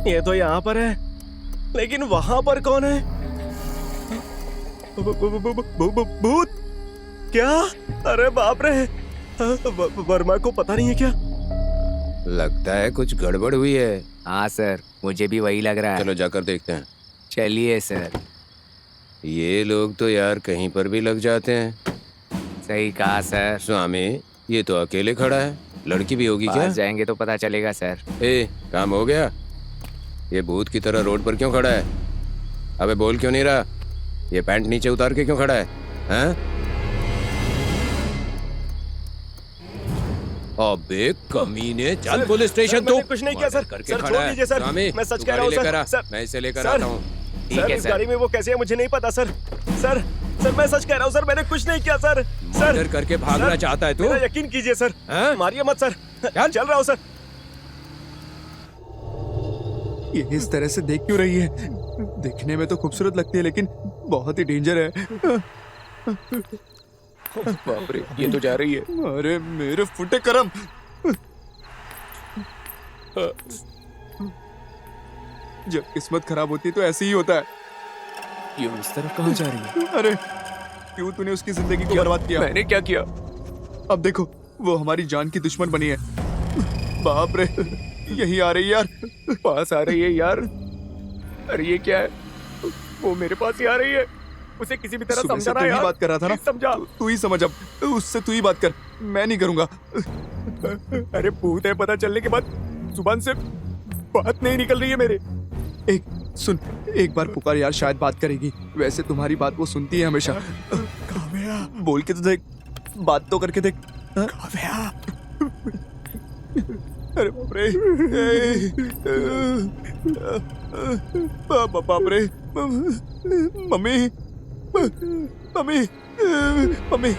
ये तो यहाँ पर है, लेकिन वहाँ पर कौन है? भूत? क्या? अरे बाप रे, वर्मा को पता नहीं है क्या? लगता है कुछ गड़बड़ हुई है। हाँ सर, मुझे भी वही लग रहा है। चलो जाकर देखते हैं। चलिए सर। ये लोग तो यार कहीं पर भी लग जाते हैं। सही कहा सर। स्वामी, ये तो अकेले खड़ा है, लड़की भी होगी क्या? पास जाएंगे तो पता चलेगा सर। ए, काम हो गया? ये भूत की तरह रोड पर क्यों खड़ा है? अबे बोल क्यों नहीं रहा? ये पैंट नीचे उतार के क्यों खड़ा है? हैं? अबे कमीने, चल पुलिस स्टेशन। तो कुछ नहीं किया सर। करके सर खड़ा छोड़ है। दीजिए सर, स्वामी, मैं सच तू कह रहा गाड़ी हूँ लेकर आ। सर। मैं इसे लेकर सर, आता हूँ। ठीक है इस सर। गाड़ी में वो कैसे है मुझे नहीं पता सर। सर सर मैं सच कह रहा हूँ सर, मैंने कुछ नहीं किया सर। मर्डर करके भागना सर, चाहता है तू? मेरा यकीन कीजिए सर, हैं? मारिए मत सर। चल रहा हूँ सर। ये इस तरह से देख क्यों रही है? देखने में तो खूबसूरत लगती है लेकिन बहुत ही डेंजर है। बाप रे, ये तो जा रही है। अरे मेरे फुटे करम। जब किस्मत खराब होती है तो ऐसे ही होता है। ये इस तरफ कहाँ जा रही है? अरे क्यों तूने उसकी जिंदगी को बर्बाद किया? मैंने क्या किया? अब देखो वो हमारी जान की दुश्मन बनी है। बाप रे, यही आ रही है यार, पास आ रही है यार। अरे ये क्या है? वो मेरे पास ही आ रही है। उसे किसी भी तरह सुबह से समझाना तू ही यार। बात कर रहा था ना? समझा। तू ही समझ, अब उससे तू ही बात कर, मैं नहीं करूंगा। अरे भूत है पता चलने के बाद जुबान से बात नहीं निकल रही है मेरे। एक सुन, एक बार पुकार यार, शायद बात करेगी। वैसे तुम्हारी बात वो सुनती है हमेशा। काव्या, बोल के तो देख, बात तो करके देख। हाँ? काव्या। अरे बाप रे, बाप रे, मम्मी, मम्मी, मम्मी।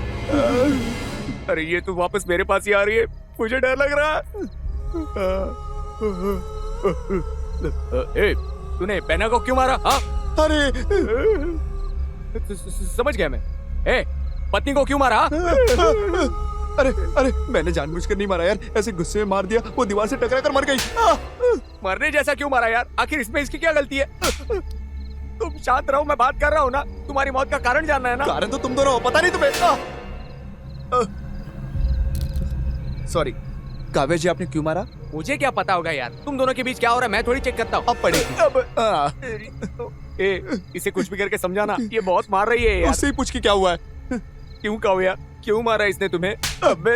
अरे ये तो वापस मेरे पास ही आ रही है, मुझे डर लग रहा है। ए, तूने पैना को क्यों मारा? हाँ? अरे समझ गया मैं। ए, पत्नी को क्यों मारा? अरे अरे मैंने जानबूझकर नहीं मारा यार, ऐसे गुस्से में मार दिया, वो दीवार से टकरा कर मर गई। मरने जैसा क्यों मारा यार? आखिर इसमें इसकी क्या गलती है? तुम शांत रहो, मैं बात कर रहा हूँ ना। तुम्हारी मौत का कारण जानना है ना? कारण तो तुम दोनों हो, पता नहीं तुम्हें। सॉरी काव्या जी, आपने क्यों मारा? मुझे क्या पता होगा यार, तुम दोनों के बीच क्या हो रहा है मैं थोड़ी चेक करता हूँ। अब पड़ेगी। ए, इसे कुछ भी करके समझाना, ये बहुत मार रही है यार। उससे ही पूछ के क्या हुआ है? क्यों काव्या, क्यों मारा इसने तुम्हें? अबे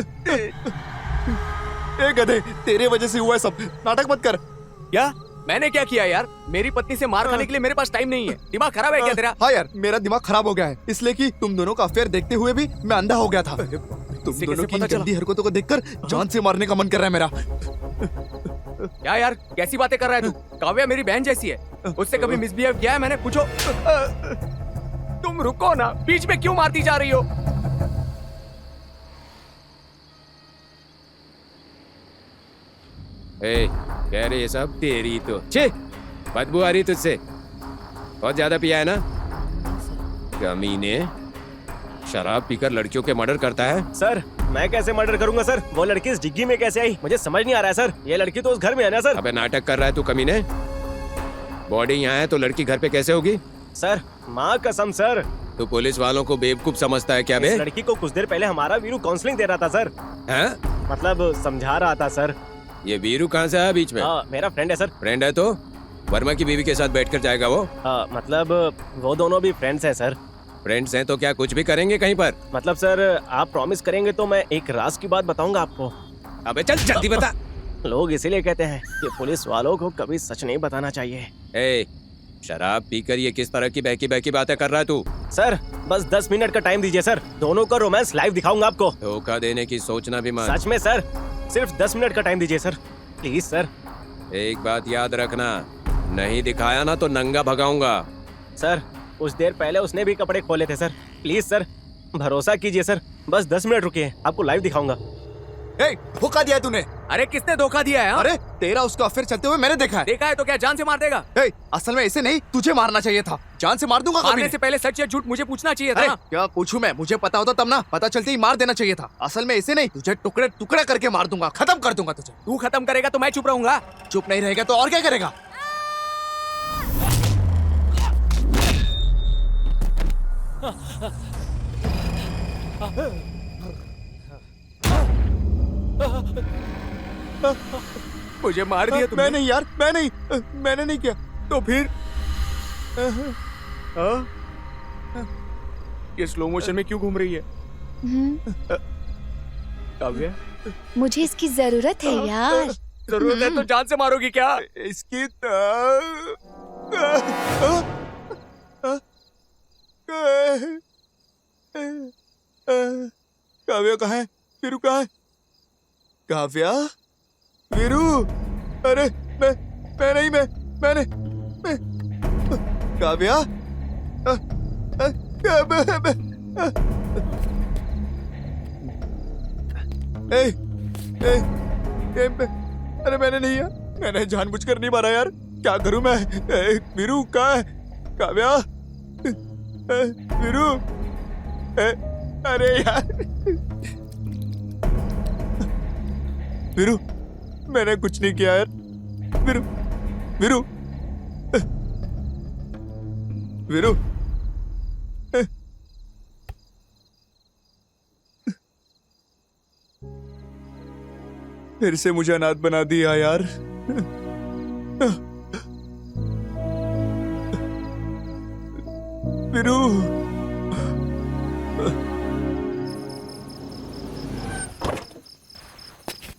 ए गधे, तेरे वजह से हुआ है सब, नाटक मत कर। क्या? मैंने क्या किया यार? मेरी पत्नी से मार खाने के लिए मेरे पास टाइम नहीं है। दिमाग खराब है क्या तेरा? हाँ यार, मेरा दिमाग खराब हो गया है, इसलिए कि तुम दोनों का अफेयर देखते हुए भी मैं अंधा हो गया था। तुम इसे दोनों कैसे की इन पता चला? गंदी हरकतों को देखकर जान से मारने का मन कर रहा है मेरा। क्या यार, कैसी बातें कर रहा है तू? काव्या मेरी बहन जैसी है, उससे कभी मिसबिहेव किया है मैंने? पूछो। तुम रुको ना, बीच में क्यों मारती जा रही हो? ए, कह रही है सब तेरी तो। छे, बदबू आ रही तुझसे। बहुत ज्यादा पिया है ना? कमीने, शराब पीकर लड़कियों के मर्डर करता है। सर मैं कैसे मर्डर करूंगा सर? वो लड़की इस डिग्गी में कैसे आई, मुझे समझ नहीं आ रहा है सर। ये लड़की तो उस घर में है ना सर? अबे नाटक कर रहा है तू कमीने। बॉडी यहाँ है तो लड़की घर पे कैसे होगी? सर माँ कसम सर, तू पुलिस वालों को बेवकूफ समझता है क्या बे? इस लड़की को कुछ देर पहले हमारा वीरू काउंसलिंग दे रहा था सर, हैं? मतलब समझा रहा था सर। ये वीरू कहाँ से आया बीच में? मेरा फ्रेंड है सर। फ्रेंड है तो वर्मा की बीवी के साथ बैठकर जाएगा वो? मतलब वो दोनों भी फ्रेंड्स हैं सर। फ्रेंड्स हैं तो क्या कुछ भी करेंगे कहीं पर? मतलब सर आप प्रॉमिस करेंगे तो मैं एक राज की बात बताऊंगा आपको। अबे चल जल्दी बता। लोग इसीलिए कहते हैं कि पुलिस वालों को कभी सच नहीं बताना चाहिए। ए, शराब पीकर ये किस तरह की बहकी बहकी बातें कर रहा है तू? सर बस 10 मिनट का टाइम दीजिए सर, दोनों का रोमांस लाइव दिखाऊंगा आपको। धोखा देने की सोचना भी मत। सच में सर, सिर्फ 10 मिनट का टाइम दीजिए सर, प्लीज सर। एक बात याद रखना, नहीं दिखाया ना तो नंगा भगाऊंगा। सर कुछ देर पहले उसने भी कपड़े खोले थे सर, प्लीज सर भरोसा कीजिए सर, बस 10 मिनट रुकिए, आपको लाइव दिखाऊंगा। ए, धोखा दिया है तूने। अरे किसने धोखा दिया है? हाँ? अरे तेरा उसका अफेयर चलते हुए मैंने देखा है। देखा है तो क्या जान से मार देगा? ए, असल में ऐसे नहीं, तुझे मारना चाहिए था। जान से मार दूंगा कभी मारने नहीं। से पहले सच या झूठ मुझे पूछना चाहिए था अरे ना? क्या पूछूं मैं? मुझे पता होता तब ना, पता चलते ही मार देना चाहिए था। असल में ऐसे नहीं, तुझे टुकड़े टुकड़े करके मार दूंगा, खत्म कर दूंगा तुझे। तू खत्म करेगा तो मैं चुप रहूंगा? चुप नहीं रहेगा तो और क्या करेगा? मुझे मार दिया तुमने। मैं नहीं यार, मैं नहीं, मैंने नहीं किया। तो फिर ये स्लो मोशन में क्यों घूम रही है? काव्या, मुझे इसकी जरूरत है यार। जरूरत है तो जान से मारोगी क्या? इसकी काव्या कहाँ है? वीरू कहाँ है? काव्या, वीरू, अरे मैं नहीं, मैंने काव्या, ए, ए, अरे मैंने नहीं है, मैंने जानबूझकर नहीं मारा यार। क्या करूं मैं? वीरू कहाँ है? काव्या, वीरू, अरे यार वीरू, मैंने कुछ नहीं किया यार। वीरू, वीरू, वीरू, फिर से मुझे अनाथ बना दिया यार। वीरू,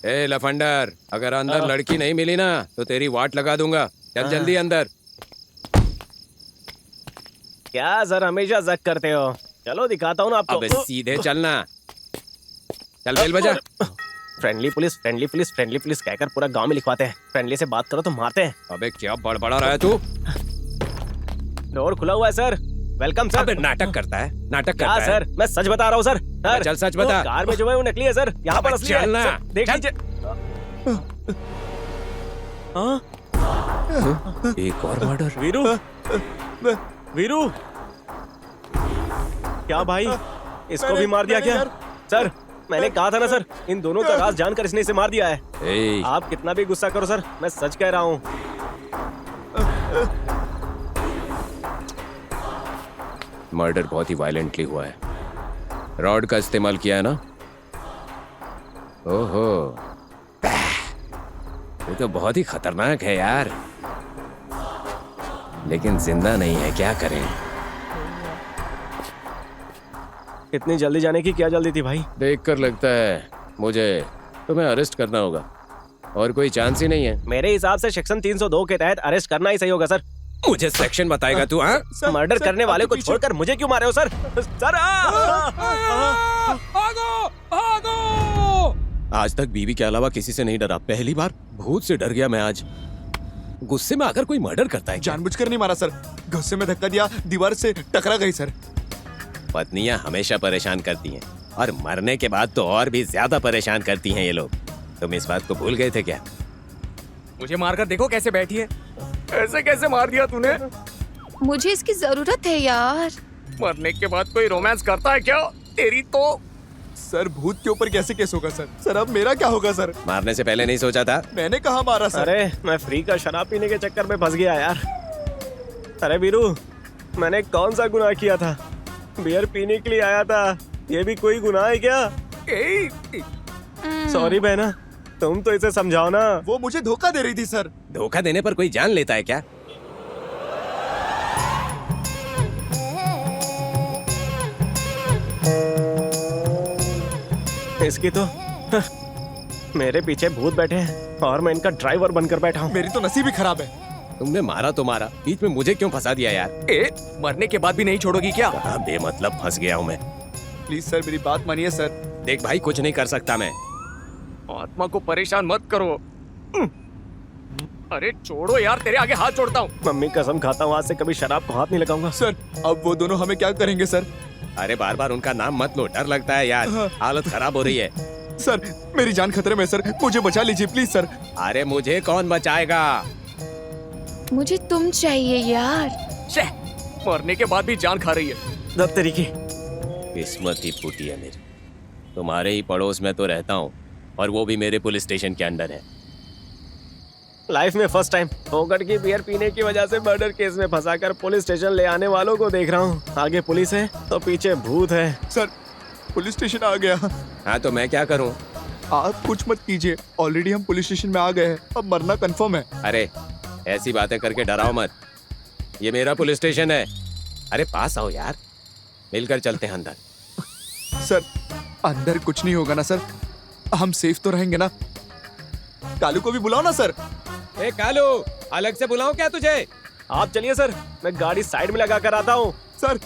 ए लफंडर, अगर अंदर लड़की नहीं मिली ना तो तेरी वाट लगा दूंगा। चल जल्दी अंदर। क्या सर हमेशा जक करते हो? चलो दिखाता हूँ ना आपको। अबे सीधे चलना। चल बेल बजा। Friendly police, friendly police, friendly police कहकर पूरा गांव में लिखवाते हैं। फ्रेंडली से बात करो तो मारते हैं। अबे क्या बड़बड़ा रहा है तू? डोर खुला हुआ है सर। Welcome sir. अबे नाटक करता है, नाटक क्या करता है। सर, मैं सच बता रहा हूँ सर। सर चल सच बता। कार में जो है वो नकली है सर, यहाँ पर असली है। चलना। सर, देख लीजिए। हाँ? एक और मर्डर। वीरू, वीरू, क्या भाई इसको भी मार दिया क्या? सर मैंने कहा था ना सर, इन दोनों का राज जानकर इसने इसे मार दिया है। ए, आप कितना भी गुस्सा करो सर, मैं सच कह रहा हूँ। मर्डर बहुत ही वायलेंटली हुआ है। रॉड का इस्तेमाल किया है ना? ओहो, ये तो बहुत ही खतरनाक है यार। लेकिन जिंदा नहीं है, क्या करें? इतनी जल्दी जाने की क्या जल्दी थी भाई? देखकर लगता है मुझे तुम्हें अरेस्ट करना होगा, और कोई चांस ही नहीं है। मेरे हिसाब से सेक्शन 302 के तहत अरेस्ट करना ही सही होगा सर। मुझे सेक्शन बताएगा तू? हाँ, मर्डर करने वाले को छोड़कर मुझे क्यों मारे हो सर? सर भागो, भागो! आज तक बीवी के अलावा किसी से नहीं डरा, पहली बार भूत से डर गया मैं आज। गुस्से में आकर कोई मर्डर करता है क्या? जानबूझकर नहीं मारा सर, गुस्से में धक्का दिया, दीवार से टकरा गई सर। पत्नियां हमेशा परेशान करती हैं, और मरने के बाद तो और भी ज्यादा परेशान करती हैं ये लोग। तुम इस बात को भूल गए थे क्या? मुझे मारकर देखो कैसे बैठी है। ऐसे कैसे मार दिया तूने? मुझे इसकी जरूरत है यार। मरने के बाद कोई रोमांस करता है क्या? तेरी तो। सर भूत के ऊपर कैसे केस होगा सर? सर अब मेरा क्या होगा सर? मारने से पहले नहीं सोचा था? मैंने कहा मारा सर। अरे मैं फ्री का शराब पीने के चक्कर में फंस गया यार। अरे वीरू, मैंने कौन सा गुनाह किया था? बियर पीने के लिए आया था, ये भी कोई गुनाह है क्या? सॉरी बहना, तुम तो इसे समझाओ ना। वो मुझे धोखा दे रही थी सर। धोखा देने पर कोई जान लेता है क्या? इसकी तो मेरे पीछे भूत बैठे हैं और मैं इनका ड्राइवर बनकर बैठा हूँ। मेरी तो नसीब ही खराब है। तुमने मारा तो मारा, बीच में मुझे क्यों फंसा दिया यार? मरने के बाद भी नहीं छोड़ोगी क्या? कहाँ बेमतलब फंस गया हूँ मैं। प्लीज सर मेरी बात मानिए सर। देख भाई, कुछ नहीं कर सकता मैं। आत्मा को परेशान मत करो। अरे छोड़ो यार, तेरे आगे हाथ जोड़ता हूँ। मम्मी कसम खाता हूँ, आज से कभी शराब को हाथ नहीं लगाऊंगा। सर अब वो दोनों हमें क्या करेंगे सर? अरे बार बार उनका नाम मत लो, डर लगता है यार। हालत खराब हो रही है। सर मेरी जान खतरे में सर, मुझे बचा लीजिए प्लीज सर। अरे मुझे कौन बचाएगा? मुझे तुम चाहिए यार। मरने के बाद भी जान खा रही है। दब तरीके। किस्मत ही फूटी है मेरी। तुम्हारे ही पड़ोस में तो रहता हूँ, और वो भी मेरे पुलिस स्टेशन के अंडर है। लाइफ में फर्स्ट टाइम फोकट की बियर पीने की वजह से मर्डर केस में फंसाकर पुलिस स्टेशन ले आने वालों को देख रहा हूँ। आगे पुलिस है तो पीछे भूत है। सर पुलिस स्टेशन आ गया। हाँ तो मैं क्या करूँ? आप कुछ मत कीजिए, ऑलरेडी हम पुलिस स्टेशन में आ गए हैं, अब मरना कंफर्म है। अरे ऐसी बातें करके डराओ मत, ये मेरा पुलिस स्टेशन है। अरे पास आओ यार, मिलकर चलते हैं अंदर। सर अंदर कुछ नहीं होगा ना सर? हम सेफ तो रहेंगे ना? कालू को भी बुलाओ ना सर। ए कालू, अलग से बुलाऊं क्या तुझे? आप चलिए सर, मैं गाड़ी साइड में लगा कर आता हूँ। सर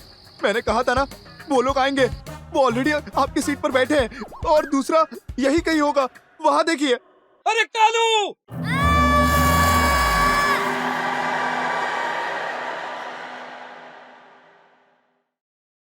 मैंने कहा था ना वो लोग आएंगे, वो ऑलरेडी आपकी सीट पर बैठे हैं, और दूसरा यही कहीं होगा, वहां देखिए। अरे कालू,